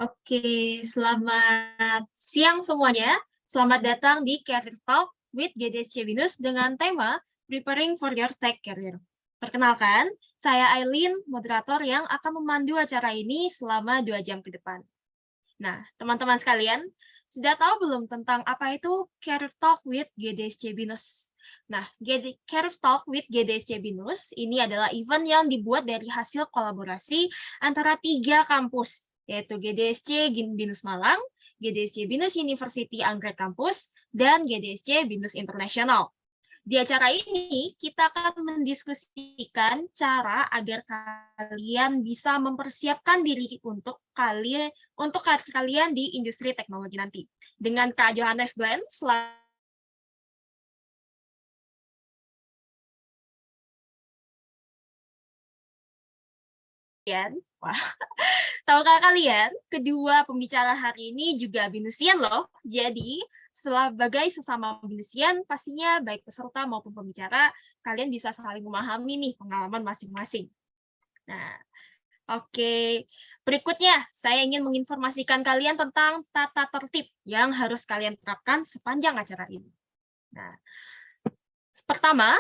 Oke, selamat siang semuanya. Selamat datang di Career Talk with GDSC Binus dengan tema Preparing for Your Tech Career. Perkenalkan, saya Aileen, moderator yang akan memandu acara ini selama 2 jam ke depan. Nah, teman-teman sekalian, sudah tahu belum tentang apa itu Career Talk with GDSC Binus? Nah, Career Talk with GDSC Binus ini adalah event yang dibuat dari hasil kolaborasi antara 3 kampus, yaitu GDSC Binus Malang, GDSC Binus University Anggrek Campus, dan GDSC Binus International. Di acara ini, kita akan mendiskusikan cara agar kalian bisa mempersiapkan diri untuk karir kalian di industri teknologi nanti. Dengan Kak Johannes Glenn, wah, tahukah kalian, kedua pembicara hari ini juga Binusian loh. Jadi, sebagai sesama Binusian, pastinya baik peserta maupun pembicara, kalian bisa saling memahami nih pengalaman masing-masing. Nah, oke. Berikutnya, saya ingin menginformasikan kalian tentang tata tertib yang harus kalian terapkan sepanjang acara ini. Nah, pertama,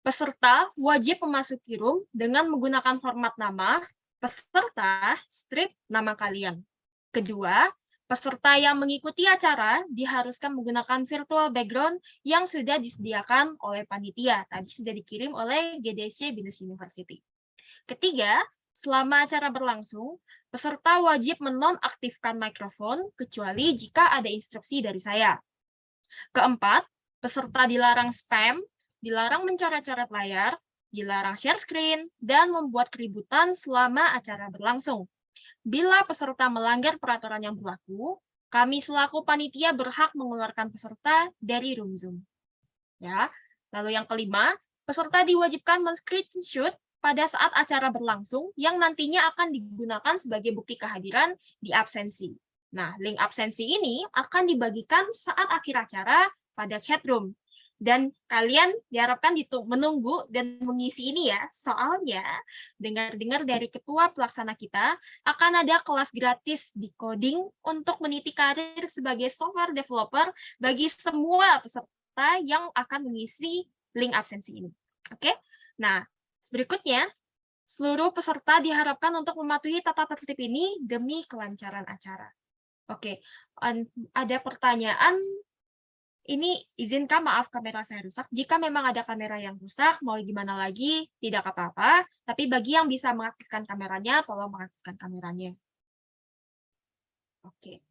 peserta wajib memasuki room dengan menggunakan format nama, peserta, strip nama kalian. Kedua, peserta yang mengikuti acara diharuskan menggunakan virtual background yang sudah disediakan oleh panitia. Tadi sudah dikirim oleh GDSC Binus University. Ketiga, selama acara berlangsung, peserta wajib menonaktifkan mikrofon kecuali jika ada instruksi dari saya. Keempat, peserta dilarang spam, dilarang mencoret-coret layar, dilarang share screen, dan membuat keributan selama acara berlangsung. Bila peserta melanggar peraturan yang berlaku, kami selaku panitia berhak mengeluarkan peserta dari room Zoom. Ya. Lalu yang kelima, peserta diwajibkan men-screenshot pada saat acara berlangsung yang nantinya akan digunakan sebagai bukti kehadiran di absensi. Nah, link absensi ini akan dibagikan saat akhir acara pada chat room. Dan kalian diharapkan menunggu dan mengisi ini ya. Soalnya, dengar-dengar dari ketua pelaksana kita, akan ada kelas gratis di coding untuk meniti karir sebagai software developer bagi semua peserta yang akan mengisi link absensi ini. Oke? Nah, berikutnya, seluruh peserta diharapkan untuk mematuhi tata tertib ini demi kelancaran acara. Oke, ada pertanyaan. Ini izinkan, maaf kamera saya rusak. Jika memang ada kamera yang rusak, mau gimana lagi, tidak apa-apa. Tapi bagi yang bisa mengaktifkan kameranya, tolong mengaktifkan kameranya. Oke.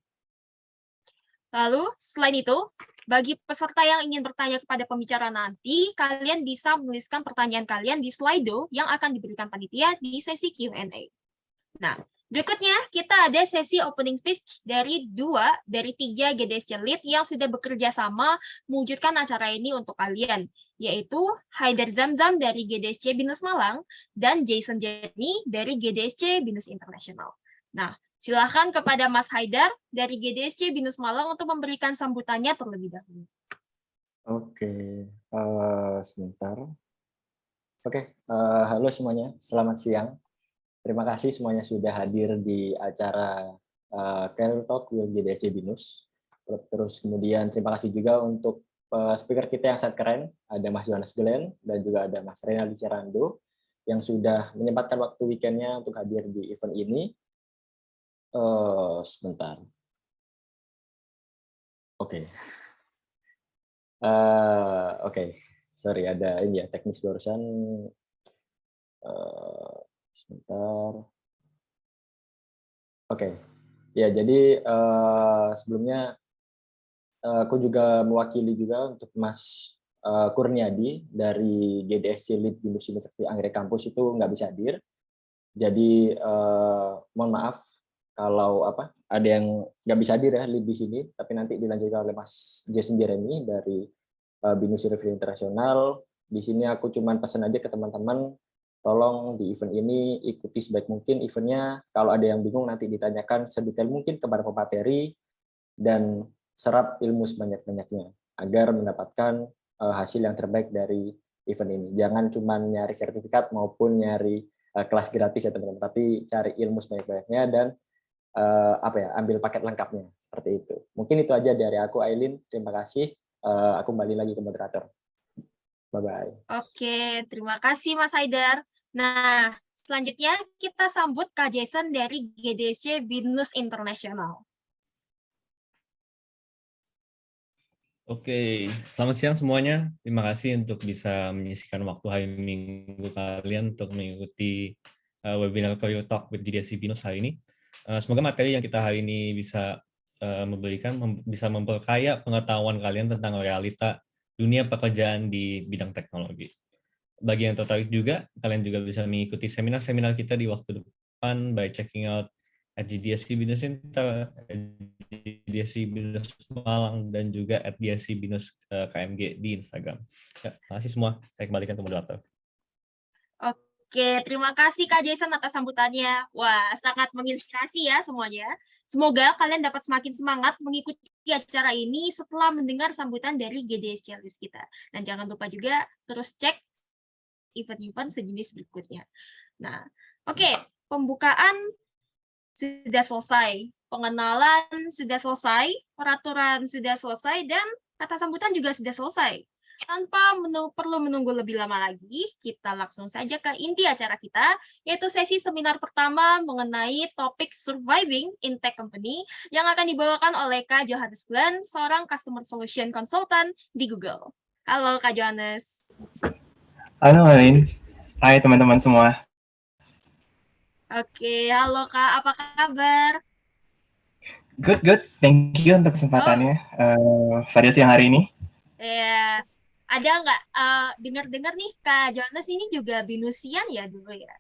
Lalu, selain itu, bagi peserta yang ingin bertanya kepada pembicara nanti, kalian bisa menuliskan pertanyaan kalian di Slido yang akan diberikan panitia di sesi Q&A. Nah, berikutnya kita ada sesi opening speech dari 3 GDSC Lead yang sudah bekerja sama mewujudkan acara ini untuk kalian, yaitu Haidar Zamzam dari GDSC Binus Malang dan Jason Jenny dari GDSC Binus International. Nah, silakan kepada Mas Haidar dari GDSC Binus Malang untuk memberikan sambutannya terlebih dahulu. Oke, sebentar. Oke, halo semuanya, selamat siang. Terima kasih semuanya sudah hadir di acara Career Talk with GDSC Binus. Terus kemudian terima kasih juga untuk speaker kita yang sangat keren, ada Mas Johannes Glenn dan juga ada Mas Renaldi Cerando yang sudah menyempatkan waktu weekendnya untuk hadir di event ini. Sebentar. Oke. Oke, sorry ada ini ya teknis barusan. Sebentar. Oke, ya jadi sebelumnya aku juga mewakili juga untuk Mas Kurniadi dari GDSC Lead Binus University Anggrek Campus itu nggak bisa hadir. Jadi mohon maaf kalau ada yang nggak bisa hadir ya lead di sini, tapi nanti dilanjutkan oleh Mas Jason Jeremy dari Binus University Internasional. Di sini aku cuma pesan aja ke teman-teman, tolong di event ini ikuti sebaik mungkin eventnya. Kalau ada yang bingung nanti ditanyakan sedetail mungkin kepada pemateri dan serap ilmu sebanyak-banyaknya agar mendapatkan hasil yang terbaik dari event ini. Jangan cuma nyari sertifikat maupun nyari kelas gratis ya teman-teman, tapi cari ilmu sebanyak-banyaknya dan ambil paket lengkapnya seperti itu. Mungkin itu aja dari aku, Aileen. Terima kasih. Aku kembali lagi ke moderator. Bye-bye. Oke, terima kasih Mas Haidar. Nah, selanjutnya kita sambut Kak Jason dari GDC BINUS International. Oke, selamat siang semuanya. Terima kasih untuk bisa menyisikan waktu hari Minggu kalian untuk mengikuti webinar Career Talk with GDC BINUS hari ini. Semoga materi yang kita hari ini bisa bisa memperkaya pengetahuan kalian tentang realita dunia pekerjaan di bidang teknologi. Bagi yang tertarik juga, kalian juga bisa mengikuti seminar-seminar kita di waktu depan by checking out at GDSC BINUS Inter, GDSC BINUS Malang, dan juga at GDSC BINUS KMG di Instagram. Ya, terima kasih semua. Saya kembalikan ke moderator. Oke, terima kasih Kak Jason atas sambutannya. Wah, sangat menginspirasi ya semuanya. Semoga kalian dapat semakin semangat mengikuti acara ini setelah mendengar sambutan dari GDSC List kita. Dan jangan lupa juga terus cek event-event sejenis berikutnya. Nah, oke, pembukaan sudah selesai, pengenalan sudah selesai, peraturan sudah selesai, dan kata sambutan juga sudah selesai. Tanpa perlu menunggu lebih lama lagi, kita langsung saja ke inti acara kita, yaitu sesi seminar pertama mengenai topik Surviving in Tech Company yang akan dibawakan oleh Kak Johannes Glenn, seorang Customer Solution Consultant di Google. Halo Kak Johannes. Halo Aileen. Hai teman-teman semua. Oke, halo Kak, apa kabar? Good. Thank you untuk kesempatannya pada siang hari ini. Ya, ada nggak dengar-dengar nih Kak Johannes ini juga BINUSian ya dulu ya?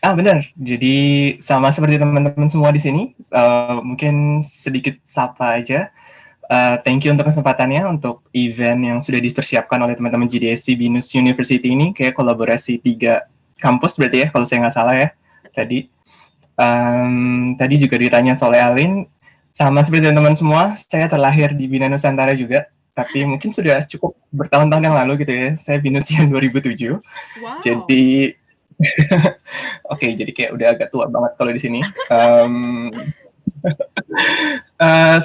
Benar. Jadi sama seperti teman-teman semua di sini, mungkin sedikit sapa aja. Thank you untuk kesempatannya untuk event yang sudah dipersiapkan oleh teman-teman GDSC BINUS University ini, kayak kolaborasi 3 kampus berarti ya, kalau saya nggak salah ya tadi. Tadi juga ditanya soal Alin, sama seperti teman-teman semua, saya terlahir di Bina Nusantara juga, tapi mungkin sudah cukup bertahun-tahun yang lalu gitu ya. Saya BINUSian 2007. Wow. Jadi oke, jadi kayak udah agak tua banget kalau di sini.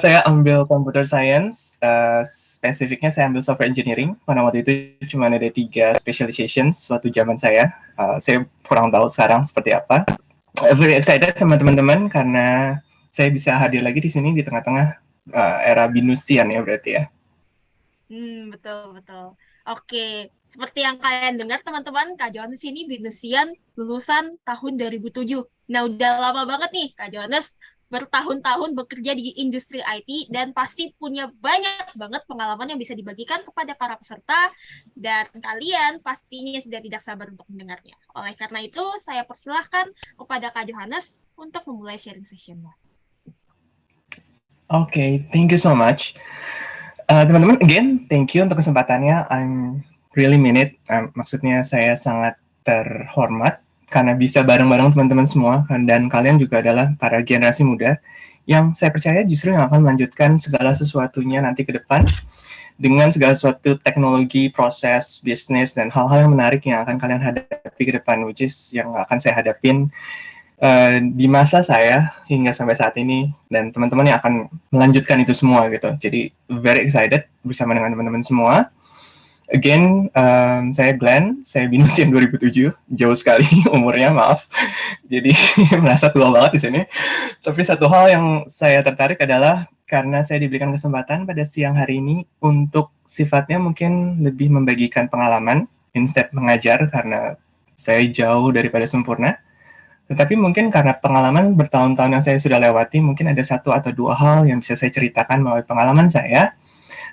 Saya ambil computer science, spesifiknya saya ambil software engineering, karena waktu itu cuma ada 3 specializations waktu zaman saya. Saya kurang tahu sekarang seperti apa. Very excited sama teman-teman karena saya bisa hadir lagi di sini di tengah-tengah era BINUSian ya berarti ya. Betul. Oke, seperti yang kalian dengar teman-teman, Kak Johannes ini BINUSian lulusan tahun 2007. Nah, udah lama banget nih Kak Johannes bertahun-tahun bekerja di industri IT dan pasti punya banyak banget pengalaman yang bisa dibagikan kepada para peserta dan kalian pastinya sudah tidak sabar untuk mendengarnya. Oleh karena itu, saya persilahkan kepada Kak Johannes untuk memulai sharing session-nya. Oke, thank you so much. Teman-teman, again, thank you untuk kesempatannya. I'm really mean it. Maksudnya saya sangat terhormat karena bisa bareng-bareng teman-teman semua, dan kalian juga adalah para generasi muda yang saya percaya justru yang akan melanjutkan segala sesuatunya nanti ke depan dengan segala sesuatu teknologi, proses, bisnis, dan hal-hal yang menarik yang akan kalian hadapi ke depan, which is yang akan saya hadapin di masa saya hingga sampai saat ini, dan teman-teman yang akan melanjutkan itu semua gitu. Jadi very excited bersama dengan teman-teman semua. Again, saya Glenn, saya BINUSian 2007, jauh sekali umurnya, maaf. Jadi merasa tua banget di sini. Tapi satu hal yang saya tertarik adalah karena saya diberikan kesempatan pada siang hari ini untuk sifatnya mungkin lebih membagikan pengalaman instead mengajar, karena saya jauh daripada sempurna. Tetapi mungkin karena pengalaman bertahun-tahun yang saya sudah lewati, mungkin ada 1 atau 2 hal yang bisa saya ceritakan melalui pengalaman saya,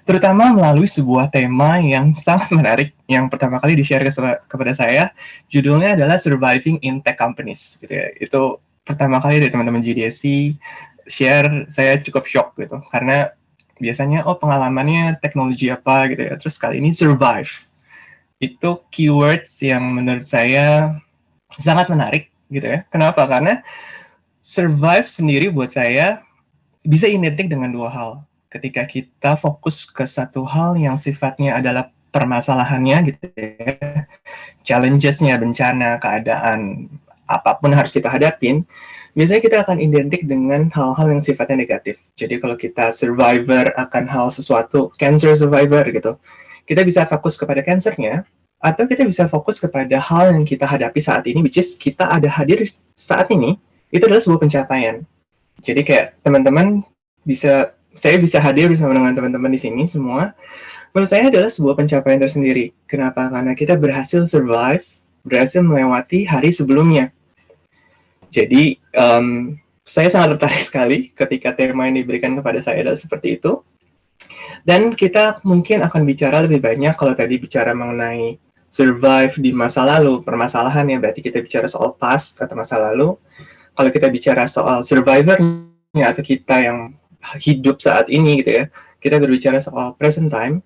terutama melalui sebuah tema yang sangat menarik, yang pertama kali di-share kepada saya, judulnya adalah Surviving in Tech Companies. Gitu ya. Itu pertama kali dari teman-teman GDSC share, saya cukup shock gitu, karena biasanya, pengalamannya teknologi apa gitu ya, terus kali ini survive. Itu keywords yang menurut saya sangat menarik gitu ya. Kenapa? Karena survive sendiri buat saya bisa identik dengan 2 hal. Ketika kita fokus ke satu hal yang sifatnya adalah permasalahannya gitu ya, challenges-nya, bencana, keadaan, apapun harus kita hadapin, biasanya kita akan identik dengan hal-hal yang sifatnya negatif. Jadi kalau kita survivor akan hal sesuatu, cancer survivor gitu, kita bisa fokus kepada cancernya, atau kita bisa fokus kepada hal yang kita hadapi saat ini, which is kita ada hadir saat ini, itu adalah sebuah pencapaian. Jadi kayak teman-teman saya bisa hadir bersama dengan teman-teman di sini semua, menurut saya adalah sebuah pencapaian tersendiri. Kenapa? Karena kita berhasil survive, berhasil melewati hari sebelumnya. Jadi, saya sangat tertarik sekali ketika tema yang diberikan kepada saya adalah seperti itu. Dan kita mungkin akan bicara lebih banyak kalau tadi bicara mengenai survive di masa lalu, permasalahan ya, berarti kita bicara soal past atau masa lalu. Kalau kita bicara soal survivornya atau kita yang hidup saat ini gitu ya, kita berbicara soal present time.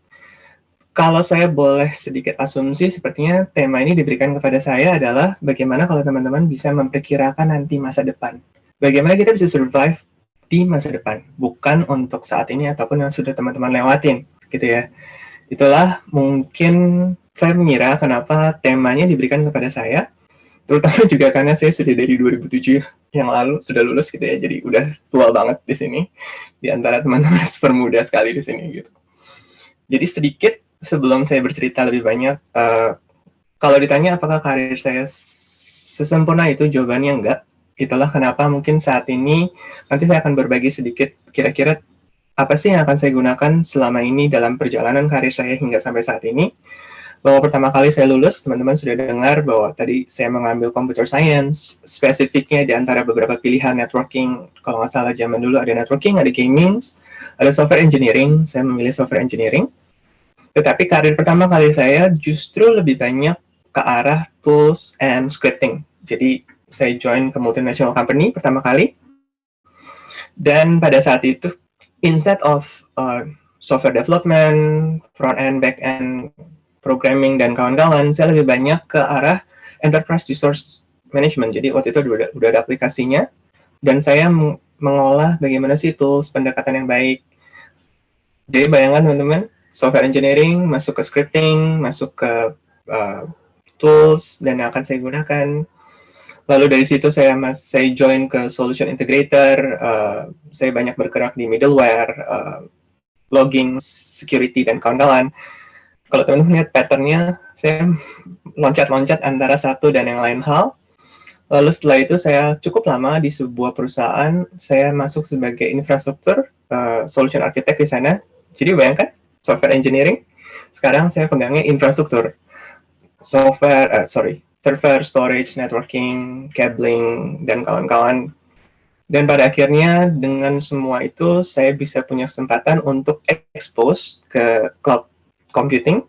Kalau saya boleh sedikit asumsi, sepertinya tema ini diberikan kepada saya adalah bagaimana kalau teman-teman bisa memperkirakan nanti masa depan. Bagaimana kita bisa survive di masa depan, bukan untuk saat ini ataupun yang sudah teman-teman lewatin, gitu ya. Itulah mungkin saya mengira kenapa temanya diberikan kepada saya, terutama juga karena saya sudah dari 2007 yang lalu sudah lulus gitu ya, jadi udah tua banget di sini, di antara teman-teman super muda sekali di sini gitu. Jadi sedikit sebelum saya bercerita lebih banyak, kalau ditanya apakah karir saya sesempurna itu, jawabannya enggak. Itulah kenapa mungkin saat ini, nanti saya akan berbagi sedikit kira-kira apa sih yang akan saya gunakan selama ini dalam perjalanan karir saya hingga sampai saat ini. Bahwa pertama kali saya lulus, teman-teman sudah dengar bahwa tadi saya mengambil computer science, spesifiknya di antara beberapa pilihan networking, kalau nggak salah zaman dulu ada networking, ada gaming, ada software engineering, saya memilih software engineering. Tetapi karir pertama kali saya justru lebih banyak ke arah tools and scripting. Jadi saya join ke multinational company pertama kali. Dan pada saat itu, instead of software development, front-end, back-end, programming, dan kawan-kawan, saya lebih banyak ke arah enterprise resource management. Jadi waktu itu udah ada aplikasinya, dan saya mengolah bagaimana sih tools, pendekatan yang baik. Jadi bayangkan teman-teman, software engineering, masuk ke scripting, masuk ke tools, dan yang akan saya gunakan. Lalu dari situ saya join ke solution integrator, saya banyak bergerak di middleware, logging, security, dan kawan-kawan. Kalau teman-teman lihat pattern-nya, saya loncat-loncat antara satu dan yang lain hal. Lalu setelah itu saya cukup lama di sebuah perusahaan, saya masuk sebagai infrastruktur, solution architect di sana. Jadi bayangkan, software engineering, sekarang saya pegangnya infrastruktur. Server, storage, networking, cabling, dan kawan-kawan. Dan pada akhirnya dengan semua itu, saya bisa punya kesempatan untuk expose ke cloud computing.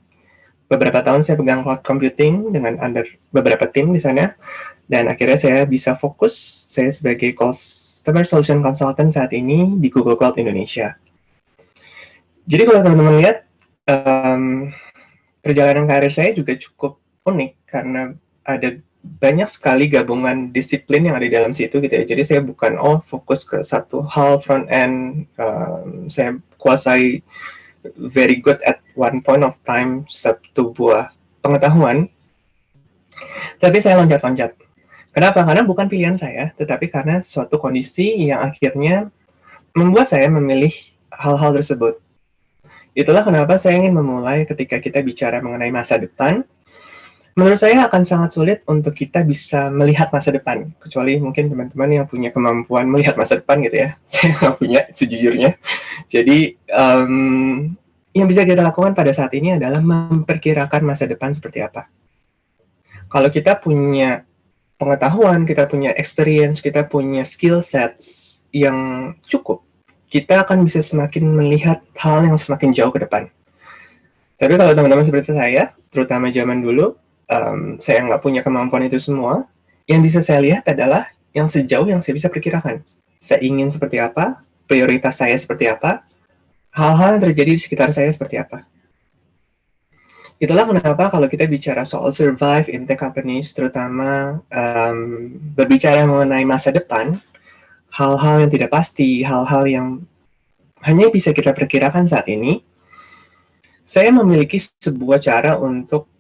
Beberapa tahun saya pegang cloud computing dengan under beberapa tim di sana. Dan akhirnya saya bisa fokus, saya sebagai Customer Solution Consultant saat ini di Google Cloud Indonesia. Jadi kalau teman-teman lihat, perjalanan karir saya juga cukup unik karena ada banyak sekali gabungan disiplin yang ada di dalam situ gitu ya. Jadi saya bukan fokus ke satu hal front end, saya kuasai very good at one point of time satu buah pengetahuan, tapi saya loncat-loncat. Kenapa? Karena bukan pilihan saya, tetapi karena suatu kondisi yang akhirnya membuat saya memilih hal-hal tersebut. Itulah kenapa saya ingin memulai ketika kita bicara mengenai masa depan. Menurut saya akan sangat sulit untuk kita bisa melihat masa depan, kecuali mungkin teman-teman yang punya kemampuan melihat masa depan gitu ya. Saya nggak punya sejujurnya. Jadi yang bisa kita lakukan pada saat ini adalah memperkirakan masa depan seperti apa. Kalau kita punya pengetahuan, kita punya experience, kita punya skill sets yang cukup, kita akan bisa semakin melihat hal yang semakin jauh ke depan. Tapi kalau teman-teman seperti saya, terutama zaman dulu, saya nggak punya kemampuan itu semua, yang bisa saya lihat adalah yang sejauh yang saya bisa perkirakan. Saya ingin seperti apa, prioritas saya seperti apa, hal-hal yang terjadi di sekitar saya seperti apa. Itulah kenapa kalau kita bicara soal survive in tech companies, terutama berbicara mengenai masa depan, hal-hal yang tidak pasti, hal-hal yang hanya bisa kita perkirakan saat ini, saya memiliki sebuah cara untuk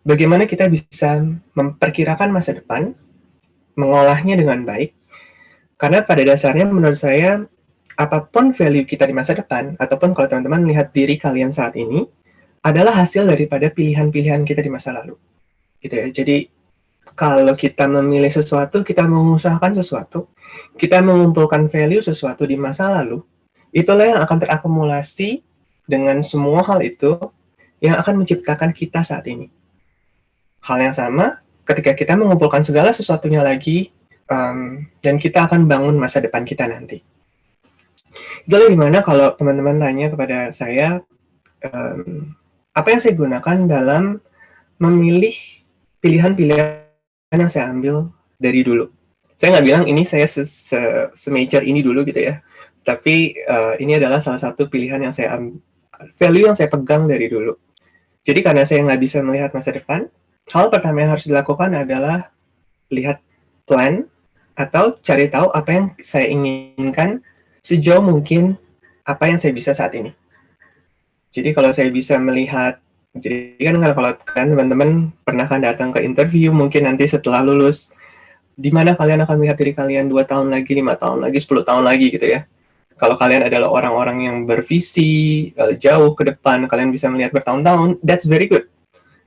bagaimana kita bisa memperkirakan masa depan mengolahnya dengan baik. Karena pada dasarnya menurut saya, apapun value kita di masa depan, ataupun kalau teman-teman melihat diri kalian saat ini, adalah hasil daripada pilihan-pilihan kita di masa lalu. Gitu ya. Jadi, kalau kita memilih sesuatu, kita mengusahakan sesuatu, kita mengumpulkan value sesuatu di masa lalu, itulah yang akan terakumulasi dengan semua hal itu yang akan menciptakan kita saat ini. Hal yang sama ketika kita mengumpulkan segala sesuatunya lagi, dan kita akan bangun masa depan kita nanti. Itulah dimana kalau teman-teman tanya kepada saya, apa yang saya gunakan dalam memilih pilihan-pilihan yang saya ambil dari dulu. Saya nggak bilang ini saya se-major ini dulu gitu ya, tapi ini adalah salah satu pilihan yang saya value yang saya pegang dari dulu. Jadi karena saya nggak bisa melihat masa depan, hal pertama yang harus dilakukan adalah lihat plan atau cari tahu apa yang saya inginkan sejauh mungkin apa yang saya bisa saat ini. Jadi kalau saya bisa melihat, jadi kan kalau kalian teman-teman pernah kan datang ke interview, mungkin nanti setelah lulus, di mana kalian akan melihat diri kalian 2 tahun lagi, 5 tahun lagi, 10 tahun lagi gitu ya. Kalau kalian adalah orang-orang yang bervisi jauh ke depan, kalian bisa melihat bertahun-tahun, that's very good.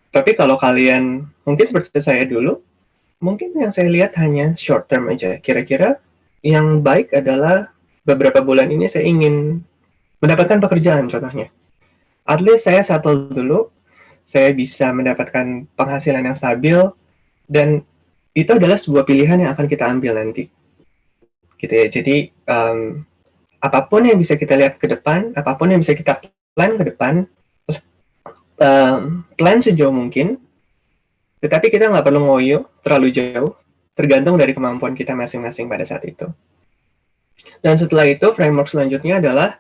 Tapi kalau kalian mungkin seperti saya dulu, mungkin yang saya lihat hanya short term aja. Kira-kira yang baik adalah beberapa bulan ini saya ingin mendapatkan pekerjaan contohnya. At least saya settle dulu, saya bisa mendapatkan penghasilan yang stabil, dan itu adalah sebuah pilihan yang akan kita ambil nanti. Gitu ya. Jadi apapun yang bisa kita lihat ke depan, apapun yang bisa kita plan ke depan, plan sejauh mungkin, tetapi kita nggak perlu ngoyo terlalu jauh, tergantung dari kemampuan kita masing-masing pada saat itu. Dan setelah itu, framework selanjutnya adalah,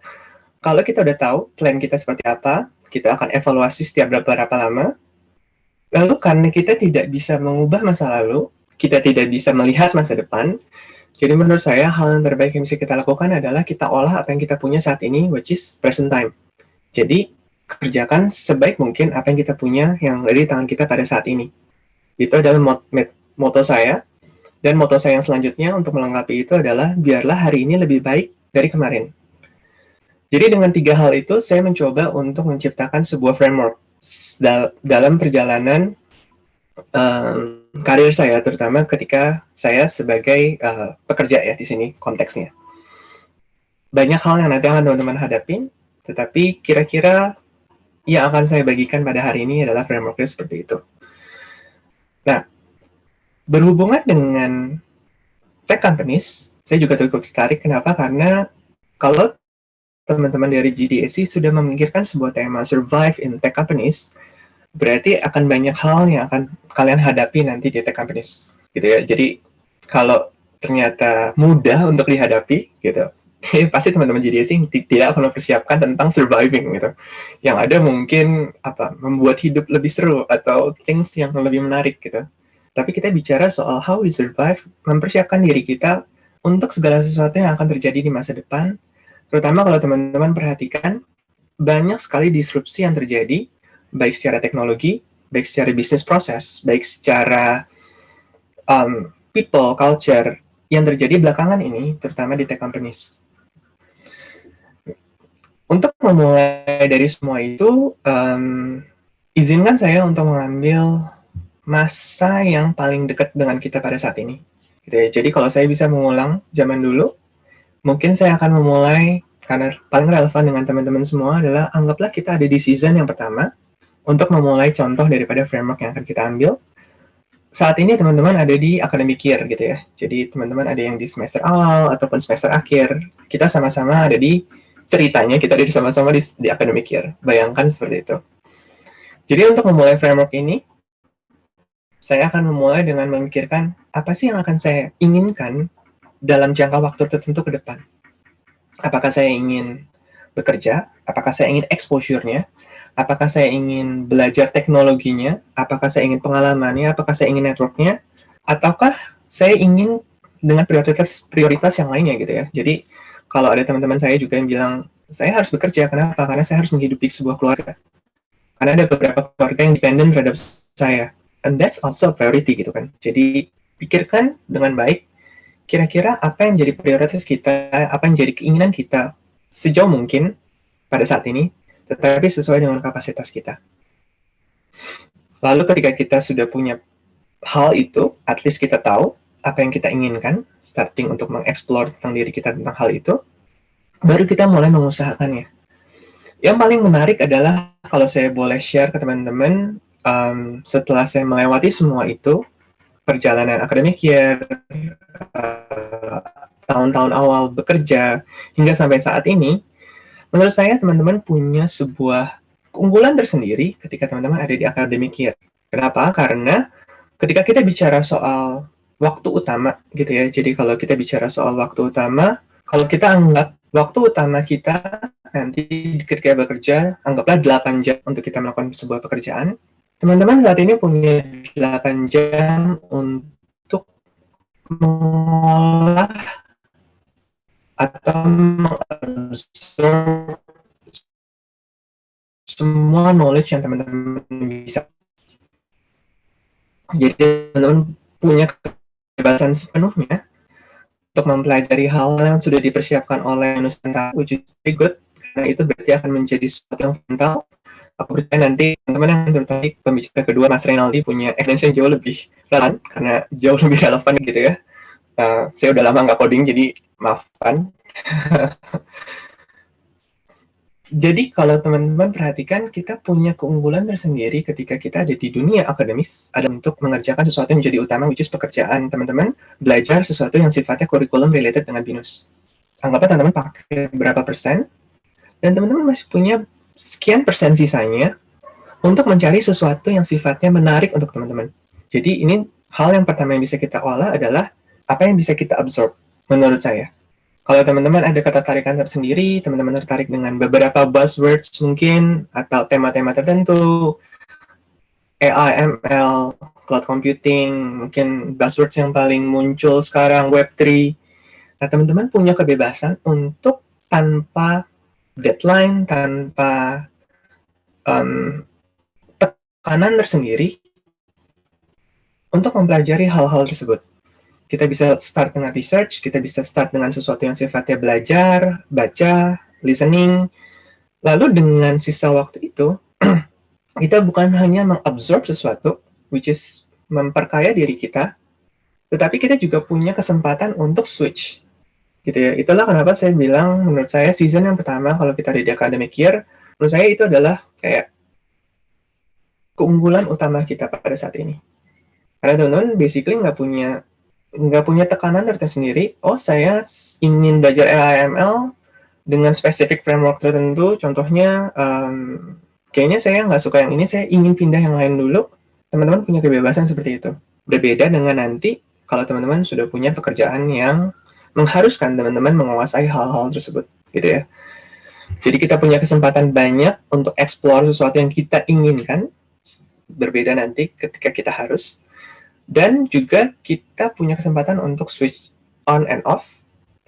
kalau kita udah tahu plan kita seperti apa, kita akan evaluasi setiap berapa lama, lalu karena kita tidak bisa mengubah masa lalu, kita tidak bisa melihat masa depan, jadi menurut saya, hal yang terbaik yang bisa kita lakukan adalah kita olah apa yang kita punya saat ini, which is present time. Jadi, kerjakan sebaik mungkin apa yang kita punya yang ada di tangan kita pada saat ini. Itu adalah moto saya. Dan moto saya yang selanjutnya untuk melengkapi itu adalah, biarlah hari ini lebih baik dari kemarin. Jadi dengan 3 hal itu, saya mencoba untuk menciptakan sebuah framework dalam perjalanan karir saya, terutama ketika saya sebagai pekerja ya di sini konteksnya. Banyak hal yang nanti akan teman-teman hadapin, tetapi kira-kira yang akan saya bagikan pada hari ini adalah frameworknya seperti itu. Nah, berhubungan dengan tech companies, saya juga cukup tertarik. Kenapa? Karena kalau teman-teman dari GDSC sudah memikirkan sebuah tema survive in tech companies, berarti akan banyak hal yang akan kalian hadapi nanti di tech companies, gitu ya. Jadi kalau ternyata mudah untuk dihadapi, gitu, pasti teman-teman GDSC tidak akan mempersiapkan tentang surviving, gitu. Yang ada mungkin membuat hidup lebih seru atau things yang lebih menarik, gitu. Tapi kita bicara soal how we survive, mempersiapkan diri kita untuk segala sesuatu yang akan terjadi di masa depan. Terutama kalau teman-teman perhatikan, banyak sekali disrupsi yang terjadi, baik secara teknologi, baik secara bisnis proses, baik secara people, culture, yang terjadi belakangan ini, terutama di tech companies. Untuk memulai dari semua itu, izinkan saya untuk mengambil masa yang paling dekat dengan kita pada saat ini. Gitu ya. Jadi kalau saya bisa mengulang zaman dulu, mungkin saya akan memulai, karena paling relevan dengan teman-teman semua adalah, anggaplah kita ada di season yang pertama, untuk memulai contoh daripada framework yang akan kita ambil. Saat ini teman-teman ada di academic year gitu ya. Jadi teman-teman ada yang di semester awal ataupun semester akhir. Kita sama-sama ada di, ceritanya kita ada sama-sama di academic year. Bayangkan seperti itu. Jadi untuk memulai framework ini, saya akan memulai dengan memikirkan apa sih yang akan saya inginkan dalam jangka waktu tertentu ke depan. Apakah saya ingin bekerja? Apakah saya ingin exposure-nya? Apakah saya ingin belajar teknologinya? Apakah saya ingin pengalamannya? Apakah saya ingin network-nya? Ataukah saya ingin dengan prioritas yang lainnya gitu ya. Jadi kalau ada teman-teman saya juga yang bilang, saya harus bekerja. Kenapa? Karena saya harus menghidupi sebuah keluarga. Karena ada beberapa keluarga yang dependen terhadap saya. And that's also a priority gitu kan. Jadi pikirkan dengan baik, kira-kira apa yang jadi prioritas kita, apa yang jadi keinginan kita sejauh mungkin pada saat ini, tetapi sesuai dengan kapasitas kita. Lalu ketika kita sudah punya hal itu, at least kita tahu apa yang kita inginkan, starting untuk mengeksplor tentang diri kita tentang hal itu, baru kita mulai mengusahakannya. Yang paling menarik adalah kalau saya boleh share ke teman-teman, setelah saya melewati semua itu, perjalanan academic year, tahun-tahun awal bekerja, hingga sampai saat ini, menurut saya teman-teman punya sebuah keunggulan tersendiri ketika teman-teman ada di academic year. Kenapa? Karena ketika kita bicara soal waktu utama, gitu ya, jadi kalau kita bicara soal waktu utama, kalau kita anggap waktu utama kita nanti ketika bekerja, anggaplah 8 jam untuk kita melakukan sebuah pekerjaan, teman-teman saat ini punya 8 jam untuk mengolah atau mengabsorb semua knowledge yang teman-teman bisa. Jadi teman-teman punya kebebasan sepenuhnya untuk mempelajari hal yang sudah dipersiapkan oleh Nusantara, which is very good, karena itu berarti akan menjadi sesuatu yang fundamental. Aku percaya nanti teman-teman yang terutama pembicara kedua, Mas Reynaldi, punya experience yang jauh lebih relevan, karena jauh lebih relevan gitu ya. Saya udah lama nggak coding, jadi maafkan. Jadi kalau teman-teman perhatikan, kita punya keunggulan tersendiri ketika kita ada di dunia akademis, ada untuk mengerjakan sesuatu yang menjadi utama, which is pekerjaan. Teman-teman belajar sesuatu yang sifatnya kurikulum related dengan BINUS. Anggaplah teman-teman pakai berapa persen, dan teman-teman masih punya sekian persen sisanya untuk mencari sesuatu yang sifatnya menarik untuk teman-teman. Jadi ini hal yang pertama yang bisa kita olah adalah apa yang bisa kita absorb, menurut saya. Kalau teman-teman ada ketertarikan tersendiri, teman-teman tertarik dengan beberapa buzzwords mungkin, atau tema-tema tertentu, AI, ML, cloud computing, mungkin buzzwords yang paling muncul sekarang, Web3. Nah, teman-teman punya kebebasan untuk tanpa deadline, tanpa tekanan tersendiri, untuk mempelajari hal-hal tersebut. Kita bisa start dengan research, kita bisa start dengan sesuatu yang sifatnya belajar, baca, listening. Lalu dengan sisa waktu itu, kita bukan hanya mengabsorb sesuatu, which is memperkaya diri kita, tetapi kita juga punya kesempatan untuk switch. Gitu ya. Itulah kenapa saya bilang, menurut saya season yang pertama, kalau kita di academic year, menurut saya itu adalah kayak keunggulan utama kita pada saat ini. Karena teman-teman basically nggak punya tekanan tersendiri, oh saya ingin belajar AI/ML dengan spesifik framework tertentu, contohnya kayaknya saya nggak suka yang ini, saya ingin pindah yang lain dulu. Teman-teman punya kebebasan seperti itu. Berbeda dengan nanti kalau teman-teman sudah punya pekerjaan yang mengharuskan teman-teman menguasai hal-hal tersebut, gitu ya. Jadi kita punya kesempatan banyak untuk explore sesuatu yang kita inginkan, berbeda nanti ketika kita harus. Dan juga kita punya kesempatan untuk switch on and off,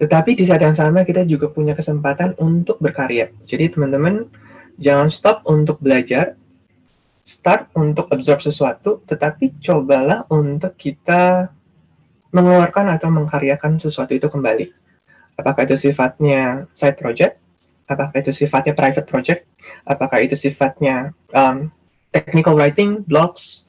tetapi di saat yang sama kita juga punya kesempatan untuk berkarya. Jadi teman-teman jangan stop untuk belajar, start untuk absorb sesuatu, tetapi cobalah untuk kita mengeluarkan atau mengkaryakan sesuatu itu kembali. Apakah itu sifatnya side project, apakah itu sifatnya private project, apakah itu sifatnya technical writing, blogs,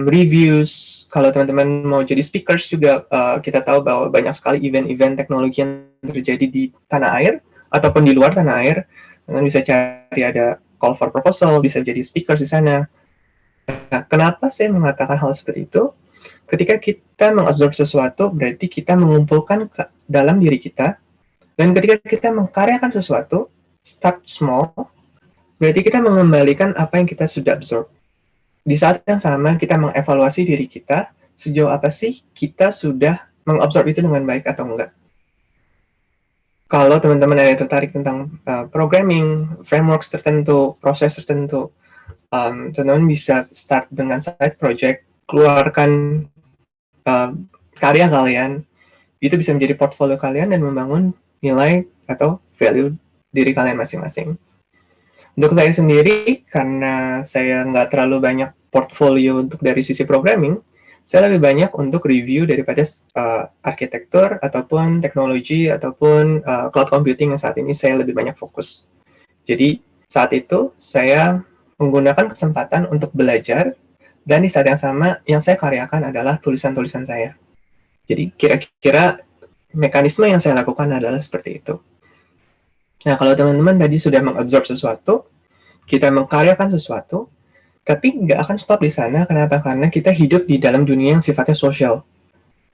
reviews. Kalau teman-teman mau jadi speakers juga, kita tahu bahwa banyak sekali event-event teknologi yang terjadi di tanah air ataupun di luar tanah air. Teman bisa cari ada call for proposal, bisa jadi speakers di sana. Nah, kenapa saya mengatakan hal seperti itu? Ketika kita mengabsorb sesuatu, berarti kita mengumpulkan ke dalam diri kita. Dan ketika kita mengkaryakan sesuatu, start small, berarti kita mengembalikan apa yang kita sudah absorb. Di saat yang sama, kita mengevaluasi diri kita, sejauh apa sih kita sudah mengabsorb itu dengan baik atau enggak. Kalau teman-teman ada tertarik tentang programming, frameworks tertentu, proses tertentu, teman-teman bisa start dengan side project, keluarkan karya kalian, itu bisa menjadi portfolio kalian dan membangun nilai atau value diri kalian masing-masing. Untuk saya sendiri, karena saya nggak terlalu banyak portfolio untuk dari sisi programming, saya lebih banyak untuk review daripada arsitektur ataupun teknologi ataupun cloud computing yang saat ini saya lebih banyak fokus. Jadi saat itu saya menggunakan kesempatan untuk belajar, dan di saat yang sama yang saya karyakan adalah tulisan-tulisan saya. Jadi kira-kira mekanisme yang saya lakukan adalah seperti itu. Nah, kalau teman-teman tadi sudah mengabsorb sesuatu, kita mengkaryakan sesuatu, tapi nggak akan stop di sana. Kenapa? Karena kita hidup di dalam dunia yang sifatnya sosial.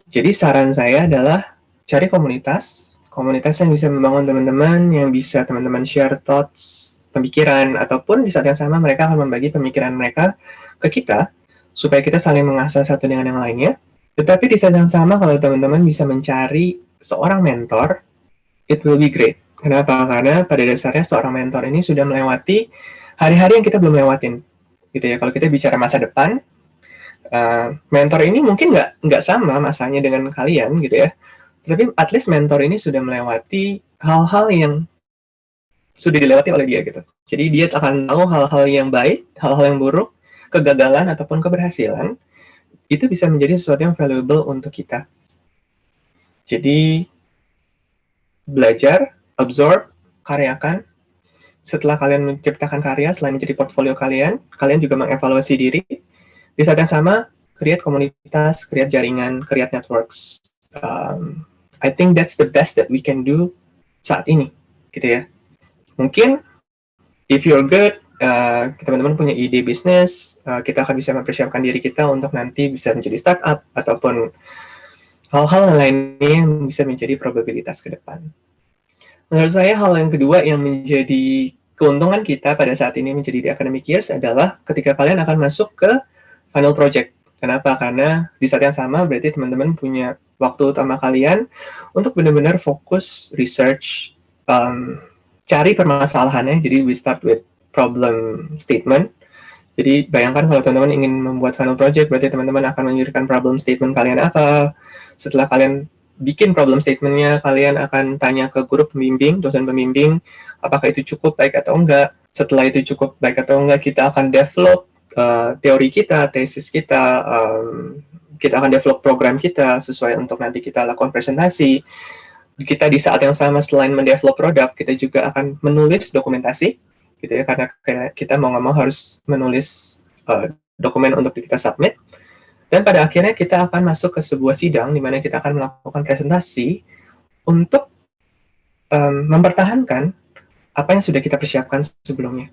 Jadi saran saya adalah cari komunitas yang bisa membangun teman-teman, yang bisa teman-teman share thoughts, pemikiran, ataupun di saat yang sama mereka akan membagi pemikiran mereka ke kita, supaya kita saling mengasah satu dengan yang lainnya. Tetapi di saat yang sama, kalau teman-teman bisa mencari seorang mentor, it will be great. Kenapa? Karena pada dasarnya seorang mentor ini sudah melewati hari-hari yang kita belum lewatin. Gitu ya. Kalau kita bicara masa depan, mentor ini mungkin nggak sama masanya dengan kalian gitu ya, tapi at least mentor ini sudah melewati hal-hal yang sudah dilewati oleh dia gitu. Jadi dia akan tahu hal-hal yang baik, hal-hal yang buruk, kegagalan ataupun keberhasilan, itu bisa menjadi sesuatu yang valuable untuk kita. Jadi belajar, absorb, karyakan. Setelah kalian menciptakan karya, selain menjadi portfolio kalian juga mengevaluasi diri. Di saat yang sama, create komunitas, create jaringan, create networks. I think that's the best that we can do saat ini, gitu ya. Mungkin, if you're good, teman-teman punya ide bisnis, kita akan bisa mempersiapkan diri kita untuk nanti bisa menjadi startup, ataupun hal-hal lainnya yang bisa menjadi probabilitas ke depan. Menurut saya, hal yang kedua yang menjadi keuntungan kita pada saat ini menjadi di academic years adalah ketika kalian akan masuk ke final project. Kenapa? Karena di saat yang sama berarti teman-teman punya waktu utama kalian untuk benar-benar fokus research, cari permasalahannya. Jadi we start with problem statement. Jadi bayangkan kalau teman-teman ingin membuat final project, berarti teman-teman akan mengirimkan problem statement kalian apa. Setelah kalian bikin problem statement-nya, kalian akan tanya ke guru pembimbing, dosen pembimbing, apakah itu cukup baik atau enggak. Setelah itu cukup baik atau enggak, kita akan develop teori kita, tesis kita, kita akan develop program kita sesuai untuk nanti kita lakukan presentasi. Kita di saat yang sama selain mendevelop produk, kita juga akan menulis dokumentasi, gitu ya, karena kita mau nggak mau harus menulis dokumen untuk kita submit. Dan pada akhirnya kita akan masuk ke sebuah sidang di mana kita akan melakukan presentasi untuk mempertahankan apa yang sudah kita persiapkan sebelumnya.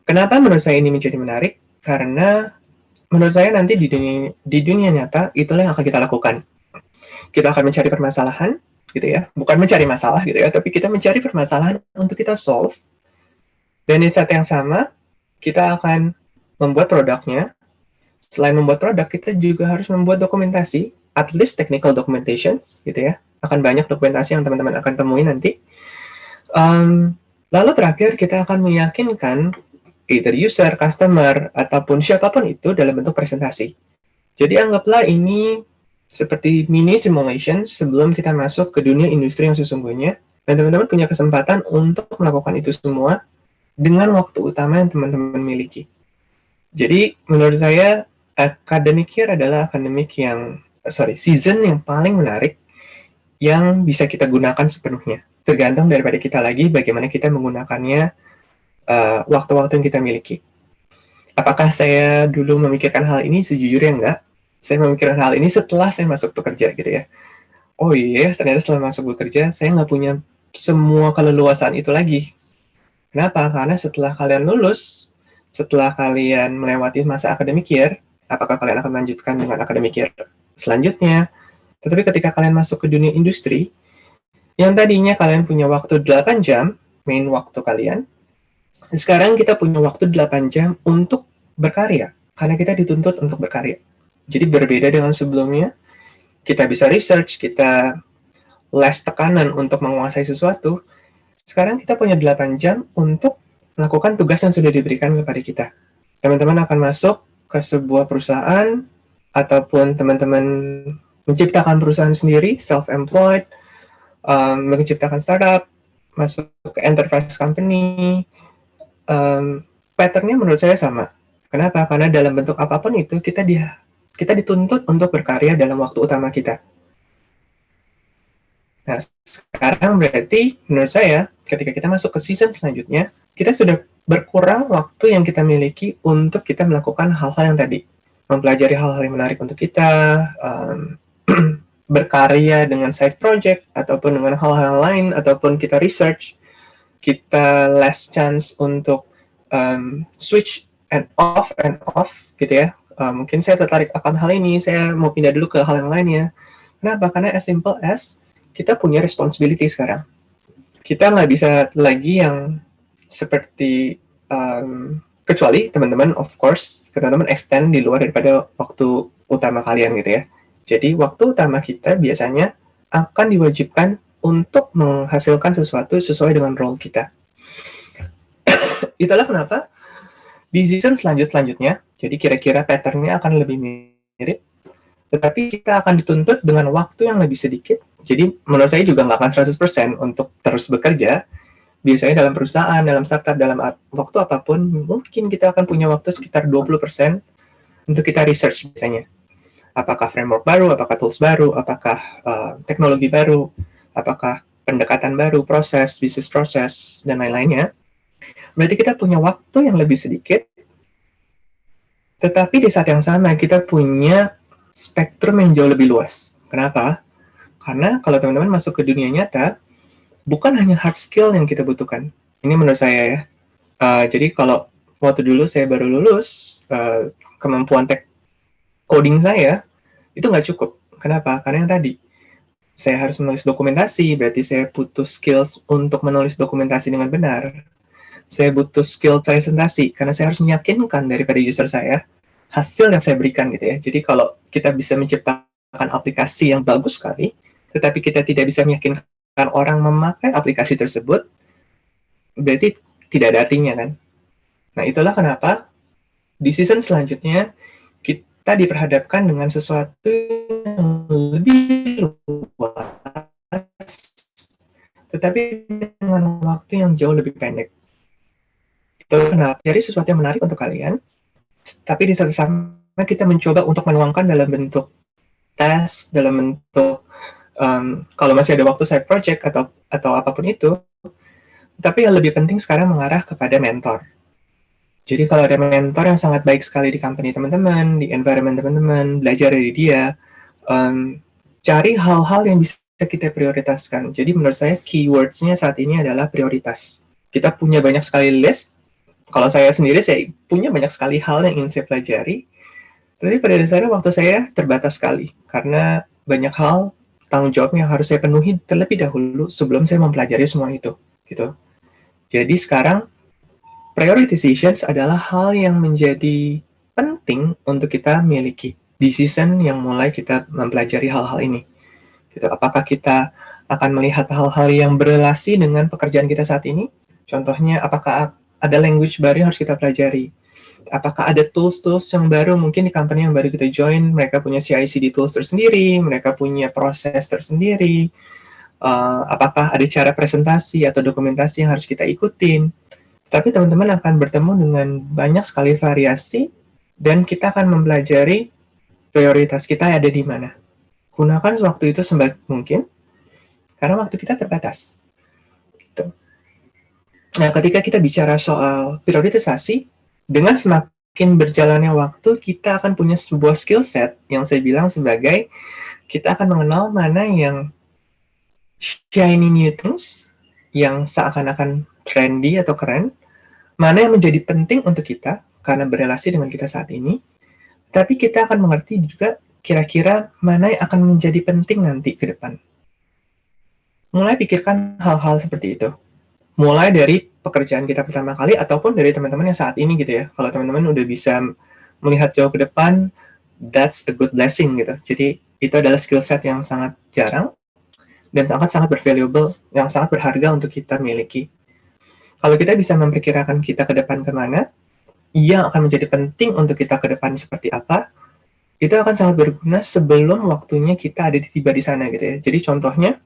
Kenapa menurut saya ini menjadi menarik? Karena menurut saya nanti di dunia nyata itulah yang akan kita lakukan. Kita akan mencari permasalahan, gitu ya. Bukan mencari masalah, gitu ya, tapi kita mencari permasalahan untuk kita solve. Dan di saat yang sama, kita akan membuat produknya. Selain membuat produk, kita juga harus membuat dokumentasi, at least technical documentations, gitu ya. Akan banyak dokumentasi yang teman-teman akan temui nanti. Lalu terakhir, kita akan meyakinkan either user, customer, ataupun siapapun itu dalam bentuk presentasi. Jadi anggaplah ini seperti mini simulation sebelum kita masuk ke dunia industri yang sesungguhnya, dan teman-teman punya kesempatan untuk melakukan itu semua dengan waktu utama yang teman-teman miliki. Jadi menurut saya, academic year adalah season yang paling menarik yang bisa kita gunakan sepenuhnya. Tergantung daripada kita lagi bagaimana kita menggunakannya waktu-waktu yang kita miliki. Apakah saya dulu memikirkan hal ini? Sejujurnya enggak. Saya memikirkan hal ini setelah saya masuk bekerja gitu ya. Oh iya, ternyata setelah masuk bekerja saya nggak punya semua keleluasaan itu lagi. Kenapa? Karena setelah kalian lulus, setelah kalian melewati masa academic year, apakah kalian akan melanjutkan dengan academic year selanjutnya? Tetapi ketika kalian masuk ke dunia industri, yang tadinya kalian punya waktu 8 jam, main waktu kalian, sekarang kita punya waktu 8 jam untuk berkarya, karena kita dituntut untuk berkarya. Jadi berbeda dengan sebelumnya, kita bisa research, kita less tekanan untuk menguasai sesuatu. Sekarang kita punya 8 jam untuk melakukan tugas yang sudah diberikan kepada kita. Teman-teman akan masuk ke sebuah perusahaan, ataupun teman-teman menciptakan perusahaan sendiri, self-employed, menciptakan startup, masuk ke enterprise company, pattern-nya menurut saya sama. Kenapa? Karena dalam bentuk apapun itu, kita kita dituntut untuk berkarya dalam waktu utama kita. Nah, sekarang berarti menurut saya ketika kita masuk ke season selanjutnya, kita sudah berkurang waktu yang kita miliki untuk kita melakukan hal-hal yang tadi. Mempelajari hal-hal yang menarik untuk kita, berkarya dengan side project, ataupun dengan hal-hal lain, ataupun kita research, kita less chance untuk switch and off, gitu ya. Mungkin saya tertarik akan hal ini, saya mau pindah dulu ke hal yang lainnya. Kenapa? Karena as simple as kita punya responsibility sekarang. Kita nggak bisa lagi yang seperti, kecuali teman-teman, of course, teman-teman extend di luar daripada waktu utama kalian gitu ya. Jadi waktu utama kita biasanya akan diwajibkan untuk menghasilkan sesuatu sesuai dengan role kita. Itulah kenapa di season selanjutnya, jadi kira-kira pattern-nya akan lebih mirip, tetapi kita akan dituntut dengan waktu yang lebih sedikit. Jadi menurut saya juga nggak akan 100% untuk terus bekerja. Biasanya dalam perusahaan, dalam startup, dalam waktu apapun, mungkin kita akan punya waktu sekitar 20% untuk kita research biasanya. Apakah framework baru, apakah tools baru, apakah teknologi baru, apakah pendekatan baru, proses, bisnis proses, dan lain-lainnya. Berarti kita punya waktu yang lebih sedikit, tetapi di saat yang sama kita punya spektrum yang jauh lebih luas. Kenapa? Karena kalau teman-teman masuk ke dunia nyata, bukan hanya hard skill yang kita butuhkan. Ini menurut saya ya. Jadi kalau waktu dulu saya baru lulus, kemampuan coding saya itu nggak cukup. Kenapa? Karena yang tadi, saya harus menulis dokumentasi, berarti saya butuh skills untuk menulis dokumentasi dengan benar. Saya butuh skill presentasi, karena saya harus meyakinkan daripada user saya hasil yang saya berikan gitu ya. Jadi kalau kita bisa menciptakan aplikasi yang bagus sekali, tetapi kita tidak bisa meyakinkan orang memakai aplikasi tersebut, berarti tidak ada artinya kan. Nah itulah kenapa di season selanjutnya kita diperhadapkan dengan sesuatu yang lebih luas, tetapi dengan waktu yang jauh lebih pendek. Itu kenapa jadi sesuatu yang menarik untuk kalian, tapi di saat sama kita mencoba untuk menuangkan dalam bentuk tes, dalam bentuk kalau masih ada waktu side project atau apapun itu. Tapi yang lebih penting sekarang mengarah kepada mentor. Jadi kalau ada mentor yang sangat baik sekali di company teman-teman, di environment teman-teman, belajar dari dia, cari hal-hal yang bisa kita prioritaskan. Jadi menurut saya keywords-nya saat ini adalah prioritas. Kita punya banyak sekali list. Kalau saya sendiri, saya punya banyak sekali hal yang ingin saya pelajari. Tapi pada dasarnya waktu saya terbatas sekali. Karena banyak hal, tanggung jawab yang harus saya penuhi terlebih dahulu sebelum saya mempelajari semua itu. Gitu. Jadi sekarang, prioritizations adalah hal yang menjadi penting untuk kita miliki di season yang mulai kita mempelajari hal-hal ini. Gitu. Apakah kita akan melihat hal-hal yang berrelasi dengan pekerjaan kita saat ini? Contohnya, apakah ada language baru yang harus kita pelajari? Apakah ada tools-tools yang baru mungkin di company yang baru kita join, mereka punya CI/CD tools tersendiri, mereka punya proses tersendiri, apakah ada cara presentasi atau dokumentasi yang harus kita ikutin? Tapi teman-teman akan bertemu dengan banyak sekali variasi dan kita akan mempelajari prioritas kita ada di mana. Gunakan waktu itu sebaik mungkin karena waktu kita terbatas. Gitu. Nah, ketika kita bicara soal prioritisasi, dengan semakin berjalannya waktu, kita akan punya sebuah skill set yang saya bilang sebagai kita akan mengenal mana yang shiny new things, yang seakan-akan trendy atau keren, mana yang menjadi penting untuk kita karena berrelasi dengan kita saat ini, tapi kita akan mengerti juga kira-kira mana yang akan menjadi penting nanti ke depan. Mulai pikirkan hal-hal seperti itu. Mulai dari pekerjaan kita pertama kali ataupun dari teman-teman yang saat ini gitu ya. Kalau teman-teman udah bisa melihat jauh ke depan, that's a good blessing gitu. Jadi itu adalah skill set yang sangat jarang dan sangat bervaluable, yang sangat berharga untuk kita miliki. Kalau kita bisa memperkirakan kita ke depan kemana, yang akan menjadi penting untuk kita ke depan seperti apa, itu akan sangat berguna sebelum waktunya kita ada tiba di sana gitu ya. Jadi contohnya,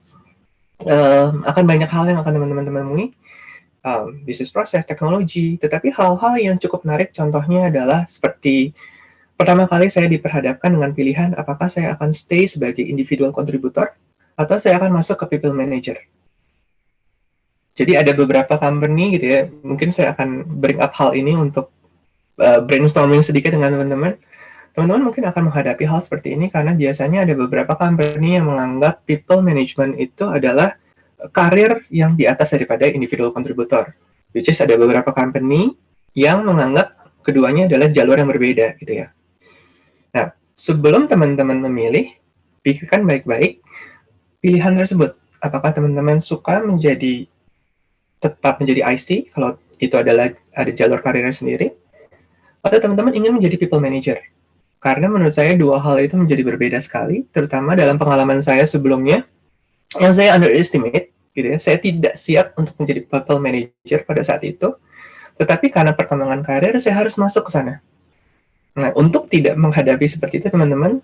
akan banyak hal yang akan teman-teman temui, bisnis proses, teknologi, tetapi hal-hal yang cukup menarik contohnya adalah seperti pertama kali saya diperhadapkan dengan pilihan apakah saya akan stay sebagai individual contributor atau saya akan masuk ke people manager. Jadi ada beberapa company gitu ya, mungkin saya akan bring up hal ini untuk brainstorming sedikit dengan teman-teman. Teman-teman mungkin akan menghadapi hal seperti ini karena biasanya ada beberapa company yang menganggap people management itu adalah karir yang di atas daripada individual contributor. Which is ada beberapa company yang menganggap keduanya adalah jalur yang berbeda gitu ya. Nah, sebelum teman-teman memilih, pikirkan baik-baik pilihan tersebut. Apakah teman-teman suka tetap menjadi IC kalau itu adalah ada jalur karirnya sendiri, atau teman-teman ingin menjadi people manager? Karena menurut saya dua hal itu menjadi berbeda sekali, terutama dalam pengalaman saya sebelumnya, yang saya underestimate, gitu ya, saya tidak siap untuk menjadi people manager pada saat itu, tetapi karena perkembangan karir, saya harus masuk ke sana. Nah, untuk tidak menghadapi seperti itu, teman-teman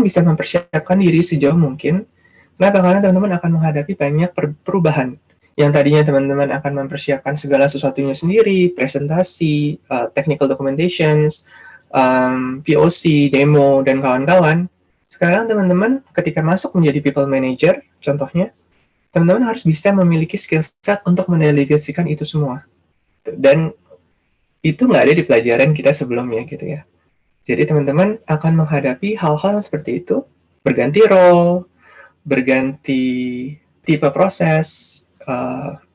bisa mempersiapkan diri sejauh mungkin. Kenapa? Karena teman-teman akan menghadapi banyak perubahan. Yang tadinya teman-teman akan mempersiapkan segala sesuatunya sendiri, presentasi, technical documentations, POC, demo, dan kawan-kawan. Sekarang teman-teman ketika masuk menjadi people manager, contohnya, teman-teman harus bisa memiliki skill set untuk mendelegasikan itu semua. Dan itu nggak ada di pelajaran kita sebelumnya gitu ya. Jadi teman-teman akan menghadapi hal-hal seperti itu, berganti role, berganti tipe proses,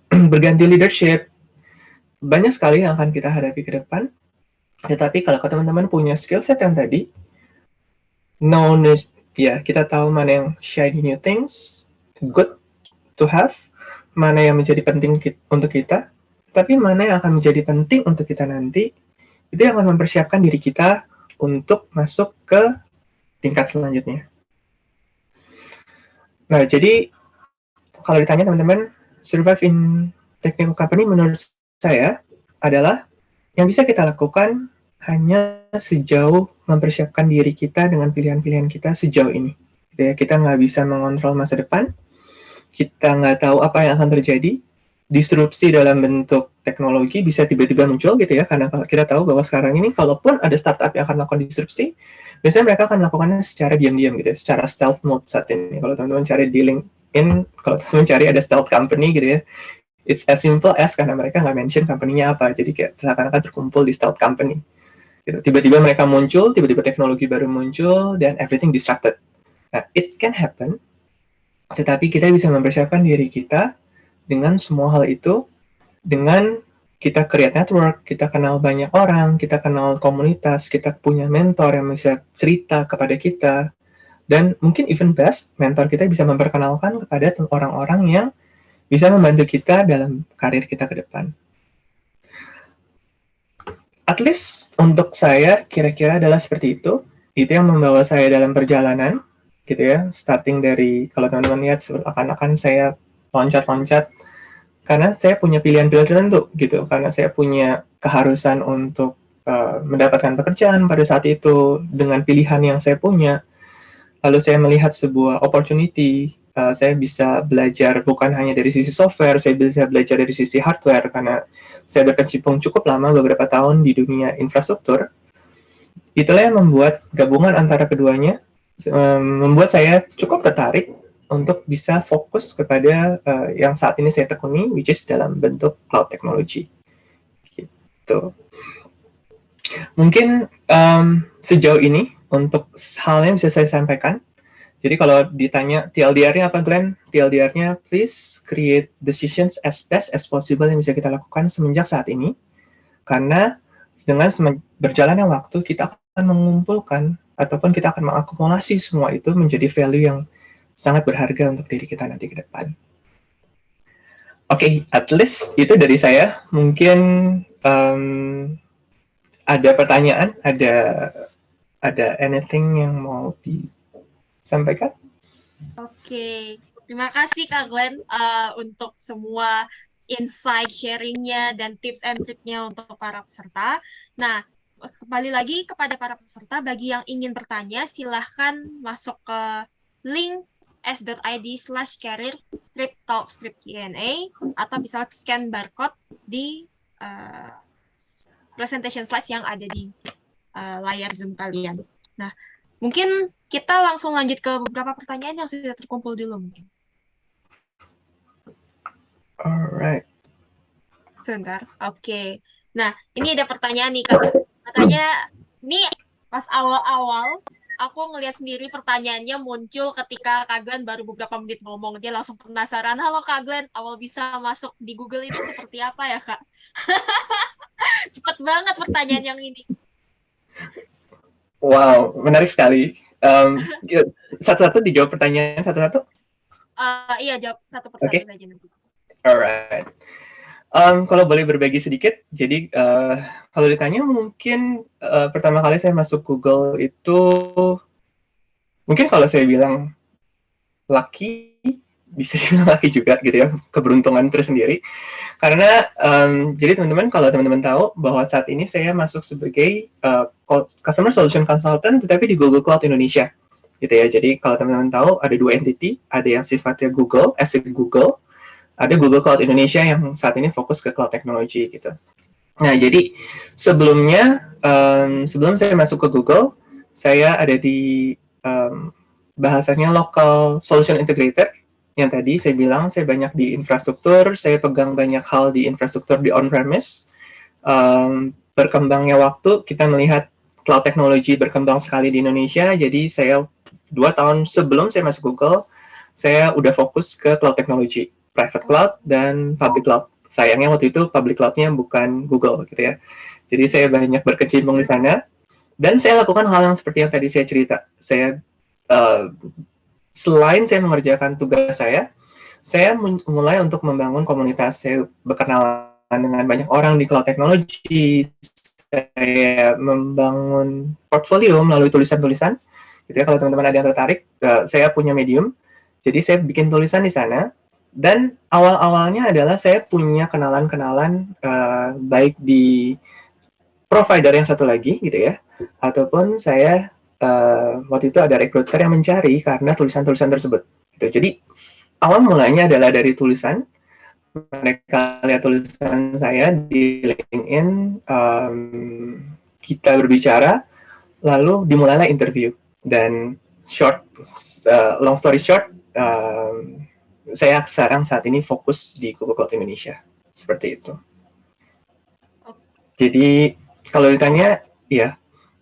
berganti leadership, banyak sekali yang akan kita hadapi ke depan. Tetapi kalau teman-teman punya skill set yang tadi, knowledge, ya kita tahu mana yang shiny new things, good to have, mana yang menjadi penting untuk kita, tapi mana yang akan menjadi penting untuk kita nanti, itu yang akan mempersiapkan diri kita untuk masuk ke tingkat selanjutnya. Nah, jadi kalau ditanya teman-teman, survive in technical company menurut saya adalah yang bisa kita lakukan hanya sejauh mempersiapkan diri kita dengan pilihan-pilihan kita sejauh ini. Gitu ya, kita nggak bisa mengontrol masa depan, kita nggak tahu apa yang akan terjadi, disrupsi dalam bentuk teknologi bisa tiba-tiba muncul gitu ya, karena kita tahu bahwa sekarang ini kalaupun ada startup yang akan melakukan disrupsi, biasanya mereka akan melakukannya secara diam-diam gitu ya, secara stealth mode saat ini. Kalau teman-teman cari di LinkedIn, kalau teman-teman cari ada stealth company gitu ya, it's as simple as karena mereka nggak mention company-nya apa, jadi kayak seakan-akan terkumpul di stealth company. Gitu. Tiba-tiba mereka muncul, tiba-tiba teknologi baru muncul, dan everything disrupted. Nah, it can happen, tetapi kita bisa mempersiapkan diri kita dengan semua hal itu, dengan kita create network, kita kenal banyak orang, kita kenal komunitas, kita punya mentor yang bisa cerita kepada kita, dan mungkin even best, mentor kita bisa memperkenalkan kepada orang-orang yang bisa membantu kita dalam karir kita ke depan. At least untuk saya kira-kira adalah seperti itu. Itu yang membawa saya dalam perjalanan, gitu ya. Starting dari, kalau teman-teman lihat, seakan-akan saya loncat-loncat, karena saya punya pilihan-pilihan tertentu, gitu. Karena saya punya keharusan untuk mendapatkan pekerjaan pada saat itu, dengan pilihan yang saya punya. Lalu saya melihat sebuah opportunity, saya bisa belajar bukan hanya dari sisi software, saya bisa belajar dari sisi hardware, karena saya berkecimpung cukup lama, beberapa tahun di dunia infrastruktur. Itulah yang membuat gabungan antara keduanya, membuat saya cukup tertarik untuk bisa fokus kepada yang saat ini saya tekuni, which is dalam bentuk cloud technology. Gitu. Mungkin sejauh ini, untuk hal yang bisa saya sampaikan, jadi kalau ditanya TLDR-nya apa, Glenn? TLDR-nya, please create decisions as best as possible yang bisa kita lakukan semenjak saat ini. Karena dengan berjalannya waktu, kita akan mengumpulkan, ataupun kita akan mengakumulasi semua itu menjadi value yang sangat berharga untuk diri kita nanti ke depan. Oke, at least itu dari saya. Mungkin ada pertanyaan, ada anything yang mau disampaikan? Oke, terima kasih Kak Glenn untuk semua insight sharing-nya dan tips and trick-nya untuk para peserta. Nah, kembali lagi kepada para peserta, bagi yang ingin bertanya, silahkan masuk ke link s.id/career-talk-Q&A atau bisa scan barcode di presentation slides yang ada di layar Zoom kalian. Nah, mungkin kita langsung lanjut ke beberapa pertanyaan yang sudah terkumpul dulu mungkin. Alright. Sebentar. Oke. Nah, ini ada pertanyaan nih, Kak. Katanya, ini pas awal-awal, aku ngeliat sendiri pertanyaannya muncul ketika Kak Glenn baru beberapa menit ngomong. Dia langsung penasaran, halo Kak Glenn, awal bisa masuk di Google itu seperti apa ya, Kak? Cepet banget pertanyaan yang ini. Wow, menarik sekali. Satu-satu dijawab pertanyaan satu-satu. Iya, jawab satu persatu Oke. saja nanti. Alright. Kalau boleh berbagi sedikit, jadi kalau ditanya mungkin pertama kali saya masuk Google itu, mungkin kalau saya bilang lucky, bisa dibilang lucky juga gitu ya, keberuntungan tersendiri. Karena jadi teman-teman, kalau teman-teman tahu bahwa saat ini saya masuk sebagai Customer Solution Consultant, tetapi di Google Cloud Indonesia, gitu ya. Jadi kalau teman-teman tahu ada dua entity, ada yang sifatnya Google, Google, ada Google Cloud Indonesia yang saat ini fokus ke cloud technology gitu. Nah, jadi sebelumnya, sebelum saya masuk ke Google, saya ada di bahasanya local solution integrator, yang tadi saya bilang saya banyak di infrastruktur, saya pegang banyak hal di infrastruktur di on-premise. Berkembangnya waktu, kita melihat cloud technology berkembang sekali di Indonesia, jadi saya 2 tahun sebelum saya masuk Google, saya udah fokus ke cloud technology, private cloud dan public cloud. Sayangnya waktu itu public cloud-nya bukan Google gitu ya. Jadi saya banyak berkecimpung di sana, dan saya lakukan hal yang seperti yang tadi saya cerita. Saya selain saya mengerjakan tugas saya mulai untuk membangun komunitas. Saya berkenalan dengan banyak orang di cloud technology. Saya membangun portfolio melalui tulisan-tulisan. Gitu ya, kalau teman-teman ada yang tertarik, saya punya Medium. Jadi saya bikin tulisan di sana. Dan awal-awalnya adalah saya punya kenalan-kenalan baik di provider yang satu lagi, gitu ya, ataupun saya waktu itu ada recruiter yang mencari karena tulisan-tulisan tersebut. Gitu. Jadi awal mulanya adalah dari tulisan. Mereka lihat tulisan saya di LinkedIn, kita berbicara, lalu dimulailah interview. Dan long story short, saya sekarang saat ini fokus di Google Cloud Indonesia. Seperti itu. Jadi kalau ditanya, ya,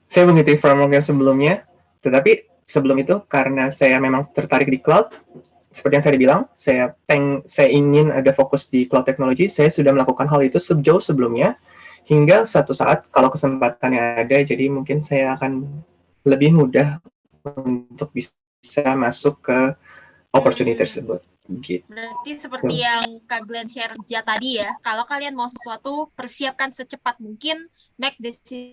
saya mengikuti framework yang sebelumnya, tetapi sebelum itu karena saya memang tertarik di cloud, seperti yang saya bilang, saya ingin ada fokus di cloud technology, saya sudah melakukan hal itu sejauh sebelumnya, hingga suatu saat kalau kesempatannya ada, jadi mungkin saya akan lebih mudah untuk bisa masuk ke opportunity tersebut. Gitu. Berarti seperti yang Kak Glenn share tadi ya, kalau kalian mau sesuatu, persiapkan secepat mungkin, make decision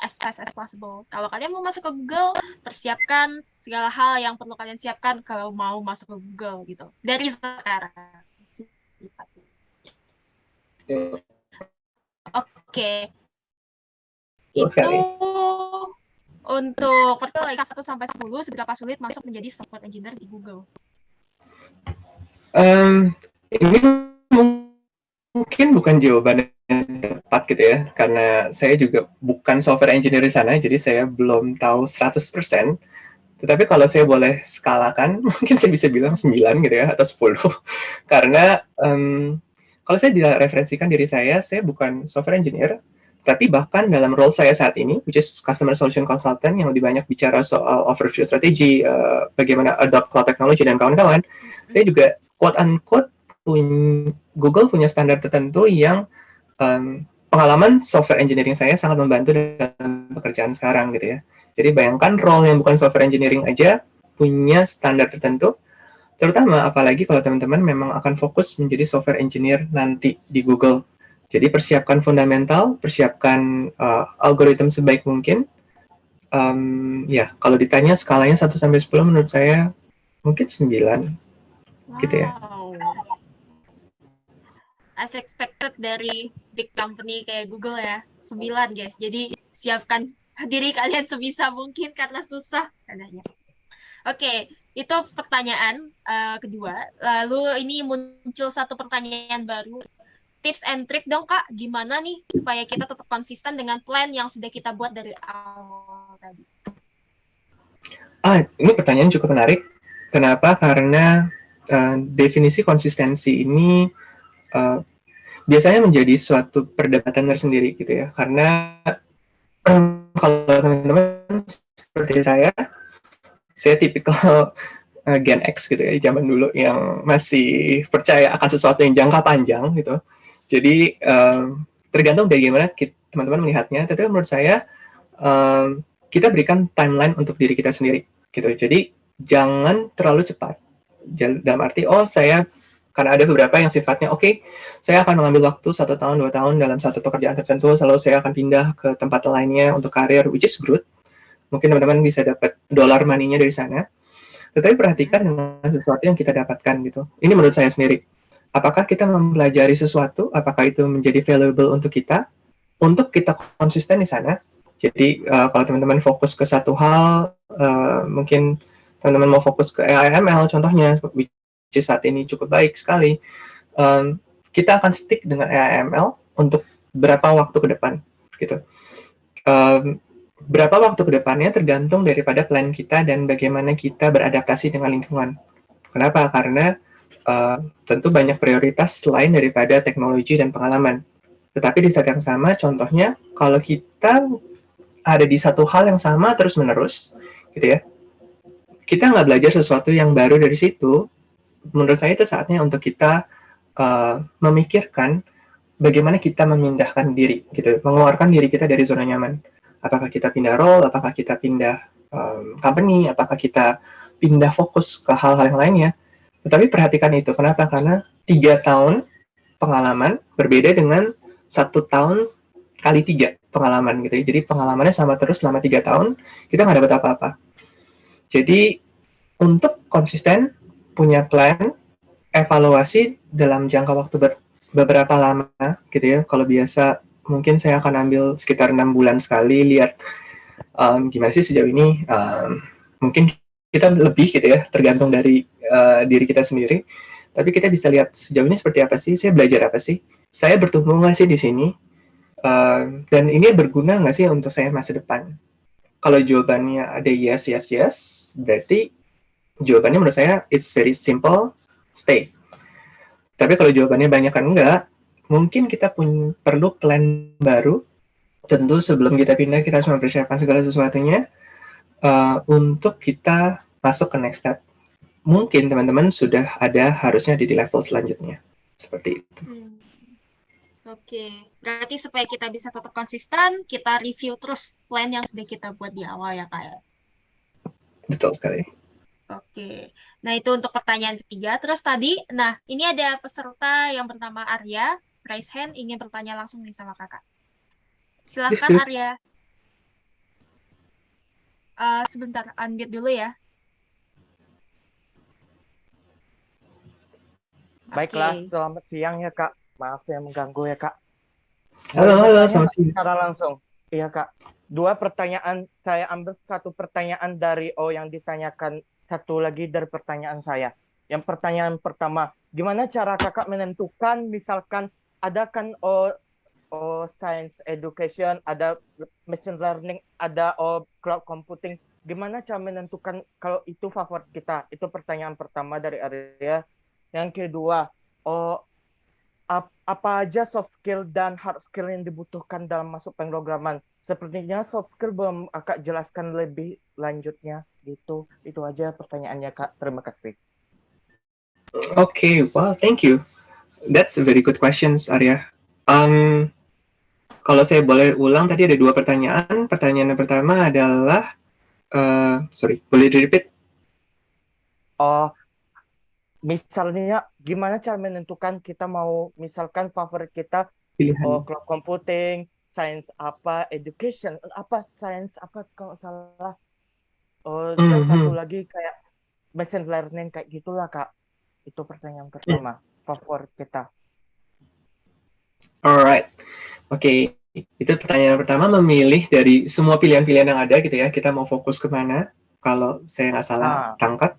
as fast as possible. Kalau kalian mau masuk ke Google, persiapkan segala hal yang perlu kalian siapkan kalau mau masuk ke Google gitu. Dari sekarang. Oke. Itu untuk pertanyaan 1-10, seberapa sulit masuk menjadi software engineer di Google? Ini mungkin bukan jawaban yang tepat gitu ya, karena saya juga bukan software engineer di sana, jadi saya belum tahu 100%. Tetapi kalau saya boleh skalakan, mungkin saya bisa bilang 9 gitu ya, atau 10. Karena kalau saya referensikan diri saya bukan software engineer, tapi bahkan dalam role saya saat ini, which is Customer Solution Consultant, yang lebih banyak bicara soal overview strategi, bagaimana adopt cloud technology dan kawan-kawan, saya juga quote-unquote Google punya standar tertentu yang pengalaman software engineering saya sangat membantu dalam pekerjaan sekarang gitu ya. Jadi bayangkan role yang bukan software engineering aja punya standar tertentu, terutama apalagi kalau teman-teman memang akan fokus menjadi software engineer nanti di Google. Jadi persiapkan fundamental, persiapkan algoritma sebaik mungkin. Ya, kalau ditanya skalanya 1-10 menurut saya mungkin 9. Gitu ya. As expected dari big company kayak Google ya, 9 guys. Jadi siapkan diri kalian sebisa mungkin karena susah adanya. Oke, itu pertanyaan kedua. Lalu ini muncul satu pertanyaan baru. tips and trick dong Kak, gimana nih supaya kita tetap konsisten dengan plan yang sudah kita buat dari awal tadi. Ini pertanyaan cukup menarik. Kenapa? Karena definisi konsistensi ini biasanya menjadi suatu perdebatan tersendiri gitu ya. Karena kalau teman-teman seperti saya tipikal Gen X gitu ya, zaman dulu yang masih percaya akan sesuatu yang jangka panjang gitu. Jadi tergantung bagaimana teman-teman melihatnya. Tapi menurut saya kita berikan timeline untuk diri kita sendiri gitu. Jadi jangan terlalu cepat. Dalam arti karena ada beberapa yang sifatnya saya akan mengambil waktu 1 tahun 2 tahun dalam satu pekerjaan tertentu, lalu saya akan pindah ke tempat lainnya untuk karir, which is good. Mungkin teman-teman bisa dapat dollar money-nya dari sana. Tetapi perhatikan dengan sesuatu yang kita dapatkan gitu. Ini menurut saya sendiri. Apakah kita mempelajari sesuatu, apakah itu menjadi valuable untuk kita konsisten di sana. Jadi kalau teman-teman fokus ke satu hal, mungkin teman-teman mau fokus ke AI/ML contohnya, which saat ini cukup baik sekali, kita akan stick dengan AI/ML untuk berapa waktu ke depan gitu. Berapa waktu ke depannya tergantung daripada plan kita dan bagaimana kita beradaptasi dengan lingkungan. Kenapa? Karena tentu banyak prioritas selain daripada teknologi dan pengalaman. Tetapi di saat yang sama, contohnya kalau kita ada di satu hal yang sama terus-menerus, gitu ya, kita nggak belajar sesuatu yang baru dari situ. Menurut saya itu saatnya untuk kita memikirkan bagaimana kita memindahkan diri, gitu, mengeluarkan diri kita dari zona nyaman. Apakah kita pindah role, apakah kita pindah company, apakah kita pindah fokus ke hal-hal yang lainnya. Tetapi perhatikan itu. Kenapa? Karena 3 tahun pengalaman berbeda dengan 1 tahun kali 3 pengalaman gitu ya. Jadi pengalamannya sama terus selama 3 tahun, kita nggak dapat apa-apa. Jadi untuk konsisten, punya plan, evaluasi dalam jangka waktu beberapa lama gitu ya. Kalau biasa mungkin saya akan ambil sekitar 6 bulan sekali, lihat gimana sih sejauh ini. Mungkin kita lebih gitu ya, tergantung dari diri kita sendiri. Tapi kita bisa lihat sejauh ini seperti apa sih, saya belajar apa sih, saya bertumbuh nggak sih di sini, dan ini berguna nggak sih untuk saya masa depan. Kalau jawabannya ada yes, berarti jawabannya menurut saya it's very simple, stay. Tapi kalau jawabannya banyak kan enggak, mungkin kita perlu plan baru. Tentu sebelum kita pindah, kita harus mempersiapkan segala sesuatunya untuk kita masuk ke next step. Mungkin teman-teman sudah ada harusnya di level selanjutnya. Seperti itu. Oke, berarti supaya kita bisa tetap konsisten, kita review terus plan yang sudah kita buat di awal ya Kak ya? Betul sekali. Oke, nah itu untuk pertanyaan ketiga. Terus tadi, nah ini ada peserta yang bernama Arya, raise hand, ingin bertanya langsung nih sama kakak. Silahkan Arya. Sebentar, unmute dulu ya. Baiklah, selamat siang ya Kak. Maaf saya mengganggu ya Kak. Halo, selamat siang. Secara langsung. Iya Kak. 2 pertanyaan, saya ambil 1 pertanyaan dari yang ditanyakan, 1 lagi dari pertanyaan saya. Yang pertanyaan pertama, gimana cara Kakak menentukan misalkan ada kan science education, ada machine learning, ada cloud computing. Gimana cara menentukan kalau itu favorit kita? Itu pertanyaan pertama dari Arya. Yang kedua, apa aja soft skill dan hard skill yang dibutuhkan dalam masuk pemrograman? Sepertinya soft skill belum Kak jelaskan lebih lanjutnya gitu. Itu aja pertanyaannya Kak. Terima kasih. Okay, well, thank you. That's a very good questions, Arya. Kalau saya boleh ulang, tadi ada 2 pertanyaan. Pertanyaan yang pertama adalah, boleh di-repeat? Misalnya, gimana cara menentukan kita mau, misalkan favorit kita, Pilihan. cloud computing, science apa, education, apa, science apa kalau salah. Dan 1 lagi kayak machine learning, kayak gitulah Kak. Itu pertanyaan pertama, favorit kita. Alright, oke. Itu pertanyaan pertama, memilih dari semua pilihan-pilihan yang ada gitu ya, kita mau fokus kemana, kalau saya nggak salah tangkap.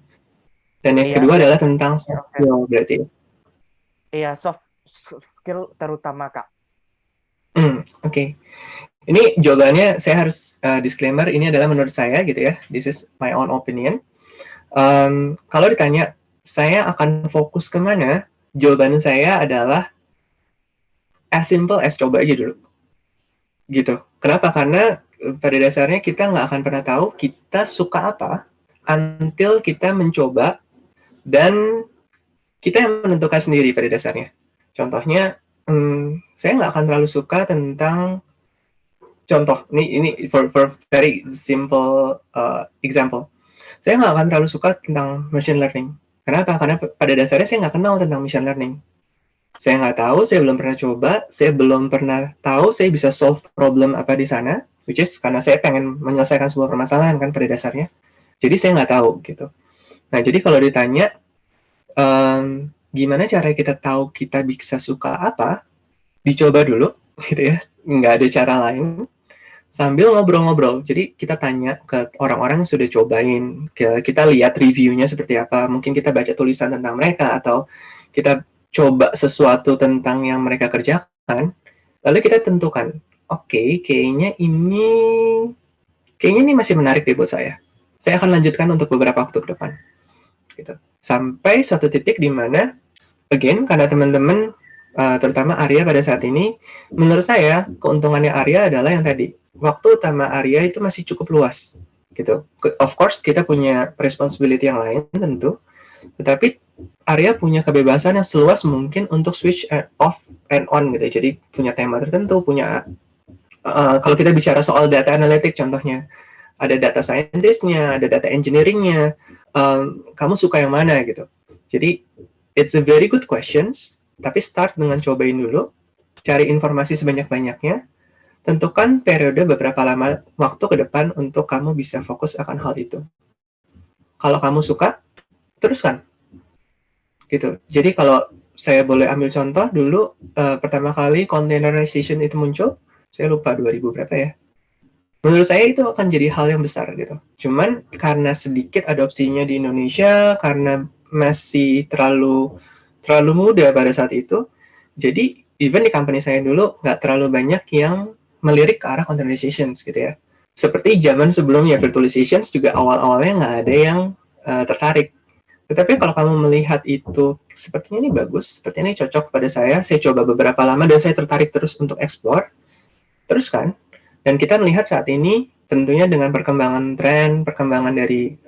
Dan yang kedua adalah tentang soft skill berarti. Iya, skill terutama, Kak? Oke. Ini jawabannya saya harus disclaimer, ini adalah menurut saya gitu ya. This is my own opinion. Kalau ditanya, saya akan fokus kemana? Jawaban saya adalah as simple as coba aja dulu. Gitu. Kenapa? Karena pada dasarnya kita nggak akan pernah tahu kita suka apa until kita mencoba dan kita yang menentukan sendiri pada dasarnya. Contohnya, saya nggak akan terlalu suka tentang contoh ini for very simple example. Saya nggak akan terlalu suka tentang machine learning. Kenapa? Karena pada dasarnya saya nggak kenal tentang machine learning. Saya nggak tahu, saya belum pernah coba, saya belum pernah tahu saya bisa solve problem apa di sana, which is karena saya pengen menyelesaikan sebuah permasalahan kan pada dasarnya. Jadi saya nggak tahu gitu. Nah, jadi kalau ditanya gimana cara kita tahu kita bisa suka apa, dicoba dulu gitu ya, nggak ada cara lain, sambil ngobrol-ngobrol. Jadi kita tanya ke orang-orang yang sudah cobain, kita lihat reviewnya seperti apa, mungkin kita baca tulisan tentang mereka, atau kita coba sesuatu tentang yang mereka kerjakan, lalu kita tentukan, oke, kayaknya ini masih menarik deh buat saya akan lanjutkan untuk beberapa waktu ke depan gitu. Sampai suatu titik di mana, again, karena teman-teman, terutama Arya pada saat ini, menurut saya, keuntungannya Arya adalah yang tadi, waktu utama Arya itu masih cukup luas, gitu. Of course, kita punya responsibility yang lain, tentu, tetapi Arya punya kebebasan yang seluas mungkin untuk switch off and on, gitu. Jadi, punya tema tertentu, punya, kalau kita bicara soal data analytic, contohnya, ada data scientist-nya, ada data engineering-nya, kamu suka yang mana gitu. Jadi it's a very good questions, tapi start dengan cobain dulu, cari informasi sebanyak-banyaknya, tentukan periode beberapa lama waktu ke depan untuk kamu bisa fokus akan hal itu. Kalau kamu suka, teruskan. Gitu. Jadi kalau saya boleh ambil contoh dulu, pertama kali containerization itu muncul, saya lupa 2000 berapa ya. Menurut saya itu akan jadi hal yang besar gitu. Cuman karena sedikit adopsinya di Indonesia, karena masih terlalu muda pada saat itu, jadi even di company saya dulu nggak terlalu banyak yang melirik ke arah containerizations gitu ya. Seperti zaman sebelumnya virtualizations juga awal-awalnya nggak ada yang tertarik. Tetapi kalau kamu melihat itu sepertinya ini bagus, sepertinya ini cocok pada saya coba beberapa lama dan saya tertarik terus untuk explore, terus kan. Dan kita melihat saat ini tentunya dengan perkembangan tren, perkembangan dari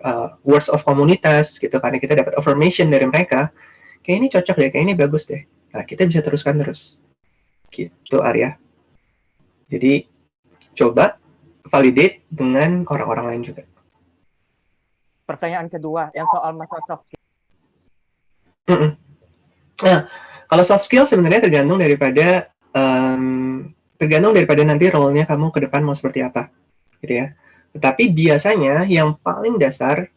words of komunitas gitu, karena kita dapat affirmation dari mereka, kayak ini cocok deh, kayak ini bagus deh. Nah, kita bisa teruskan terus. Gitu, Arya. Jadi, coba validate dengan orang-orang lain juga. Pertanyaan kedua, yang soal masa soft skill. Nah, kalau soft skill sebenarnya tergantung daripada nanti role-nya kamu ke depan mau seperti apa, gitu ya. Tetapi biasanya yang paling dasar,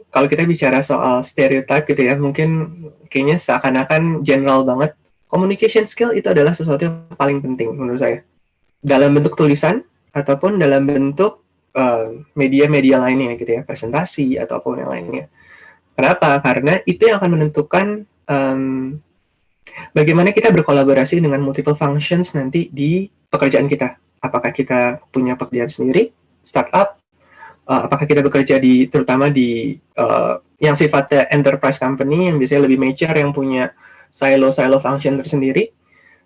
kalau kita bicara soal stereotype gitu ya, mungkin kayaknya seakan-akan general banget, communication skill itu adalah sesuatu yang paling penting menurut saya. Dalam bentuk tulisan, ataupun dalam bentuk media-media lainnya gitu ya, presentasi, ataupun yang lainnya. Kenapa? Karena itu yang akan menentukan bagaimana kita berkolaborasi dengan multiple functions nanti di pekerjaan kita. Apakah kita punya pekerjaan sendiri, startup, apakah kita bekerja terutama di yang sifatnya enterprise company yang biasanya lebih mature, yang punya silo function tersendiri.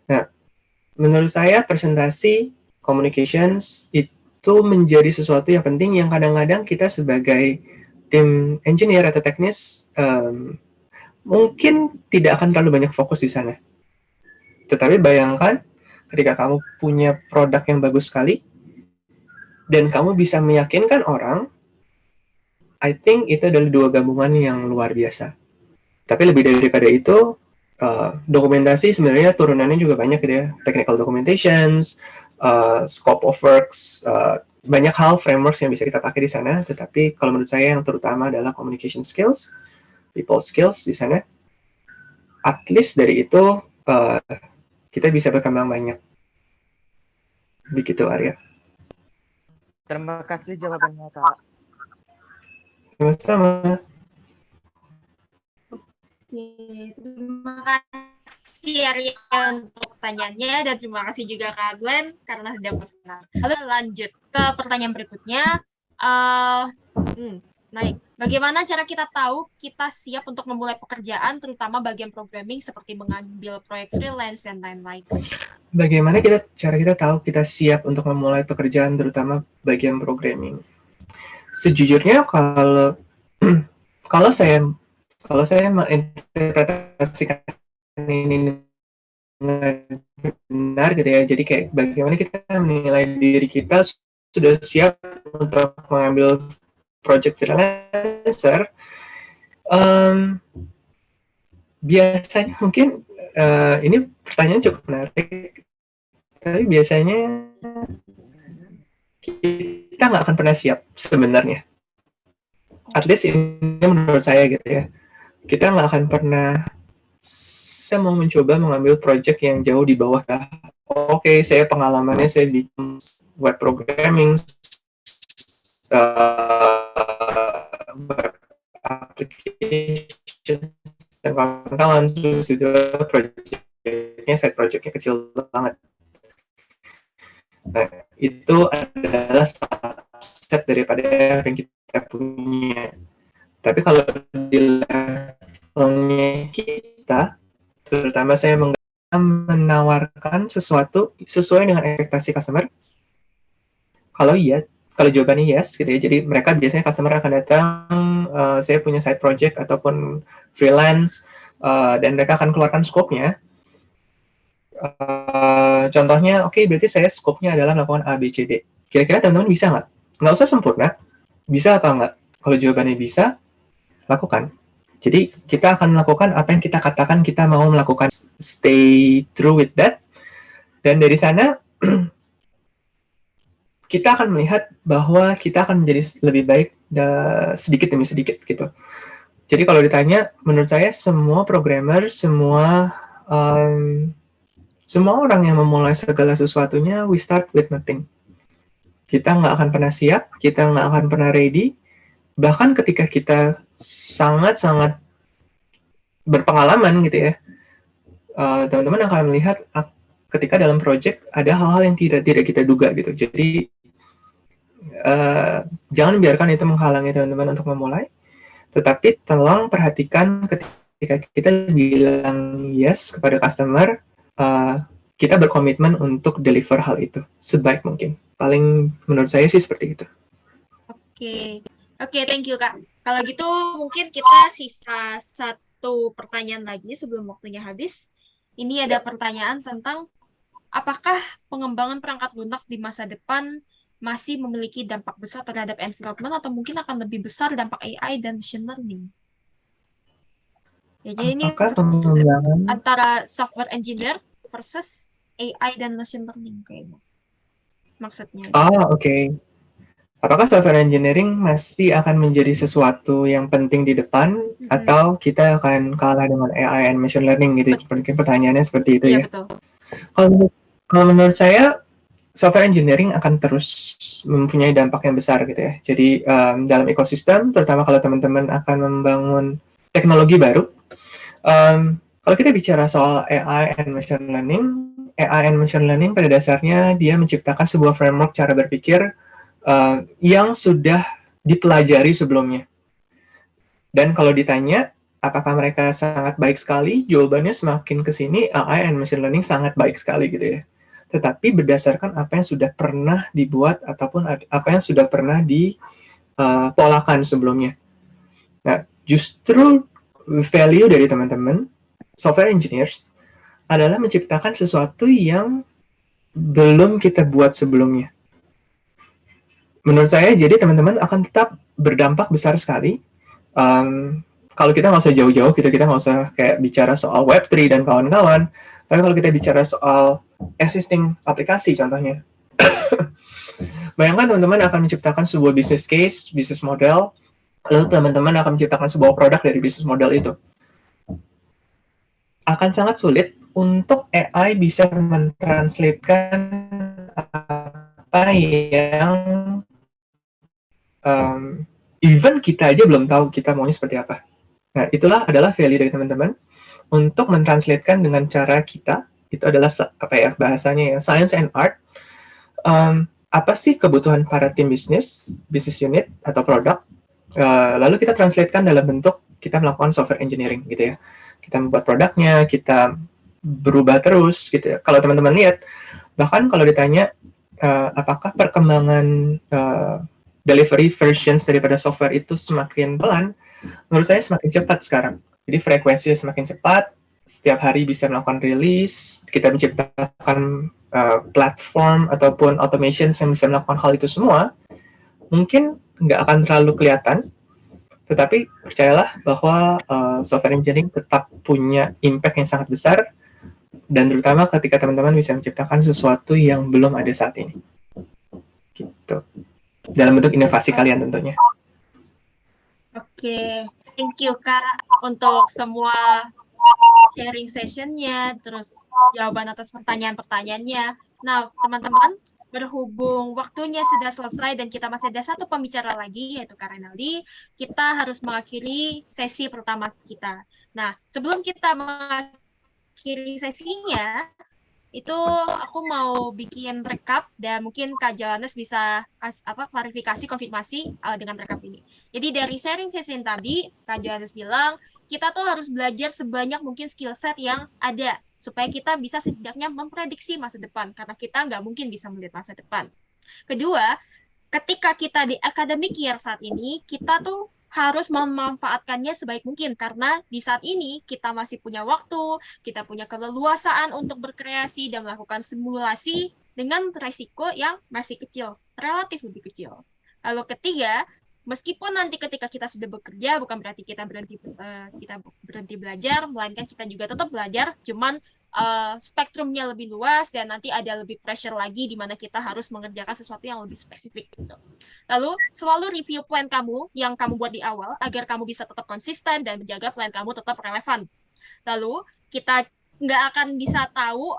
Nah, menurut saya presentasi, communications itu menjadi sesuatu yang penting yang kadang-kadang kita sebagai tim engineer atau teknis mungkin tidak akan terlalu banyak fokus di sana. Tetapi bayangkan ketika kamu punya produk yang bagus sekali dan kamu bisa meyakinkan orang, I think itu adalah dua gabungan yang luar biasa. Tapi lebih daripada itu, dokumentasi sebenarnya turunannya juga banyak gitu ya. Technical documentations, scope of works, banyak hal frameworks yang bisa kita pakai di sana. Tetapi kalau menurut saya yang terutama adalah communication skills, people skills di sana. At least dari itu kita bisa berkembang banyak. Begitu, Arya. Terima kasih jawabannya, Kak. Sama-sama. Oke, terima kasih kasih Arya untuk pertanyaannya dan terima kasih juga Kak Glenn karena sudah berkenan. Lalu lanjut ke pertanyaan berikutnya. Bagaimana cara kita tahu kita siap untuk memulai pekerjaan, terutama bagian programming seperti mengambil proyek freelance dan lain-lain? Bagaimana cara kita tahu kita siap untuk memulai pekerjaan, terutama bagian programming? Sejujurnya kalau saya menginterpretasikan ini dengan benar gitu ya, jadi kayak bagaimana kita menilai diri kita sudah siap untuk mengambil project freelancer, biasanya mungkin ini pertanyaan cukup menarik, tapi biasanya kita nggak akan pernah siap sebenarnya. At least ini menurut saya gitu ya. Kita nggak akan pernah, saya mau mencoba mengambil project yang jauh di bawah. Oke, saya pengalamannya saya bikin web programming, web application, dan kawan-kawan, terus itu side projectnya kecil banget. Nah, itu adalah set daripada yang kita punya. Tapi kalau di levelnya kita, terutama saya menawarkan sesuatu sesuai dengan ekspektasi customer. Kalau jawabannya yes, gitu ya. Jadi mereka biasanya customer akan datang, saya punya side project ataupun freelance, dan mereka akan keluarkan scope-nya. Contohnya, oke, berarti saya scope-nya adalah melakukan A, B, C, D. Kira-kira teman-teman bisa nggak? Nggak usah sempurna. Bisa apa nggak? Kalau jawabannya bisa, lakukan. Jadi kita akan melakukan apa yang kita katakan kita mau melakukan. Stay true with that. Dan dari sana, kita akan melihat bahwa kita akan menjadi lebih baik sedikit demi sedikit gitu. Jadi kalau ditanya, menurut saya semua programmer, semua orang yang memulai segala sesuatunya, we start with nothing. Kita nggak akan pernah siap, kita nggak akan pernah ready. Bahkan ketika kita sangat-sangat berpengalaman gitu ya, teman-teman akan melihat ketika dalam project ada hal-hal yang tidak kita duga gitu. Jadi jangan biarkan itu menghalangi teman-teman untuk memulai, tetapi tolong perhatikan ketika kita bilang yes kepada customer, kita berkomitmen untuk deliver hal itu sebaik mungkin. Paling menurut saya sih seperti itu. Oke, thank you Kak. Kalau gitu mungkin kita sisa satu pertanyaan lagi sebelum waktunya habis. Ini ada pertanyaan tentang apakah pengembangan perangkat lunak di masa depan masih memiliki dampak besar terhadap environment atau mungkin akan lebih besar dampak AI dan machine learning? Jadi ini antara software engineer versus AI dan machine learning kayaknya. Maksudnya. Oke. Apakah software engineering masih akan menjadi sesuatu yang penting di depan, atau kita akan kalah dengan AI and machine learning gitu? Mungkin pertanyaannya seperti itu ya. Betul. Kalau menurut saya, software engineering akan terus mempunyai dampak yang besar gitu ya. Jadi dalam ekosistem, terutama kalau teman-teman akan membangun teknologi baru, kalau kita bicara soal AI and machine learning pada dasarnya dia menciptakan sebuah framework cara berpikir yang sudah dipelajari sebelumnya. Dan kalau ditanya, apakah mereka sangat baik sekali? Jawabannya semakin ke sini, AI and machine learning sangat baik sekali gitu ya. Tetapi berdasarkan apa yang sudah pernah dibuat ataupun apa yang sudah pernah dipolakan sebelumnya. Nah, justru value dari teman-teman, software engineers, adalah menciptakan sesuatu yang belum kita buat sebelumnya. Menurut saya, jadi teman-teman akan tetap berdampak besar sekali. Kalau kita nggak usah jauh-jauh, kita nggak usah kayak bicara soal Web3 dan kawan-kawan, tapi kalau kita bicara soal existing aplikasi contohnya, bayangkan teman-teman akan menciptakan sebuah business case, business model, lalu teman-teman akan menciptakan sebuah produk dari business model itu. Akan sangat sulit untuk AI bisa mentranslatekan apa yang even kita aja belum tahu kita maunya seperti apa. Nah, itulah adalah value dari teman-teman. untuk mentranslatekan dengan cara kita, itu adalah apa ya bahasanya ya, science and art. Apa sih kebutuhan para tim bisnis unit atau produk, lalu kita translatekan dalam bentuk kita melakukan software engineering gitu ya. Kita membuat produknya, kita berubah terus gitu ya. Kalau teman-teman lihat, bahkan kalau ditanya apakah perkembangan delivery versions daripada software itu semakin pelan, menurut saya semakin cepat sekarang. Jadi frekuensinya semakin cepat, setiap hari bisa melakukan rilis, kita menciptakan platform ataupun automation yang bisa melakukan hal itu semua, mungkin nggak akan terlalu kelihatan, tetapi percayalah bahwa software engineering tetap punya impact yang sangat besar, dan terutama ketika teman-teman bisa menciptakan sesuatu yang belum ada saat ini. Gitu. Dalam bentuk inovasi kalian tentunya. Oke, thank you Kak untuk semua sharing session-nya, terus jawaban atas pertanyaan-pertanyaannya. Nah, teman-teman, berhubung waktunya sudah selesai dan kita masih ada satu pembicara lagi, yaitu Kak Renaldi, kita harus mengakhiri sesi pertama kita. Nah, sebelum kita mengakhiri sesinya, itu aku mau bikin rekap dan mungkin Kak Johannes bisa klarifikasi, konfirmasi dengan rekap ini. Jadi dari sharing session tadi, Kak Johannes bilang, kita tuh harus belajar sebanyak mungkin skill set yang ada, supaya kita bisa setidaknya memprediksi masa depan, karena kita nggak mungkin bisa melihat masa depan. Kedua, ketika kita di academic year saat ini, kita tuh harus memanfaatkannya sebaik mungkin, karena di saat ini kita masih punya waktu, kita punya keleluasaan untuk berkreasi dan melakukan simulasi dengan resiko yang masih kecil, relatif lebih kecil. Lalu ketiga, meskipun nanti ketika kita sudah bekerja, bukan berarti kita berhenti belajar, melainkan kita juga tetap belajar, cuman spektrumnya lebih luas dan nanti ada lebih pressure lagi di mana kita harus mengerjakan sesuatu yang lebih spesifik gitu. Lalu selalu review plan kamu yang kamu buat di awal agar kamu bisa tetap konsisten dan menjaga plan kamu tetap relevan. Lalu kita nggak akan bisa tahu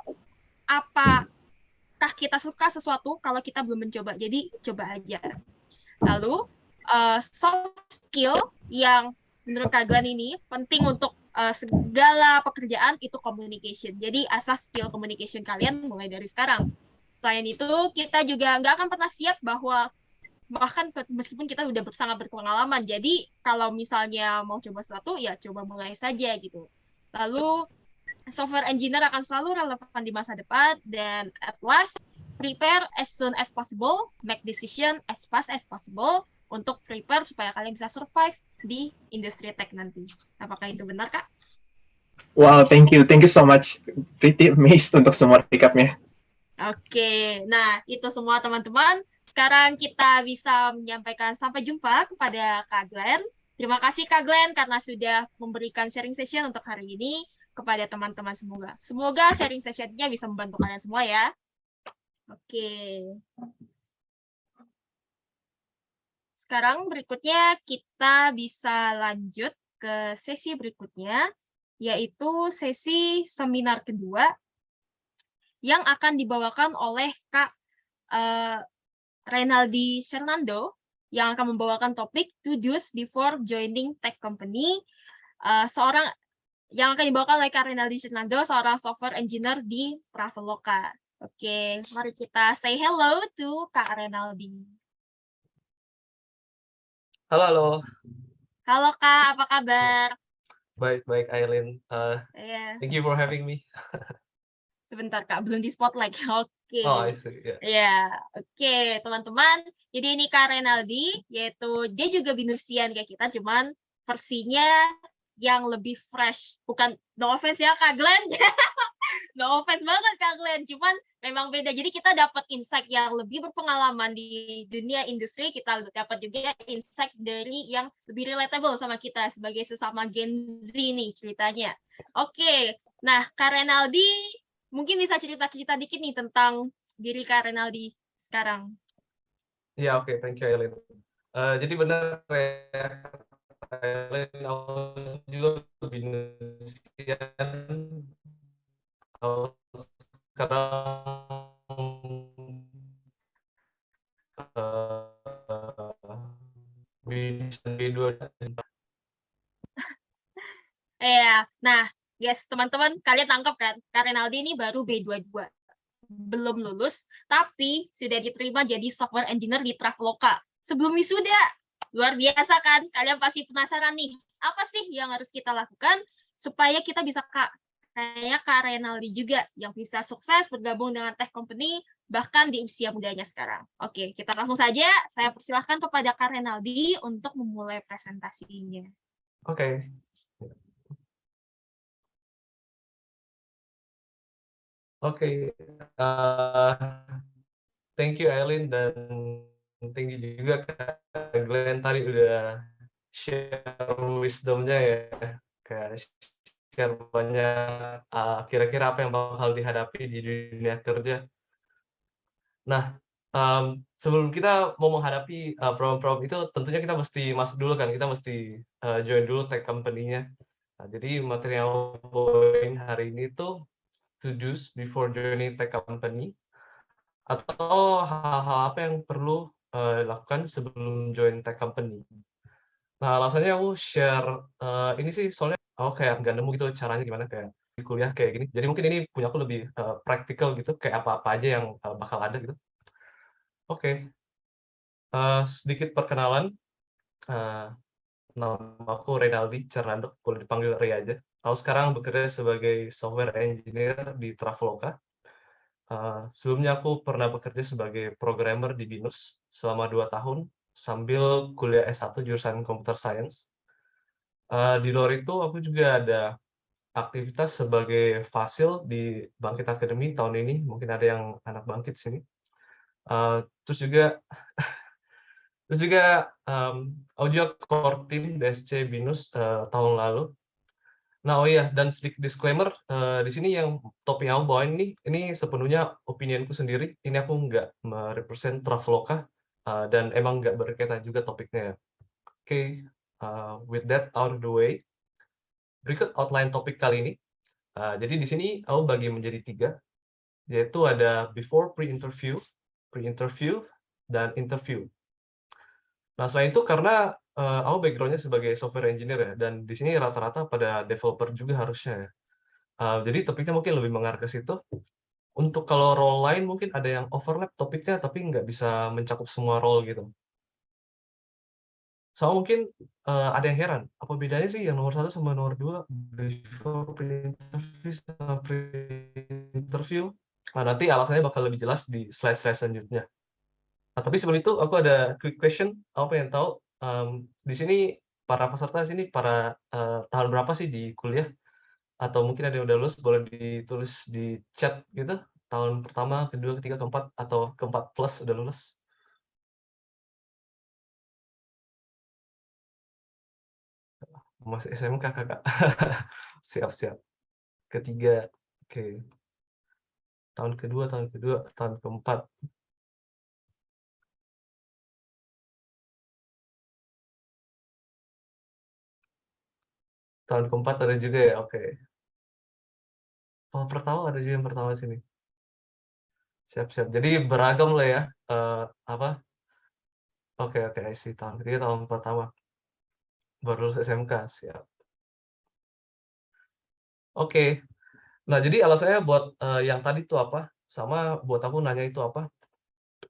apakah kita suka sesuatu kalau kita belum mencoba. Jadi coba aja. Lalu soft skill yang menurut Kak Glenn ini penting untuk segala pekerjaan itu communication. Jadi asas skill communication kalian mulai dari sekarang. Selain itu, kita juga nggak akan pernah siap bahwa bahkan meskipun kita udah sangat berpengalaman. Jadi kalau misalnya mau coba sesuatu, ya coba mulai saja gitu. Lalu software engineer akan selalu relevan di masa depan, dan at last, prepare as soon as possible, make decision as fast as possible, untuk prepare supaya kalian bisa survive di industri tech nanti. Apakah itu benar, Kak? Wow, thank you so much. Pretty amazed untuk semua recapnya. Oke, nah itu semua teman-teman. Sekarang kita bisa menyampaikan sampai jumpa kepada Kak Glenn. Terima kasih Kak Glenn karena sudah memberikan sharing session untuk hari ini kepada teman-teman semua. Semoga sharing session-nya bisa membantu kalian semua ya. Oke. Sekarang berikutnya kita bisa lanjut ke sesi berikutnya, yaitu sesi seminar kedua yang akan dibawakan oleh Kak Renaldi Fernando, yang akan membawakan topik To Do's Before Joining Tech Company. Seorang yang akan dibawakan oleh Kak Renaldi Fernando, seorang software engineer di Traveloka. Oke, mari kita say hello to Kak Renaldi. Halo. Halo Kak, apa kabar? Baik Aileen. Thank you for having me. Sebentar Kak, belum di spotlight. Oke. Oh, I see. Ya, oke teman-teman. Jadi ini Kak Renaldi, yaitu dia juga binusian kayak kita, cuman versinya yang lebih fresh. Bukan, no offense ya Kak Glenn. No offense banget Kak Glenn, cuman memang beda. Jadi kita dapat insight yang lebih berpengalaman di dunia industri, kita dapat juga insight dari yang lebih relatable sama kita sebagai sesama Gen Z nih ceritanya. Oke, nah Kak Renaldi mungkin bisa cerita-cerita dikit nih tentang diri Kak Renaldi sekarang. Ya, oke, thank you Aileen. Jadi benar ya, Aileen, aku juga binusian. Sekarang Ya, nah Yes, teman-teman, kalian tangkap kan? Kak Renaldi ini baru B22. Belum lulus, tapi sudah diterima jadi software engineer di Traveloka. Sebelum wisuda, luar biasa kan? Kalian pasti penasaran nih, apa sih yang harus kita lakukan supaya kita bisa kayak Kak Renaldi juga, yang bisa sukses bergabung dengan tech company, bahkan di usia mudanya sekarang. Oke, kita langsung saja. Saya persilahkan kepada Kak Renaldi untuk memulai presentasinya. Oke. Oke, thank you Eileen dan thank you juga Kak Glenn tadi udah share wisdom-nya ya, kayak share banyak kira-kira apa yang bakal dihadapi di dunia kerja. Nah, sebelum kita mau menghadapi problem-problem itu, tentunya kita mesti masuk dulu kan, kita mesti join dulu tech company-nya. Nah, jadi materi yang aku bawain hari ini tuh to-dos before joining tech company, atau hal-hal apa yang perlu dilakukan sebelum join tech company. Nah, alasannya aku share ini sih soalnya aku kayak nggak nemu gitu caranya gimana kayak di kuliah kayak gini. Jadi mungkin ini punya aku lebih praktikal gitu, kayak apa-apa aja yang bakal ada gitu. Oke, sedikit perkenalan. Nama aku Renaldi Cernando, boleh dipanggil Ray aja. Aku sekarang bekerja sebagai software engineer di Traveloka. Sebelumnya aku pernah bekerja sebagai programmer di BINUS selama 2 tahun, sambil kuliah S1 jurusan Computer Science. Di luar itu aku juga ada aktivitas sebagai fasil di Bangkit Academy tahun ini, mungkin ada yang anak Bangkit sini. Terus juga audio core team DSC BINUS tahun lalu. Nah, oh iya, dan sedikit disclaimer, di sini yang topik yang aku bawain ini sepenuhnya opinianku sendiri. Ini aku nggak merepresent Traveloka, dan emang nggak berkaitan juga topiknya. Oke, with that out of the way, berikut outline topik kali ini. Jadi di sini aku bagi menjadi 3, yaitu ada before pre-interview, dan interview. Nah, selain itu karena aku background-nya sebagai software engineer ya, dan di sini rata-rata pada developer juga harusnya ya. Jadi topiknya mungkin lebih mengarah ke situ. Untuk kalau role lain mungkin ada yang overlap topiknya, tapi nggak bisa mencakup semua role gitu. Sama mungkin ada yang heran, apa bedanya sih yang nomor 1 sama nomor 2, before pre-interview sama pre-interview? Nah, nanti alasannya bakal lebih jelas di slide-slide selanjutnya. Nah, tapi sebelum itu aku ada quick question. Aku pengen tahu di sini para peserta sini pada tahun berapa sih di kuliah? Atau mungkin ada yang udah lulus, boleh ditulis di chat gitu, tahun pertama, kedua, ketiga, keempat, atau keempat plus udah lulus. Masih SMK Kakak. Siap siap. Ketiga, oke. Tahun kedua, tahun keempat. Tahun keempat ada juga ya, oke. Oh, pertama ada juga yang pertama sini. Siap siap. Jadi beragam lah ya, apa, oke oke, I see. Tahun ketiga, tahun pertama. Baru lulus SMK, siap. Oke. Nah, jadi alasannya buat yang tadi tuh apa, sama buat aku nanya itu apa,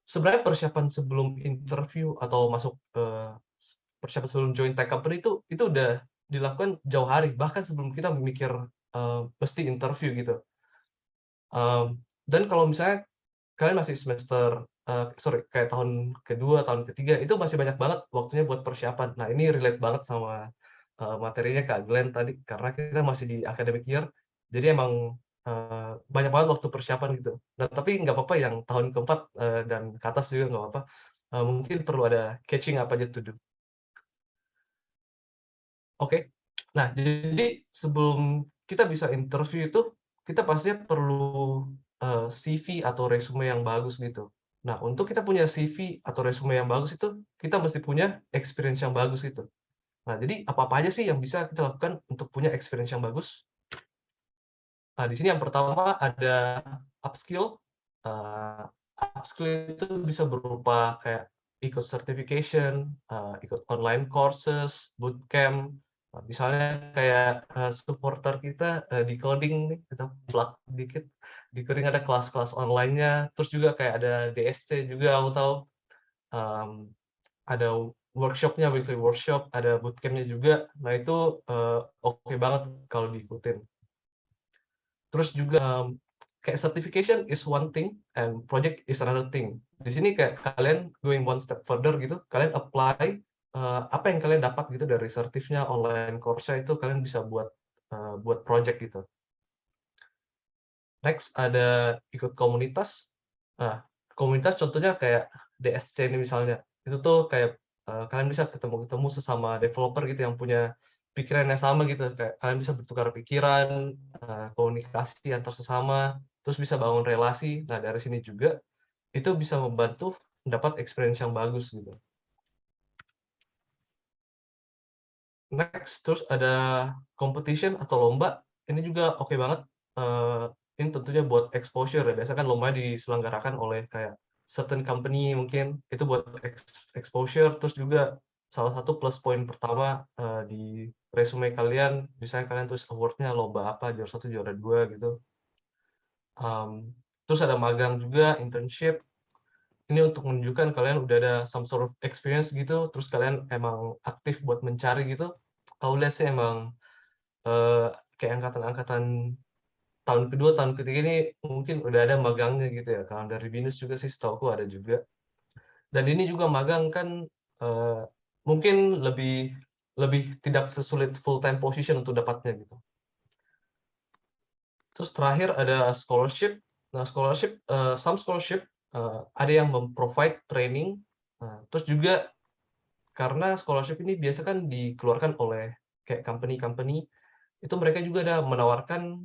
sebenarnya persiapan sebelum interview atau masuk persiapan sebelum join tech company itu udah dilakukan jauh hari, bahkan sebelum kita mikir mesti interview gitu. Dan kalau misalnya kalian masih semester kayak tahun kedua, tahun ketiga, itu masih banyak banget waktunya buat persiapan. Nah, ini relate banget sama materinya Kak Glenn tadi, karena kita masih di academic year, jadi emang banyak banget waktu persiapan gitu. Nah, tapi nggak apa-apa yang tahun keempat dan ke atas juga nggak apa-apa. Mungkin perlu ada catching up aja to do. Oke. Nah, jadi sebelum kita bisa interview itu, kita pastinya perlu CV atau resume yang bagus gitu. Nah, untuk kita punya CV atau resume yang bagus itu, kita mesti punya experience yang bagus gitu. Nah, jadi apa-apa aja sih yang bisa kita lakukan untuk punya experience yang bagus? Nah, di sini yang pertama ada upskill. Upskill itu bisa berupa kayak ikut certification, ikut online courses, bootcamp, Misalnya kayak supporter kita di coding nih, kita plug dikit, di coding ada kelas-kelas online-nya, terus juga kayak ada DSC juga aku tahu, ada workshop-nya, weekly workshop, ada bootcamp-nya juga. Nah itu oke banget kalau diikutin. Terus juga kayak certification is one thing and project is another thing. Di sini kayak kalian going one step further gitu, kalian apply apa yang kalian dapat gitu dari sertifnya online course itu kalian bisa buat project gitu. Next ada ikut komunitas. Nah, komunitas contohnya kayak DSC ini misalnya. Itu tuh kayak kalian bisa ketemu sesama developer gitu yang punya pikiran yang sama gitu. Kayak kalian bisa bertukar pikiran, komunikasi antar sesama, terus bisa bangun relasi. Nah, dari sini juga itu bisa membantu mendapat experience yang bagus gitu. Next, terus ada competition atau lomba. Ini juga oke banget. Ini tentunya buat exposure ya. Biasanya kan lomba diselenggarakan oleh kayak certain company mungkin. Itu buat exposure. Terus juga salah satu plus point pertama di resume kalian. Misalnya kalian tulis award-nya lomba apa, juara 1, juara 2 gitu. Terus ada magang juga, internship. Ini untuk menunjukkan kalian udah ada some sort of experience gitu, terus kalian emang aktif buat mencari gitu. Aku lihat sih emang kayak angkatan-angkatan tahun kedua, tahun ketiga ini mungkin udah ada magangnya gitu ya. Kalau dari BINUS juga sih setauku ada juga. Dan ini juga magang kan mungkin lebih tidak sesulit full time position untuk dapatnya gitu. Terus terakhir ada scholarship. Nah, scholarship, some scholarship ada yang memprovide training. Terus juga karena scholarship ini biasa kan dikeluarkan oleh kayak company-company, itu mereka juga ada menawarkan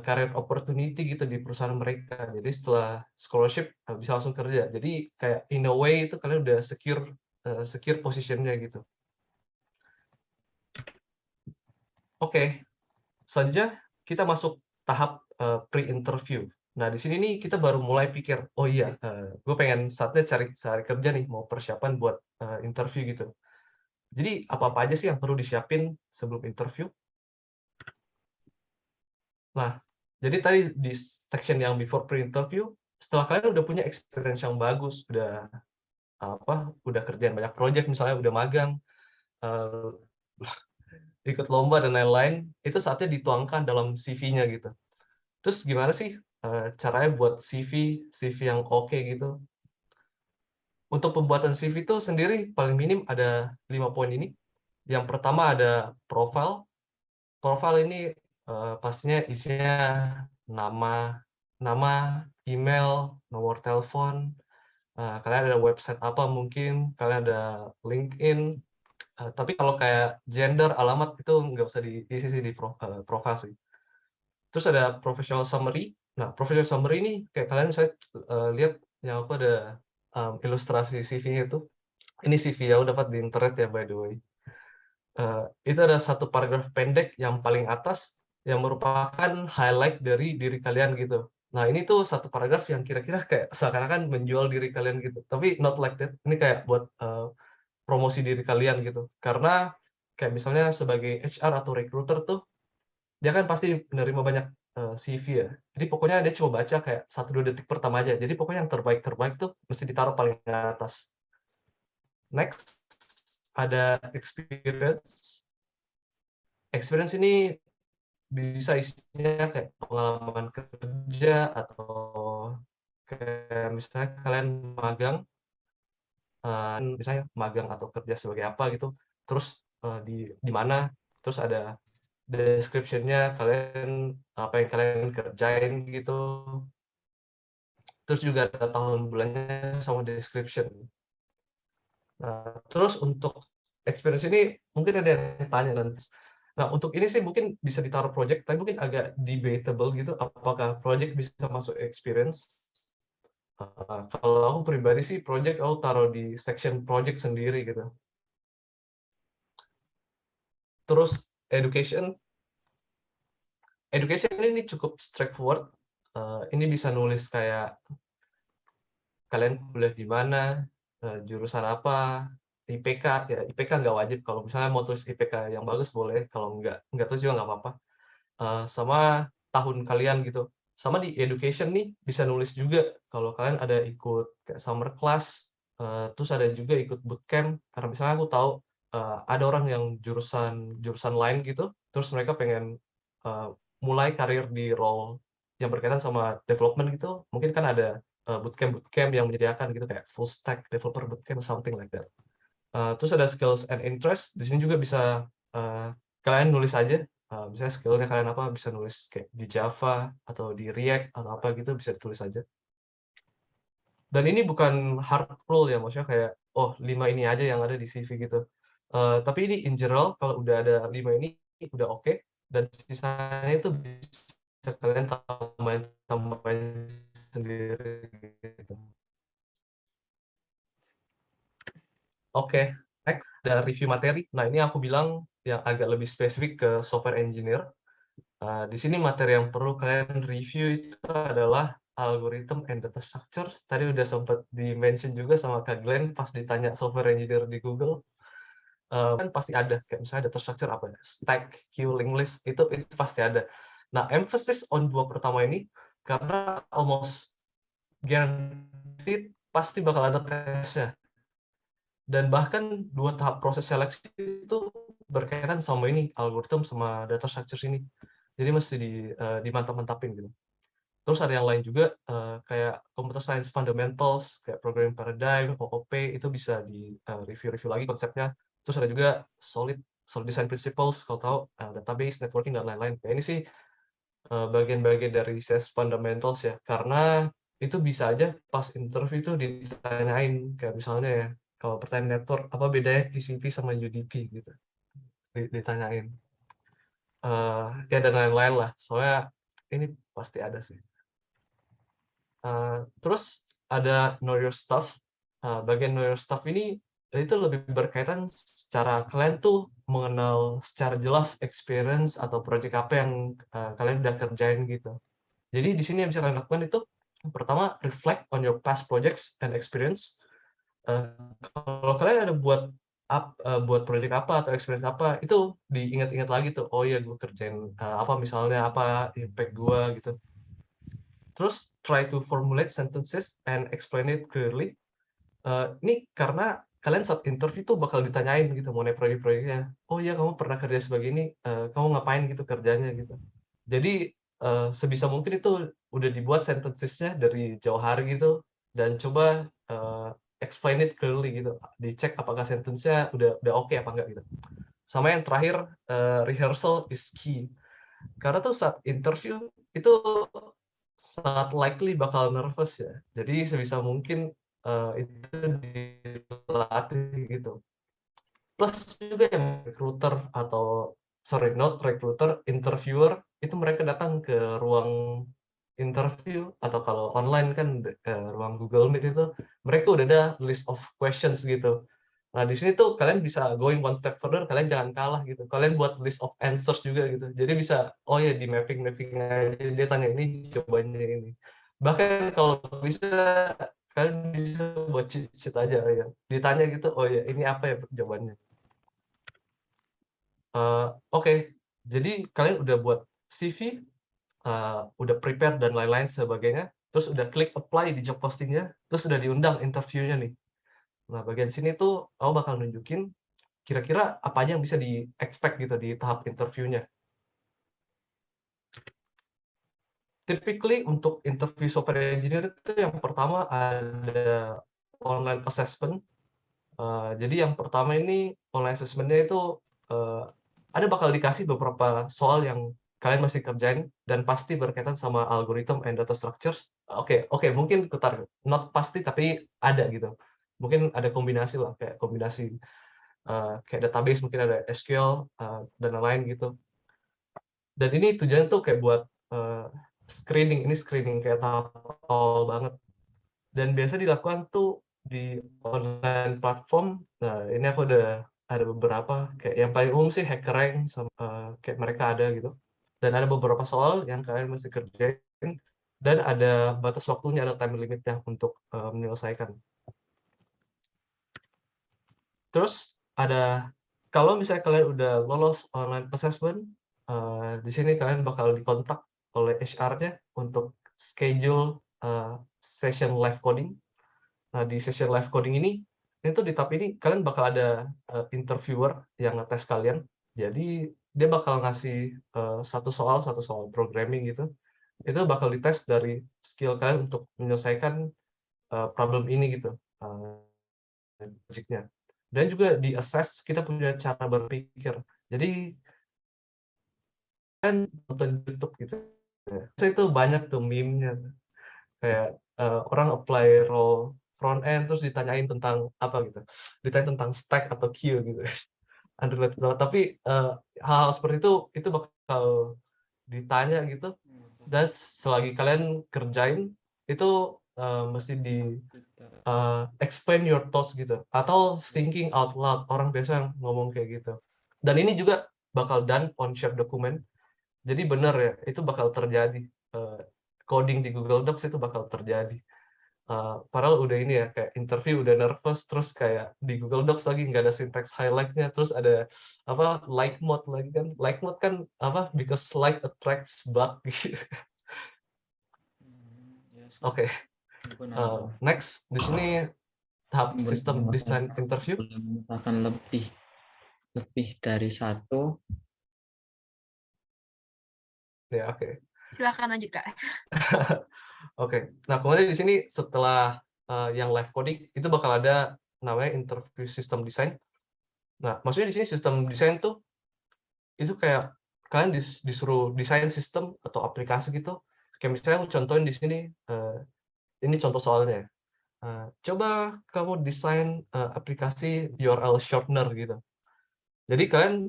career opportunity gitu di perusahaan mereka. Jadi setelah scholarship bisa langsung kerja. Jadi kayak in a way itu kalian udah secure positionnya gitu. Oke, selanjutnya kita masuk tahap pre-interview. Nah, di sini nih kita baru mulai pikir, oh iya, gue pengen saatnya cari kerja nih, mau persiapan buat interview gitu. Jadi apa-apa aja sih yang perlu disiapin sebelum interview? Nah, jadi tadi di section yang before pre-interview, setelah kalian udah punya experience yang bagus, udah kerjaan banyak project misalnya, udah magang, ikut lomba dan lain-lain, itu saatnya dituangkan dalam CV-nya gitu. Terus gimana sih caranya buat CV yang oke gitu? Untuk pembuatan CV itu sendiri paling minim ada 5 poin ini. Yang pertama ada profile. Profile ini pastinya isinya nama, email, nomor telepon, kalian ada website apa mungkin, kalian ada LinkedIn. Tapi kalau kayak gender, alamat itu nggak usah diisi sih di profile sih. Terus ada professional summary. Nah, professional summary ini kayak kalian misalnya lihat yang aku ada ilustrasi CV-nya itu. Ini CV ya, aku dapat di internet ya by the way. Itu ada satu paragraf pendek yang paling atas yang merupakan highlight dari diri kalian gitu. Nah, ini tuh satu paragraf yang kira-kira kayak seakan-akan menjual diri kalian gitu. Tapi not like that. Ini kayak buat promosi diri kalian gitu. Karena kayak misalnya sebagai HR atau recruiter tuh dia kan pasti menerima banyak CV ya. Jadi pokoknya dia cuma baca kayak 1-2 detik pertama aja. Jadi pokoknya yang terbaik tuh mesti ditaruh paling atas. Next, ada experience. Experience ini bisa isinya kayak pengalaman kerja atau kayak misalnya kalian magang, misalnya magang atau kerja sebagai apa gitu, terus di mana, terus ada description-nya kalian apa yang kalian kerjain gitu. Terus juga ada tahun bulannya sama description. Nah, terus untuk experience ini mungkin ada yang tanya nanti. Nah, untuk ini sih mungkin bisa ditaruh project, tapi mungkin agak debatable gitu, apakah project bisa masuk experience. Kalau aku pribadi sih project aku taruh di section project sendiri gitu. Terus education ini cukup straightforward. Ini bisa nulis kayak kalian kuliah di mana, jurusan apa, IPK, ya IPK nggak wajib. Kalau misalnya mau tulis IPK yang bagus boleh, kalau nggak tulis juga nggak apa-apa. Sama tahun kalian gitu. Sama di education nih bisa nulis juga kalau kalian ada ikut kayak summer class, terus ada juga ikut bootcamp. Karena misalnya aku tahu ada orang yang jurusan lain gitu, terus mereka pengen mulai karir di role yang berkaitan sama development gitu. Mungkin kan ada bootcamp yang menyediakan gitu kayak full stack developer bootcamp something like that. Terus ada skills and interest. Di sini juga bisa kalian nulis aja. Misalnya skill-nya kalian apa, bisa nulis kayak di Java atau di React atau apa gitu bisa ditulis aja. Dan ini bukan hard rule ya, maksudnya kayak oh 5 ini aja yang ada di CV gitu. Tapi ini in general kalau udah ada 5 ini udah oke, dan sisanya itu bisa kalian tambahin sendiri gitu. Oke, next ada review materi. Nah, ini aku bilang yang agak lebih spesifik ke software engineer. Di sini materi yang perlu kalian review itu adalah algorithm and data structure. Tadi udah sempat di-mention juga sama Kak Glenn pas ditanya software engineer di Google. Kan pasti ada, kayak misalnya data structure apa ya, stack, queue, linked list, itu pasti ada. Nah, emphasis on 2 pertama ini, karena almost guaranteed pasti bakal ada tesnya. Dan bahkan 2 tahap proses seleksi itu berkaitan sama ini, algorithm sama data structure ini. Jadi mesti dimantap-mantapin gitu. Terus ada yang lain juga, kayak computer science fundamentals, kayak programming paradigm, OOP, itu bisa review-review lagi konsepnya. Terus ada juga solid design principles, kalau tahu, database, networking, dan lain-lain. Kayak ini sih bagian-bagian dari CS fundamentals ya, karena itu bisa aja pas interview itu ditanyain, kayak misalnya ya, kalau pertanyaan network, apa bedanya TCP sama UDP gitu, ditanyain. Ya dan lain-lain lah, soalnya ini pasti ada sih. Terus ada know your stuff. Bagian know your stuff ini itu lebih berkaitan secara kalian tuh mengenal secara jelas experience atau project apa yang kalian udah kerjain gitu. Jadi di sini yang bisa kalian lakukan itu pertama reflect on your past projects and experience. Kalau kalian ada buat project apa atau experience apa, itu diingat-ingat lagi tuh. Oh iya, gue kerjain apa misalnya, apa impact gue gitu. Terus try to formulate sentences and explain it clearly. Ini karena kalian saat interview tuh bakal ditanyain gitu mengenai proyek-proyeknya. Oh iya, kamu pernah kerja sebagai ini, kamu ngapain gitu kerjanya gitu. Jadi sebisa mungkin itu udah dibuat sentences-nya dari jauh hari gitu, dan coba explain it clearly gitu. Dicek apakah sentence-nya udah oke apa enggak gitu. Sama yang terakhir, rehearsal is key. Karena tuh saat interview itu sangat likely bakal nervous ya. Jadi sebisa mungkin itu dilatih gitu. Plus juga yang interviewer itu mereka datang ke ruang interview, atau kalau online kan ruang Google Meet itu mereka udah ada list of questions gitu. Nah, di sini tuh kalian bisa going one step further, kalian jangan kalah gitu. Kalian buat list of answers juga gitu. Jadi bisa, oh ya di mapping aja, dia tanya ini, jawabannya ini. Bahkan kalau bisa kalian bisa buat cheat sheet aja ya. Ditanya gitu, oh ya ini apa ya jawabannya. Oke, jadi kalian udah buat CV, udah prepare dan lain-lain sebagainya, terus udah klik apply di job posting-nya, terus udah diundang interview-nya nih. Nah, bagian sini tuh aku bakal nunjukin kira-kira apa aja yang bisa di-expect gitu di tahap interview-nya. Typically untuk interview software engineer itu yang pertama ada online assessment. Jadi yang pertama ini online assessment-nya itu ada bakal dikasih beberapa soal yang kalian masih kerjain dan pasti berkaitan sama algorithm and data structures. Oke, mungkin not pasti tapi ada gitu. Mungkin ada kombinasi lah, kayak kombinasi kayak database, mungkin ada SQL dan lain-lain gitu. Dan ini tujuannya tuh kayak buat screening kayak tahap awal banget. Dan biasa dilakukan tuh di online platform. Nah, ini aku udah ada beberapa, kayak yang paling umum sih HackerRank, sama kayak mereka ada gitu. Dan ada beberapa soal yang kalian mesti kerjain, dan ada batas waktunya, ada time limitnya untuk menyelesaikan. Terus ada, kalau misalnya kalian udah lolos online assessment, di sini kalian bakal dikontak oleh HR-nya untuk schedule session live coding. Nah, di session live coding ini, itu di tab ini kalian bakal ada interviewer yang ngetes kalian. Jadi dia bakal ngasih satu soal programming gitu. Itu bakal dites dari skill kalian untuk menyelesaikan problem ini gitu, project-nya. Dan juga di-assess kita punya cara berpikir. Jadi kan nonton YouTube gitu. Saya itu banyak tuh meme-nya. Kayak orang apply role front end terus ditanyain tentang apa gitu. Ditanya tentang stack atau queue gitu. Unrelated banget. Tapi hal-hal seperti itu bakal ditanya gitu. Dan selagi kalian kerjain itu mesti di explain your thoughts gitu, atau thinking out loud, orang biasa yang ngomong kayak gitu. Dan ini juga bakal done on shared document, jadi benar ya, itu bakal terjadi. Coding di Google Docs itu bakal terjadi. Padahal udah ini ya, kayak interview udah nervous, terus kayak di Google Docs lagi nggak ada syntax highlight-nya, terus ada apa like mode lagi kan. Like mode kan apa, because like attracts bug gitu. Oke. Next, di sini tahap sistem desain interview. Akan lebih dari satu. Ya, oke. Silakan lanjut, Kak. Oke. Nah, kemudian di sini setelah yang live coding itu bakal ada namanya interview sistem desain. Nah, maksudnya di sini sistem desain tuh itu kayak kalian disuruh desain sistem atau aplikasi gitu. Kayak misalnya aku contohin di sini, ini contoh soalnya. Coba kamu desain aplikasi URL shortener gitu. Jadi kalian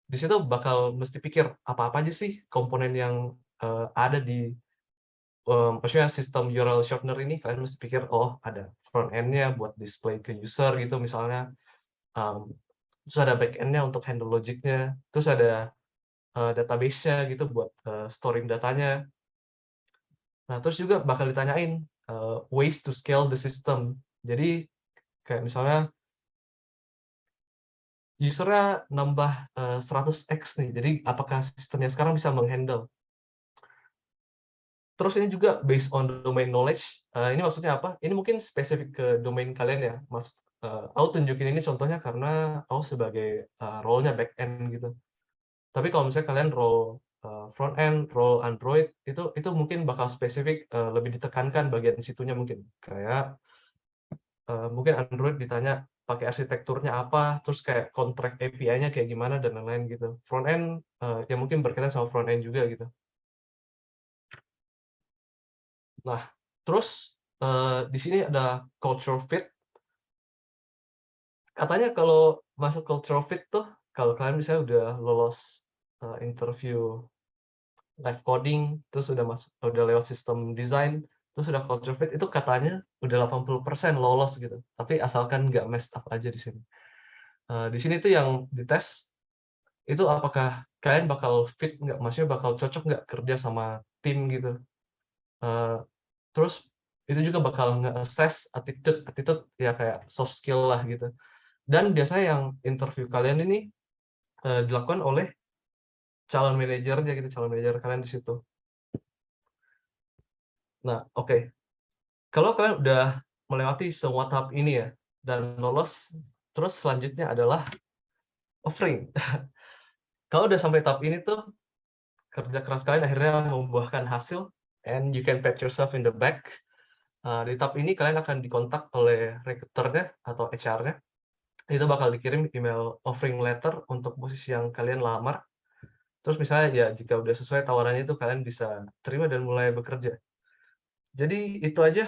di situ bakal mesti pikir apa-apa aja sih komponen yang ada di maksudnya sistem URL shortener ini. Kalian mesti pikir, oh ada front end-nya buat display ke user gitu misalnya, terus ada back end-nya untuk handle logic-nya, terus ada database-nya gitu buat storing datanya. Nah, terus juga bakal ditanyain ways to scale the system. Jadi kayak misalnya user-nya nambah 100x nih, jadi apakah sistemnya sekarang bisa menghandle. Terus ini juga based on domain knowledge. Ini maksudnya apa? Ini mungkin spesifik ke domain kalian ya. Aku tunjukin ini contohnya karena aku sebagai role-nya back end gitu. Tapi kalau misalnya kalian role front end, role Android, itu mungkin bakal spesifik, lebih ditekankan bagian situnya mungkin. Kayak mungkin Android ditanya pakai arsitekturnya apa, terus kayak kontrak API-nya kayak gimana dan lain-lain gitu. Front end ya mungkin berkaitan sama front end juga gitu. Nah, terus di sini ada cultural fit. Katanya kalau masuk cultural fit tuh, kalau kalian misalnya udah lolos interview live coding, terus udah lewat sistem desain, terus udah cultural fit, itu katanya udah 80% lolos gitu. Tapi asalkan nggak messed up aja di sini. Di sini tuh yang dites itu apakah kalian bakal fit nggak, maksudnya bakal cocok nggak kerja sama tim gitu. Terus itu juga bakal nge-assess attitude ya kayak soft skill lah gitu. Dan biasanya yang interview kalian ini dilakukan oleh calon manajernya gitu, calon manajer kalian di situ. Nah, oke. Kalau kalian udah melewati semua tahap ini ya dan lolos, terus selanjutnya adalah offering. Kalau udah sampai tahap ini tuh kerja keras kalian akhirnya membuahkan hasil, and you can pat yourself in the back. Di tahap ini kalian akan dikontak oleh recruiter-nya atau HR-nya. Itu bakal dikirim email offering letter untuk posisi yang kalian lamar. Terus misalnya ya jika udah sesuai tawarannya itu kalian bisa terima dan mulai bekerja. Jadi itu aja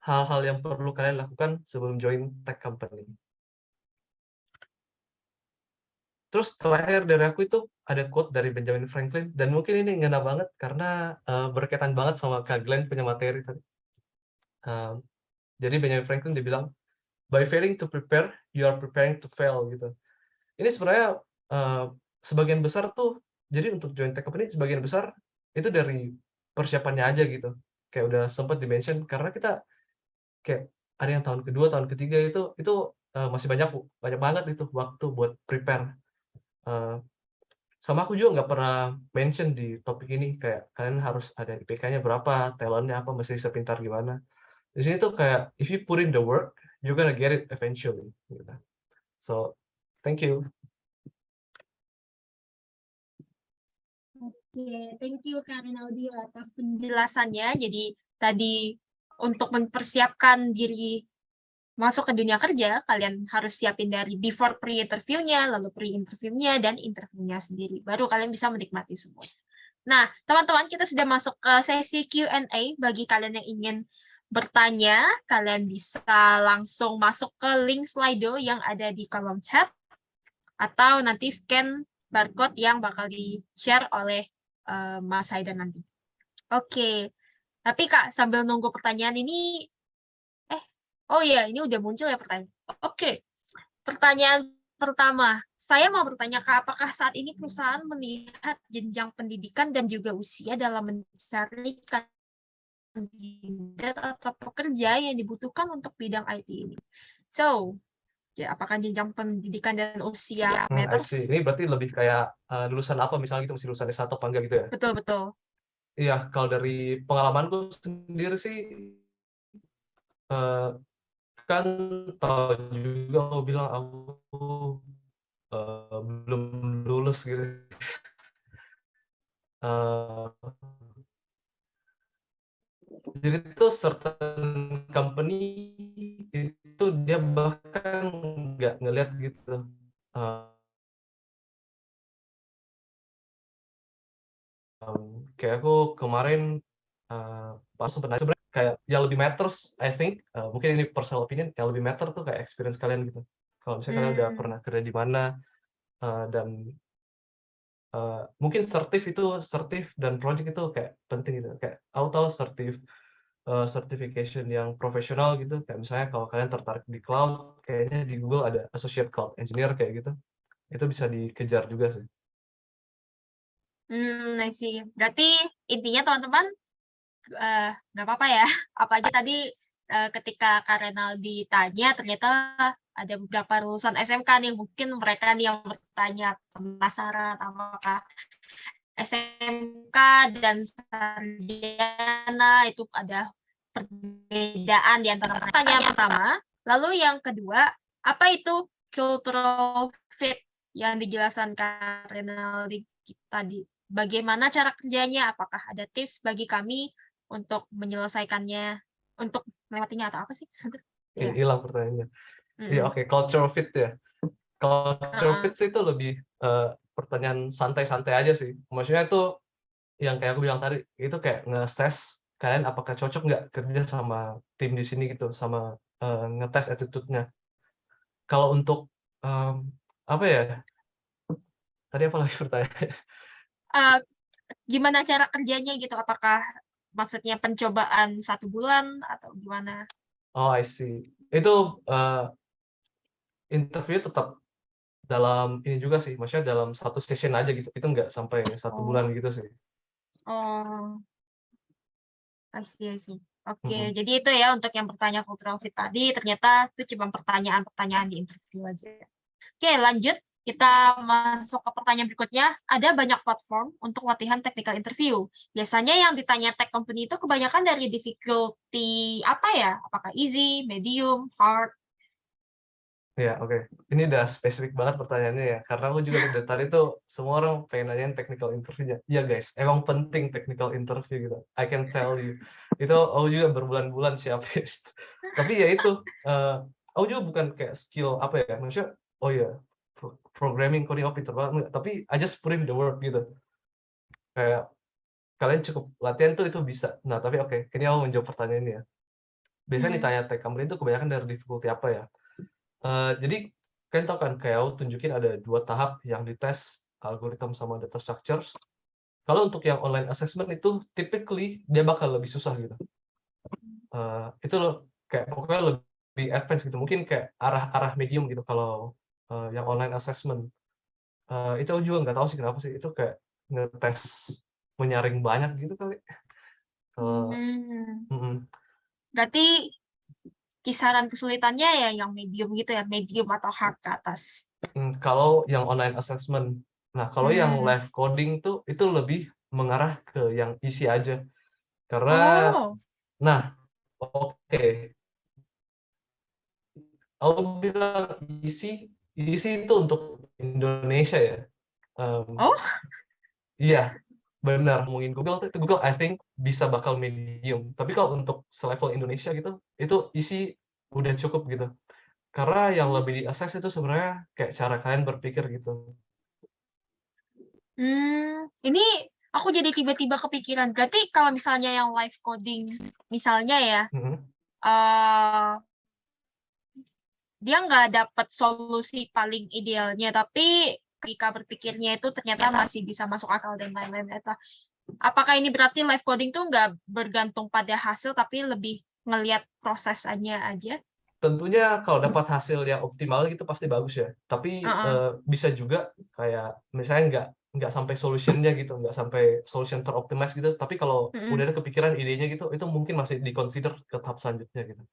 hal-hal yang perlu kalian lakukan sebelum join tech company. Terus terakhir dari aku itu ada quote dari Benjamin Franklin, dan mungkin ini ngena banget karena berkaitan banget sama Kak Glenn punya materi tadi. Jadi Benjamin Franklin dia bilang, by failing to prepare, you are preparing to fail gitu. Ini sebenarnya sebagian besar tuh, jadi untuk join tech company sebagian besar itu dari persiapannya aja gitu. Kayak udah sempat di-mention, karena kita kayak ada yang tahun kedua, tahun ketiga itu masih banyak banget itu waktu buat prepare. Sama aku juga nggak pernah mention di topik ini kayak kalian harus ada IPK-nya berapa, talent-nya apa, mesti sepintar gimana. Di sini tuh kayak if you put in the work, you're gonna get it eventually. Gitu. So, thank you. Oke, thank you Kak Rinaldi atas penjelasannya. Jadi tadi untuk mempersiapkan diri masuk ke dunia kerja, kalian harus siapin dari before pre-interview-nya, lalu pre-interview-nya, dan interview-nya sendiri. Baru kalian bisa menikmati semua. Nah, teman-teman, kita sudah masuk ke sesi Q&A. Bagi kalian yang ingin bertanya, kalian bisa langsung masuk ke link Slido yang ada di kolom chat, atau nanti scan barcode yang bakal di-share oleh Mas Haidan nanti. Oke, tapi Kak, sambil nunggu pertanyaan ini, oh iya, ini udah muncul ya pertanyaan. Oke, pertanyaan pertama, saya mau bertanya Kak, apakah saat ini perusahaan melihat jenjang pendidikan dan juga usia dalam mencari kandidat atau pekerja yang dibutuhkan untuk bidang IT ini? So, ya, apakah jenjang pendidikan dan usia I matters? see. Ini berarti lebih kayak lulusan apa misalnya gitu, mesti lulusan S1 apa enggak gitu ya? Betul. Iya, kalau dari pengalamanku sendiri sih kan tahu juga aku bilang aku belum lulus gitu. Jadi itu certain company itu dia bahkan nggak ngeliat gitu. Kayak aku kemarin pas sebenarnya kayak yang lebih matters, I think, mungkin ini personal opinion, yang lebih matter tuh kayak experience kalian gitu. Kalau misalnya kalian udah pernah kerja di mana dan mungkin certif dan project itu kayak penting gitu. Kayak aku tahu certification yang profesional gitu. Kayak misalnya kalau kalian tertarik di cloud, kayaknya di Google ada associate cloud engineer kayak gitu. Itu bisa dikejar juga sih. I see. Berarti intinya teman-teman nggak apa-apa ya. Apalagi tadi ketika Kak Renaldi ditanya, ternyata ada beberapa lulusan SMK nih, mungkin mereka nih yang bertanya penasaran apakah SMK dan sarjana itu ada perbedaan di antara pertanyaan pertama. Lalu yang kedua, apa itu cultural fit yang dijelaskan Kak Renaldi tadi? Bagaimana cara kerjanya? Apakah ada tips bagi kami untuk menyelesaikannya, untuk melewatinya atau apa sih? Ya. Hilang pertanyaannya. Iya, oke, cultural fit ya. Cultural fit sih itu lebih pertanyaan santai-santai aja sih. Maksudnya itu yang kayak aku bilang tadi, itu kayak nge-assess kalian apakah cocok nggak kerja sama tim di sini gitu, sama ngetes attitude-nya. Kalau untuk apa ya? Tadi apa lagi pertanyaannya? Gimana cara kerjanya gitu? Apakah maksudnya pencobaan 1 bulan atau gimana? Oh, I see. Itu interview tetap dalam ini juga sih, maksudnya dalam satu session aja gitu. Itu nggak sampai 1 bulan gitu sih. Oh, I see. Oke, jadi itu ya untuk yang bertanya cultural fit tadi, ternyata itu cuma pertanyaan-pertanyaan di interview aja. Oke, lanjut. Kita masuk ke pertanyaan berikutnya. Ada banyak platform untuk latihan technical interview. Biasanya yang ditanya tech company itu kebanyakan dari difficulty apa ya? Apakah easy, medium, hard? Ya, oke. Ini udah spesifik banget pertanyaannya ya. Karena aku juga dari tadi tuh semua orang pengen nanyain technical interview-nya. Iya guys, emang penting technical interview gitu. I can tell you. Itu aku juga berbulan-bulan siapin. Tapi ya itu, aku juga bukan kayak skill apa ya. Maksudnya, oh ya, programming, coding, pinter banget. Enggak. Tapi I just put in the work gitu. Kayak kalian cukup latihan tuh itu bisa. Nah, tapi oke. Kini aku menjawab pertanyaan ini ya. Biasanya ditanya tech company itu kebanyakan dari difficulty apa ya? Jadi kalian tahu kan kayak aku tunjukin ada 2 tahap yang dites algoritma sama data structures. Kalau untuk yang online assessment itu typically dia bakal lebih susah gitu. Itu loh kayak pokoknya lebih advance gitu. Mungkin kayak arah medium gitu kalau yang online assessment. Itu aku juga nggak tahu sih kenapa sih. Itu kayak ngetes menyaring banyak gitu kali. Berarti kisaran kesulitannya ya yang medium gitu ya, medium atau hard ke atas. Kalau yang online assessment. Nah, kalau yang Hmm. live coding tuh itu lebih mengarah ke yang isi aja. Karena, Oh, nah, oke, aku bilang isi itu untuk Indonesia ya. oh, Iya, benar. Ngomongin Google tuh, itu Google I think bisa bakal medium. Tapi kalau untuk selevel Indonesia gitu, itu isi udah cukup gitu. Karena yang lebih di-assess itu sebenarnya kayak cara kalian berpikir gitu. ini aku jadi tiba-tiba kepikiran. Berarti kalau misalnya yang live coding, misalnya ya, Mhm. eh dia nggak dapat solusi paling idealnya, tapi ketika berpikirnya itu ternyata masih bisa masuk akal dan lain-lain. Apakah ini berarti live coding tuh nggak bergantung pada hasil, tapi lebih ngelihat prosesnya aja? Tentunya kalau dapat hasil yang optimal gitu pasti bagus ya. Tapi Uh-uh. bisa juga kayak misalnya nggak sampai solution-nya gitu, nggak sampai solution teroptimize gitu. Tapi kalau Mm-mm. udah ada kepikiran idenya gitu, itu mungkin masih di-consider ke tahap selanjutnya gitu.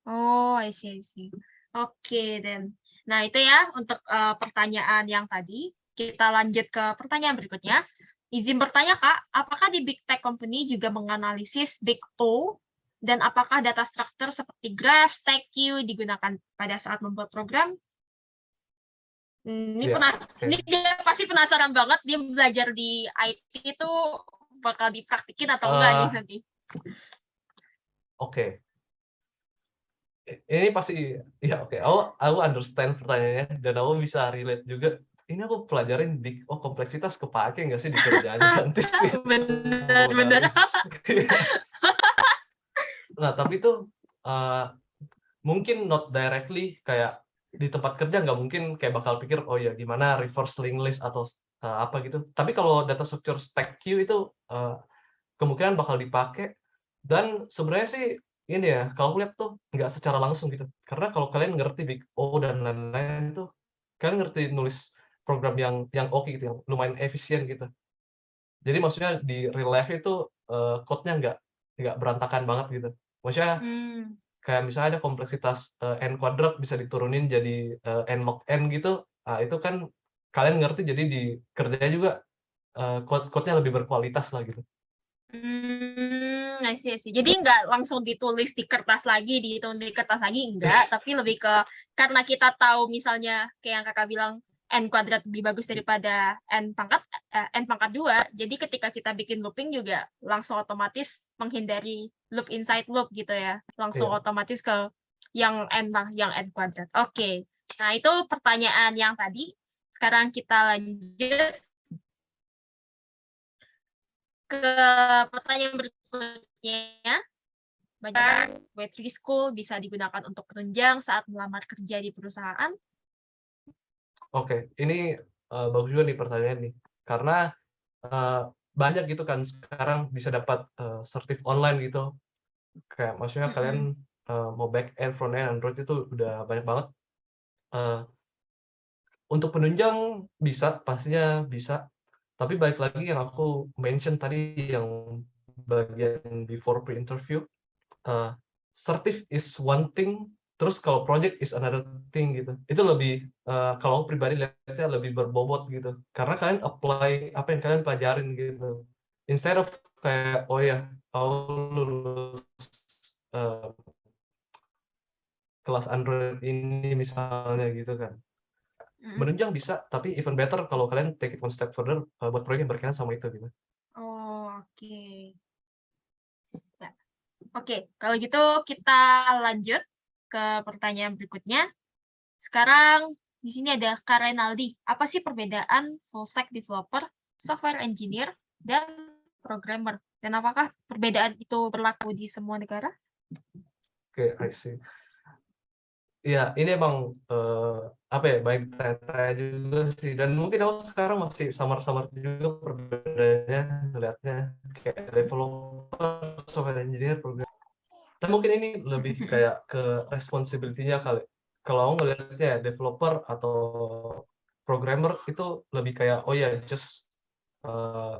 Oh, I see, I see. Oke, then. Nah, itu ya untuk pertanyaan yang tadi. Kita lanjut ke pertanyaan berikutnya. Izin bertanya, Kak, apakah di Big Tech Company juga menganalisis Big O? Dan apakah data structure seperti graph, stack queue digunakan pada saat membuat program? Ini Iya, oke. ini dia pasti penasaran banget, dia belajar di IT itu bakal dipraktikin atau enggak nih nanti. Oke. Ini pasti ya oke. Aku understand pertanyaannya dan aku bisa relate juga. Ini aku pelajarin kompleksitas kepake nggak sih di kerjaan nanti sih Bener, bener. sebenarnya. Nah, tapi itu mungkin not directly kayak di tempat kerja nggak mungkin kayak bakal pikir, oh ya gimana reverse linked list atau apa gitu. Tapi kalau data structure stack queue itu kemungkinan bakal dipakai dan sebenarnya sih ini ya, kalau aku lihat tuh nggak secara langsung gitu. Karena kalau kalian ngerti Big O dan lain-lain tuh, kalian ngerti nulis program yang oke gitu, yang lumayan efisien gitu. Jadi maksudnya di real life itu code-nya nggak berantakan banget gitu. Maksudnya kayak misalnya ada kompleksitas n kuadrat bisa diturunin jadi n log n gitu, itu kan kalian ngerti jadi di kerjanya juga code-nya lebih berkualitas lah gitu. I see, I see. Jadi nggak langsung ditulis di kertas lagi, dihitung di kertas lagi, enggak. Tapi lebih ke, karena kita tahu misalnya, kayak yang kakak bilang, N kuadrat lebih bagus daripada N pangkat 2. Jadi ketika kita bikin looping juga langsung otomatis menghindari loop inside loop gitu ya. Langsung Iya. otomatis ke yang N kuadrat. Oke. Nah, itu pertanyaan yang tadi. Sekarang kita lanjut ke pertanyaan berikutnya. Banyak Web3 School bisa digunakan untuk penunjang saat melamar kerja di perusahaan. Oke, ini bagus juga nih pertanyaan nih. Karena banyak gitu kan sekarang bisa dapat sertif online gitu. Kayak maksudnya kalian mau back end, front end, Android itu udah banyak banget. Untuk penunjang bisa, pastinya bisa. Tapi balik lagi yang aku mention tadi yang bagian before pre-interview, certif is one thing, terus kalau project is another thing gitu. Itu lebih kalau aku pribadi lihatnya lebih berbobot gitu. Karena kalian apply apa yang kalian pelajarin gitu. Instead of kayak oh ya, aku lulus kelas Android ini misalnya gitu kan. Menunjang bisa, tapi even better kalau kalian take it one step further buat proyek yang berkaitan sama itu gitu. Oh, oke. Ya. Oke, kalau gitu kita lanjut ke pertanyaan berikutnya. Sekarang di sini ada Kak Renaldi. Apa sih perbedaan full stack developer, software engineer, dan programmer? Dan apakah perbedaan itu berlaku di semua negara? Oke, I see. Iya, ini emang apa ya, banyak tanya-tanya juga sih. Dan mungkin aku sekarang masih samar-samar juga perbedaannya ngeliatnya kayak developer, software engineer, program. Tapi mungkin ini lebih kayak ke responsibility-nya kali. Kalau aku ngeliatnya ya, developer atau programmer itu lebih kayak oh ya just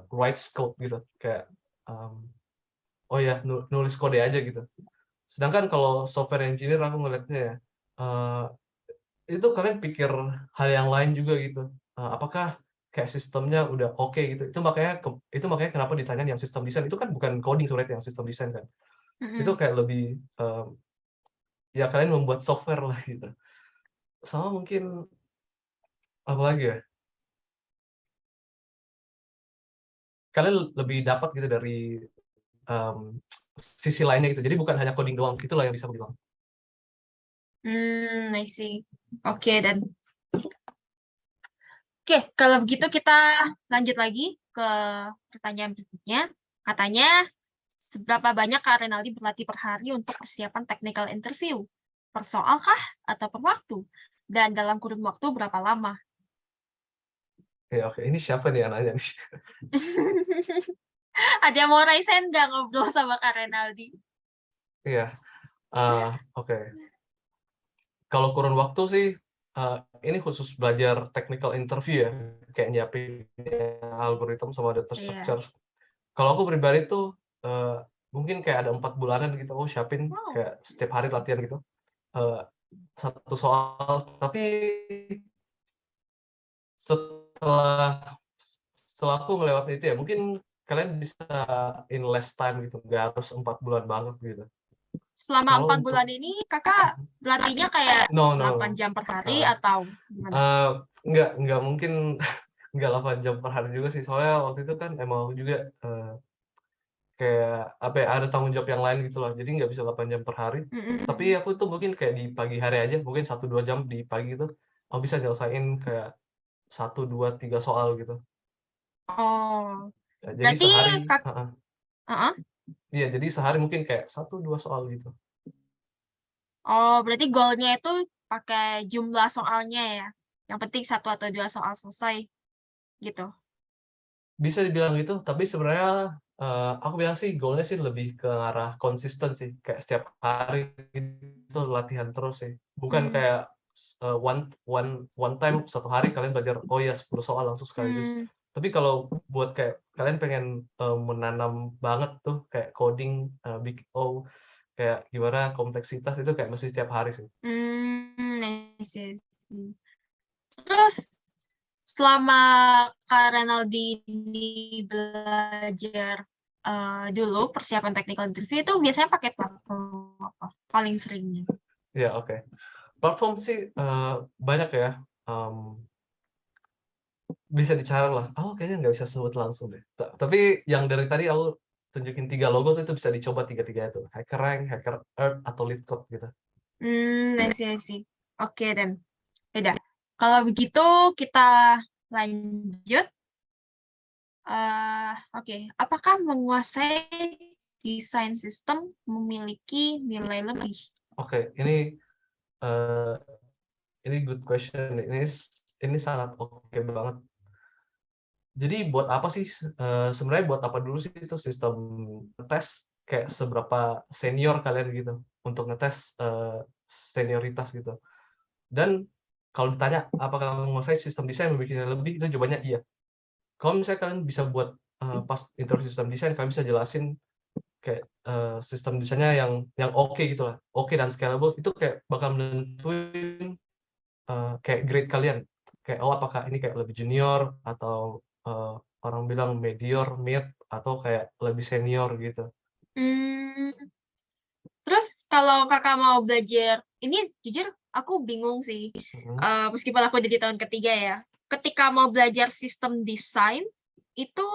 write code gitu, kayak oh ya nulis kode aja gitu. Sedangkan kalau software engineer aku ngeliatnya ya, itu kalian pikir hal yang lain juga gitu. Apakah kayak sistemnya udah oke gitu. Itu makanya kenapa ditanya yang sistem desain, itu kan bukan coding sebenarnya yang sistem desain kan. Itu kayak lebih ya kalian membuat software lah gitu. Sama mungkin apa lagi ya? Kalian lebih dapat gitu dari sisi lainnya gitu. Jadi bukan hanya coding doang, itulah yang bisa aku bilang. I see. Oke, dan kalau begitu kita lanjut lagi ke pertanyaan berikutnya. Katanya, seberapa banyak Kak Renaldi berlatih per hari untuk persiapan technical interview? Per soal kah atau per waktu? Dan dalam kurun waktu berapa lama? Ya, oke. Ini siapa nih yang nanya nih? Ada yang mau raisen nggak ngobrol sama Kak Renaldi? Iya. Oke. Kalau kurun waktu sih, ini khusus belajar technical interview ya, kayak nyiapin algoritma sama data structure. Kalau aku pribadi tuh mungkin kayak ada 4 bulanan gitu, aku siapin kayak setiap hari latihan gitu. Satu soal, tapi setelah aku melewati itu ya, mungkin kalian bisa in less time gitu, nggak harus 4 bulan banget gitu. Selama Kalau 4 bulan ini, kakak berlatihnya kayak 8 jam per hari atau gimana? Nggak mungkin nggak 8 jam per hari juga sih, soalnya waktu itu kan emang aku juga kayak apa ya, ada tanggung jawab yang lain gitu loh, jadi nggak bisa 8 jam per hari. Tapi aku tuh mungkin kayak di pagi hari aja, mungkin 1-2 jam di pagi itu, aku bisa nyelesain kayak 1, 2, 3 soal gitu. Oh, Jadi berarti sehari iya, jadi sehari mungkin kayak 1-2 soal gitu. berarti goalnya itu pakai jumlah soalnya ya. Yang penting 1 atau 2 soal selesai gitu. Bisa dibilang gitu, tapi sebenarnya aku bilang sih goalnya sih lebih ke arah konsisten sih, kayak setiap hari itu latihan terus sih, bukan kayak one time satu hari kalian belajar 10 soal langsung sekaligus. Tapi kalau buat kayak kalian pengen menanam banget tuh kayak coding, kayak gimana kompleksitas itu kayak mesti setiap hari sih. I see. Terus selama Kak Renaldi ini belajar dulu persiapan technical interview itu biasanya pakai platform apa paling seringnya? Ya, oke. Platform sih banyak ya. Bisa dicari lah. Kayaknya nggak bisa sebut langsung deh. Tapi yang dari tadi aku tunjukin 3 logo tuh itu bisa dicoba 3-3 itu. HackerRank, HackerEarth, atau LeetCode gitu. I see. Oke, dan beda. Kalau begitu kita lanjut. Oke. Apakah menguasai desain sistem memiliki nilai lebih? Oke, ini good question. Ini sangat oke banget. Jadi buat apa sih sebenarnya buat apa dulu sih itu sistem tes, kayak seberapa senior kalian gitu untuk ngetes senioritas gitu. Dan kalau ditanya apakah menguasai sistem desain memiliki nilai lebih, itu jawabannya iya. Kalau misalnya kalian bisa buat pas interview sistem desain, kalian bisa jelasin kayak sistem desainnya yang oke gitu lah, oke dan scalable, itu kayak bakal menentuin kayak grade kalian, kayak apakah ini kayak lebih junior atau orang bilang medior, mid, atau kayak lebih senior gitu. Terus kalau kakak mau belajar, ini jujur aku bingung sih, meskipun aku jadi tahun ketiga ya. Ketika mau belajar sistem desain, itu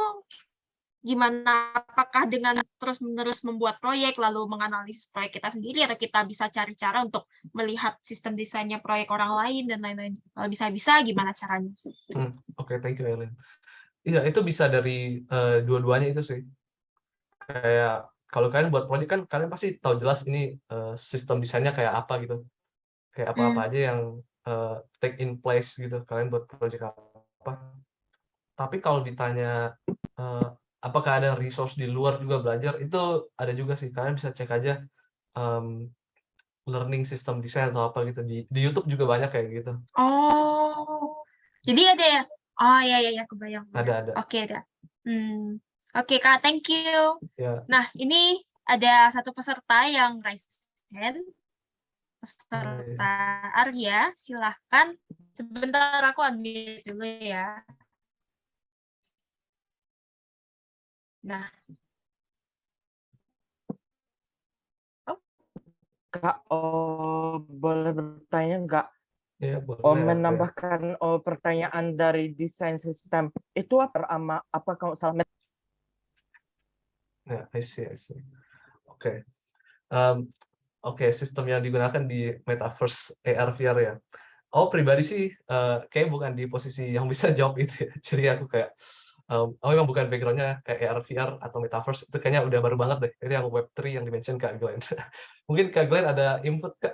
gimana? Apakah dengan terus-menerus membuat proyek, lalu menganalisis proyek kita sendiri, atau kita bisa cari cara untuk melihat sistem desainnya proyek orang lain, dan lain-lain? Kalau bisa-bisa, gimana caranya? Oke, thank you, Ellen. Iya, itu bisa dari dua-duanya itu sih. Kayak kalau kalian buat proyek kan kalian pasti tahu jelas ini sistem desainnya kayak apa gitu. Kayak apa-apa aja yang take in place gitu, kalian buat proyek apa. Tapi kalau ditanya apakah ada resource di luar juga belajar, itu ada juga sih. Kalian bisa cek aja learning system design atau apa gitu. Di YouTube juga banyak kayak gitu. Jadi ada ya? Ya, kebayang. Ada. Oke, ada. Oke, Kak, thank you. Ya. Nah, ini ada satu peserta yang raise hand. Peserta Arya, silahkan. Sebentar aku unmute dulu ya. Nah, Kak, boleh bertanya nggak? Ya, boleh. Menambahkan pertanyaan dari desain sistem itu apa kalau salah? Ya, I see. Oke. Oke, sistem yang digunakan di metaverse AR VR ya. Pribadi sih kayak bukan di posisi yang bisa jawab itu ya. Jadi aku kayak memang bukan background-nya kayak AR VR atau metaverse, itu kayaknya udah baru banget deh. Itu yang Web3 yang di-mention Kak Glenn. Mungkin Kak Glenn ada input, Kak?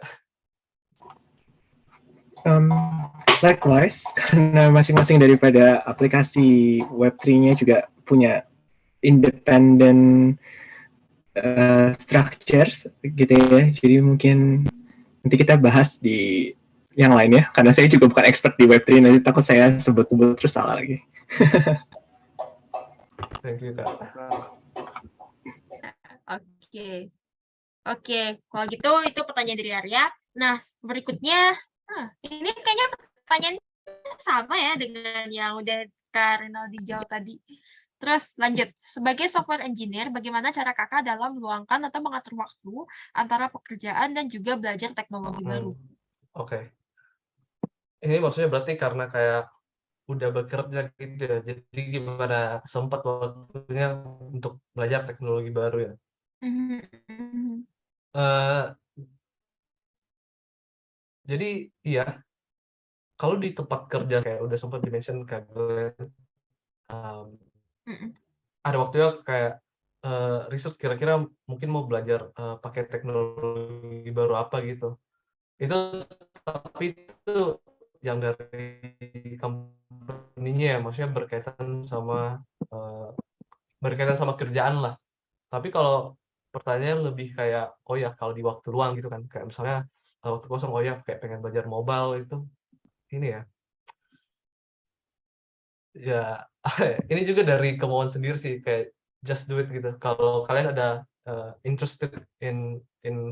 Likewise, karena masing-masing daripada aplikasi Web3-nya juga punya independent structures gitu ya. Jadi mungkin nanti kita bahas di yang lainnya, karena saya juga bukan expert di Web3, nanti takut saya sebut-sebut terus salah lagi. Thank you, Kak. Oke, kalau gitu itu pertanyaan dari Arya. Nah, berikutnya, ini kayaknya pertanyaan sama ya dengan yang udah Kak Renaldi jawab tadi. Terus lanjut, sebagai software engineer, bagaimana cara kakak dalam meluangkan atau mengatur waktu antara pekerjaan dan juga belajar teknologi baru? Oke. Ini maksudnya berarti karena kayak udah bekerja gitu ya, jadi gimana sempat waktunya untuk belajar teknologi baru ya? Jadi iya, kalau di tempat kerja kayak udah sempat di-mention Kak Glenn, ada waktunya kayak research kira-kira mungkin mau belajar pakai teknologi baru apa gitu. Tapi itu yang dari company-nya ya, maksudnya berkaitan sama kerjaan lah. Tapi kalau pertanyaan lebih kayak, oh ya kalau di waktu luang gitu kan, kayak misalnya waktu kosong, oh ya kayak pengen belajar mobile itu, ini ya. Ya, ini juga dari kemauan sendiri sih, kayak just do it gitu. Kalau kalian ada interested in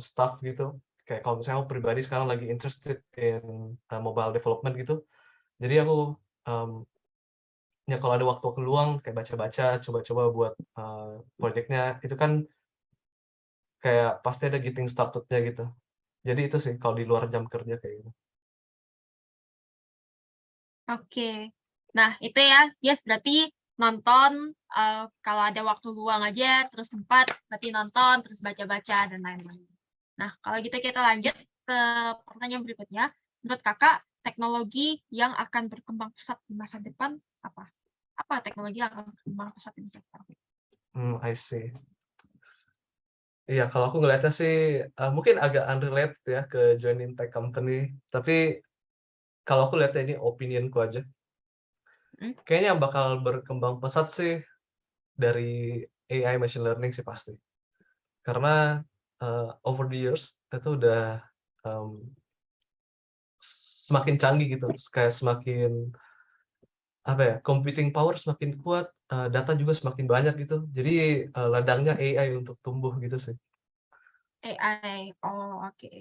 stuff gitu, kayak kalau misalnya aku pribadi sekarang lagi interested in mobile development gitu, jadi aku ya kalau ada waktu luang kayak baca-baca, coba-coba buat projectnya, itu kan kayak pasti ada getting started-nya gitu. Jadi itu sih kalau di luar jam kerja kayak gitu. Oke. Nah, itu ya, yes, berarti nonton, kalau ada waktu luang aja, terus sempat, berarti nonton, terus baca-baca, dan lain-lain. Nah, kalau gitu kita lanjut ke pertanyaan berikutnya. Menurut kakak, teknologi yang akan berkembang pesat di masa depan apa? Apa teknologi yang akan berkembang pesat di masa depan? I see. Iya, kalau aku ngeliatnya sih mungkin agak unrelated ya ke joining tech company, tapi kalau aku lihatnya ini opinionku aja. Kayaknya yang bakal berkembang pesat sih dari AI machine learning sih pasti. Karena over the years itu udah semakin canggih gitu, kayak semakin apa ya, computing power semakin kuat, data juga semakin banyak gitu. Jadi ladangnya AI untuk tumbuh gitu sih. AI, oke.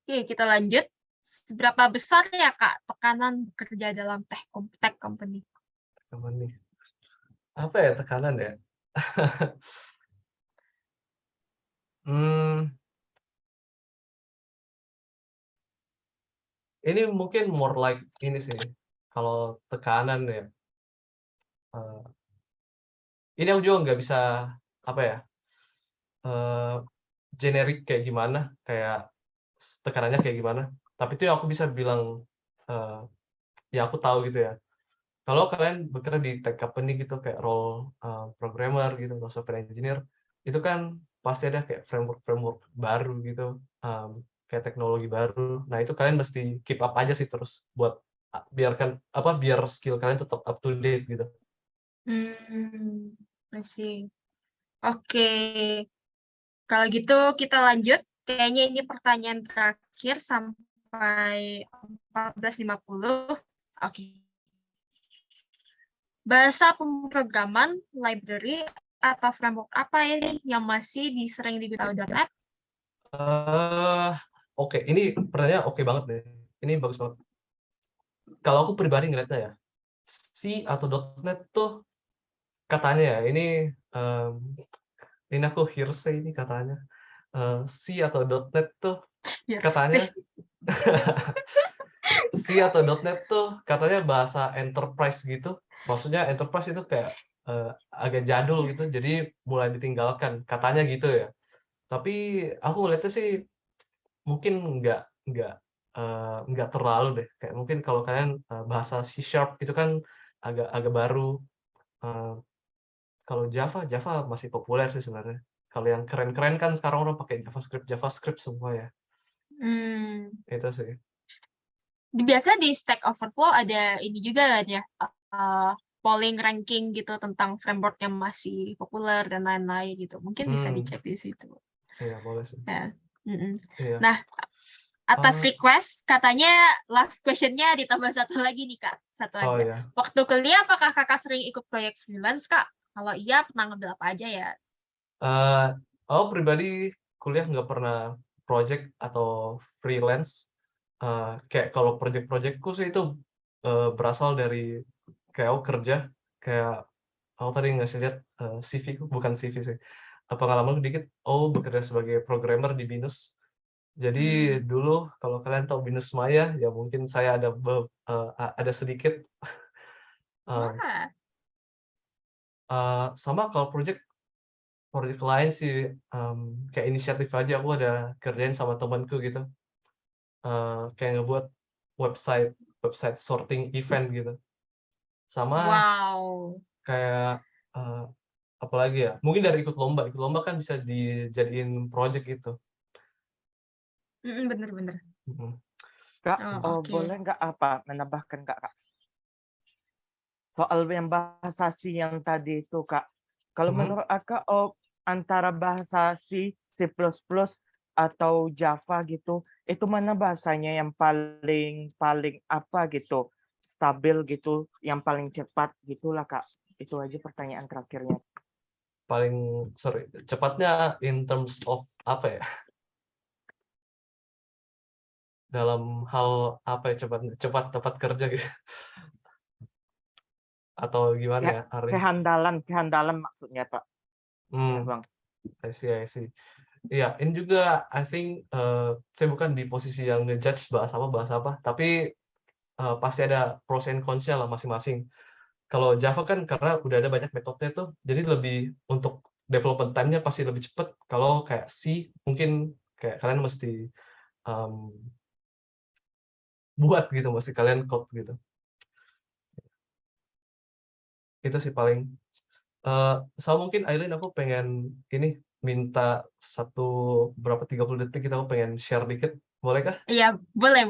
Oke, kita lanjut. Seberapa besar ya, Kak, tekanan bekerja dalam tech company? Apa ya tekanan ya? Ini mungkin more like ini sih, kalau tekanan ya, ini aku juga nggak bisa, apa ya, generik kayak gimana, kayak tekanannya kayak gimana, tapi itu aku bisa bilang, ya aku tahu gitu ya, kalau kalian bekerja di tech company gitu, kayak role programmer gitu, atau software engineer, itu kan pasti ada kayak framework baru gitu, kayak teknologi baru. Nah, itu kalian mesti keep up aja sih terus buat biar skill kalian tetap up to date gitu. I see. Oke. Kalau gitu kita lanjut. Kayaknya ini pertanyaan terakhir sampai 14.50. Oke. Bahasa pemrograman, library, atau framework apa ya yang masih sering digunakan .NET? Oke, ini pertanyaan oke banget deh. Ini bagus banget. Kalau aku pribadi ngeliatnya ya, C atau .NET tuh katanya ya, ini aku hearsay ini katanya. C atau .NET tuh katanya C atau .NET tuh katanya bahasa enterprise gitu. Maksudnya enterprise itu kayak agak jadul gitu, jadi mulai ditinggalkan. Katanya gitu ya. Tapi aku ngeliatnya sih mungkin nggak terlalu deh. Kayak mungkin kalau kalian bahasa C# itu kan agak baru. Kalau Java masih populer sih sebenarnya. Kalau yang keren-keren kan sekarang orang pakai JavaScript semua ya. Itu sih. Biasa di Stack Overflow ada ini juga kan ya, polling ranking gitu tentang framework yang masih populer dan lain-lain gitu. Mungkin bisa dicek di situ. Iya, boleh sih. Ya. Iya. Nah, atas request, katanya last question-nya ditambah satu lagi nih, Kak. Satu Oh aja. iya. Waktu kuliah, apakah Kakak sering ikut proyek freelance, Kak? Kalau iya, pernah ngambil apa aja ya? Aku pribadi kuliah nggak pernah project atau freelance. Kayak kalau project-projectku sih itu berasal dari kayak aku kerja, kayak aku tadi ngasih lihat CV ku, bukan CV sih. Pengalamanku dikit, bekerja sebagai programmer di Binus. Jadi dulu kalau kalian tahu Binus Maya, ya mungkin saya ada sedikit. Wah. Sama kalau project lain sih, kayak inisiatif aja aku ada kerjain sama temanku gitu. Kayak ngebuat website sorting event gitu. Sama Wow. kayak apalagi ya? Mungkin dari ikut lomba kan bisa dijadiin project gitu. Bener-bener. Kak, Oke. boleh nggak menambahkan Kak? Soal yang bahasa C yang tadi itu Kak. Kalau menurut Kakak antara bahasa C, C++ atau Java gitu, itu mana bahasanya yang paling apa gitu, stabil gitu, yang paling cepat gitulah Kak. Itu aja pertanyaan terakhirnya. Cepatnya in terms of apa ya? Dalam hal apa ya cepat dapat kerja gitu? Atau gimana ya, Ari? Kehandalan maksudnya Pak. Ya, Bang. I see. Iya, ini juga I think saya bukan di posisi yang ngejudge bahasa apa, tapi pasti ada pros and cons-nya lah masing-masing. Kalau Java kan karena udah ada banyak metodenya tuh, jadi lebih untuk development time-nya pasti lebih cepat. Kalau kayak C, mungkin kayak kalian mesti buat gitu, mesti kalian code gitu. Itu sih paling. Sama mungkin Aileen, aku pengen ini minta 30 detik kita, aku pengen share dikit, boleh kah? Iya, boleh.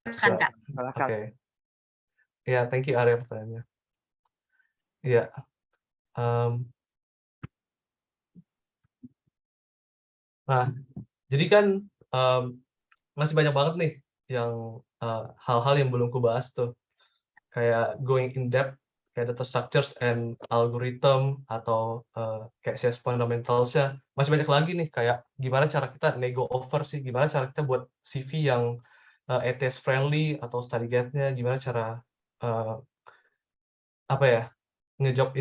Silakan, Kak. Oke. Ya, thank you Arya pertanyaannya. Iya. Nah, jadi kan masih banyak banget nih yang hal-hal yang belum kubahas tuh. Kayak going in depth, kayak data structures and algorithm, atau kayak CS fundamentals-nya. Masih banyak lagi nih, kayak gimana cara kita nego over sih, gimana cara kita buat CV yang ATS friendly atau study guide-nya, gimana cara apa ya, ngejob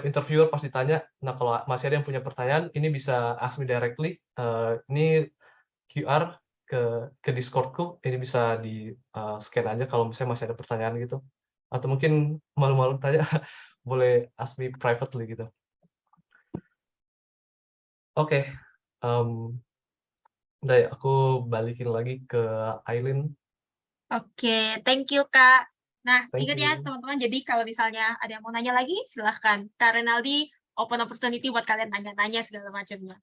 interviewer pasti tanya. Nah, kalau masih ada yang punya pertanyaan, ini bisa ask me directly. Ini QR ke Discord-ku, ini bisa di scan aja kalau misalnya masih ada pertanyaan gitu. Atau mungkin malu-malu tanya, boleh ask me privately gitu. Oke. Udah ya, aku balikin lagi ke Aileen. Oke, thank you, Kak. Nah, Thank ingat ya, you. teman-teman, jadi kalau misalnya ada yang mau nanya lagi, silahkan. Kak Renaldi, open opportunity buat kalian nanya-nanya segala macamnya.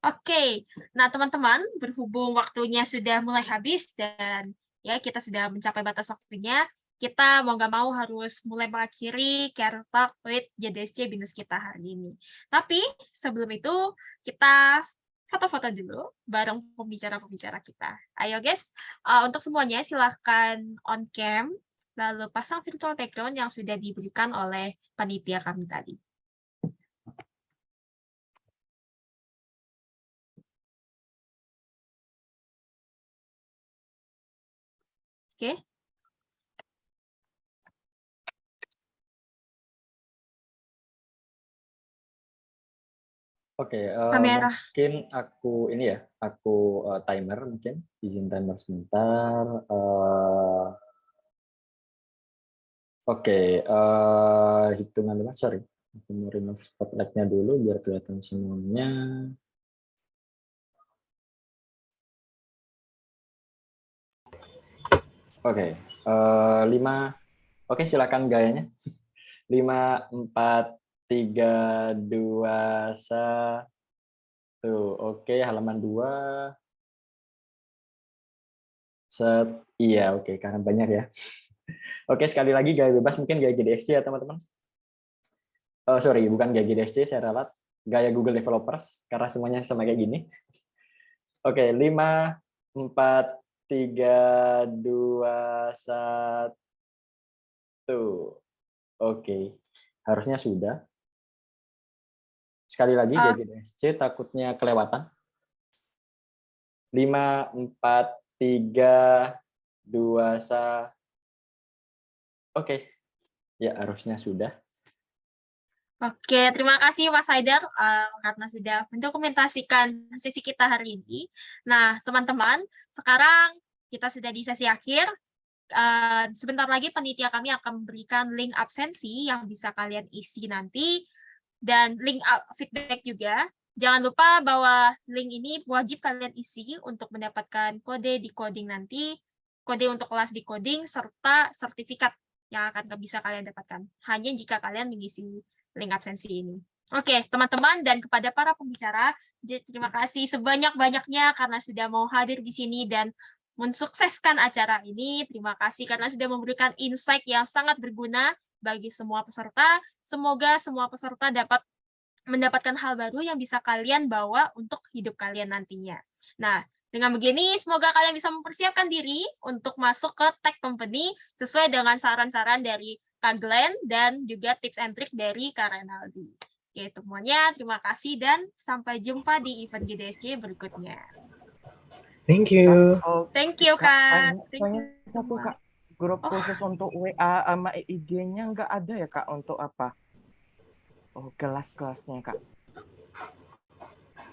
Oke, nah teman-teman, berhubung waktunya sudah mulai habis dan ya kita sudah mencapai batas waktunya, kita mau nggak mau harus mulai mengakhiri Career Talk with JDSC Binus kita hari ini. Tapi sebelum itu, kita foto-foto dulu bareng pembicara-pembicara kita. Ayo guys, untuk semuanya silahkan on cam, lalu pasang virtual background yang sudah diberikan oleh panitia kami tadi. Oke. Oke, Kamera. mungkin aku timer mungkin, izin timer sebentar. Oke, hitungan 5, sorry. Aku mau remove spotlight-nya dulu biar kelihatan semuanya. Oke, 5. Oke, silakan gayanya. 5, 4, 3, 2, 1. Oke, halaman 2. Iya, oke, karena banyak ya. Oke, sekali lagi gaya bebas mungkin gaya GDSC ya, teman-teman. Sorry, bukan gaya GDSC, saya ralat. Gaya Google Developers, karena semuanya sama kayak gini. Oke, 5, 4, 3, 2, 1. Oke, harusnya sudah. Sekali lagi gaya GDSC, takutnya kelewatan. 5, 4, 3, 2, 1. Oke, ya harusnya sudah. Oke, terima kasih Mas Haidar karena sudah mendokumentasikan sesi kita hari ini. Nah, teman-teman, sekarang kita sudah di sesi akhir. Sebentar lagi panitia kami akan memberikan link absensi yang bisa kalian isi nanti, dan link feedback juga. Jangan lupa bahwa link ini wajib kalian isi untuk mendapatkan kode decoding nanti, kode untuk kelas decoding, serta sertifikat yang akan bisa kalian dapatkan. Hanya jika kalian mengisi link absensi ini. Oke, teman-teman dan kepada para pembicara, terima kasih sebanyak-banyaknya karena sudah mau hadir di sini dan mensukseskan acara ini. Terima kasih karena sudah memberikan insight yang sangat berguna bagi semua peserta. Semoga semua peserta dapat mendapatkan hal baru yang bisa kalian bawa untuk hidup kalian nantinya. Nah, dengan begini, semoga kalian bisa mempersiapkan diri untuk masuk ke Tech Company sesuai dengan saran-saran dari Kak Glenn dan juga tips and trick dari Kak Renaldi. Oke, semuanya terima kasih dan sampai jumpa di event GDSC berikutnya. Thank you. Thank you, Kak. Thank you Satu semua. Kak, grup khusus untuk WA sama IG-nya nggak ada ya Kak untuk apa? Oh, kelas-kelasnya Kak.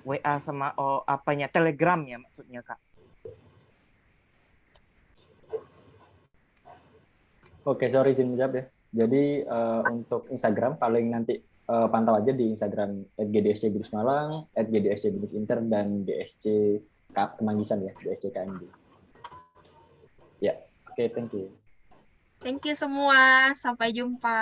WA sama apanya Telegram ya maksudnya Kak. Oke, sorry izin menjawab ya. Jadi untuk Instagram paling nanti pantau aja di Instagram @gdsc Binus Malang, @gdsc Binus Inter, dan GSC Kemanggisan ya, GSC KMB. Ya, oke, thank you. Thank you semua. Sampai jumpa.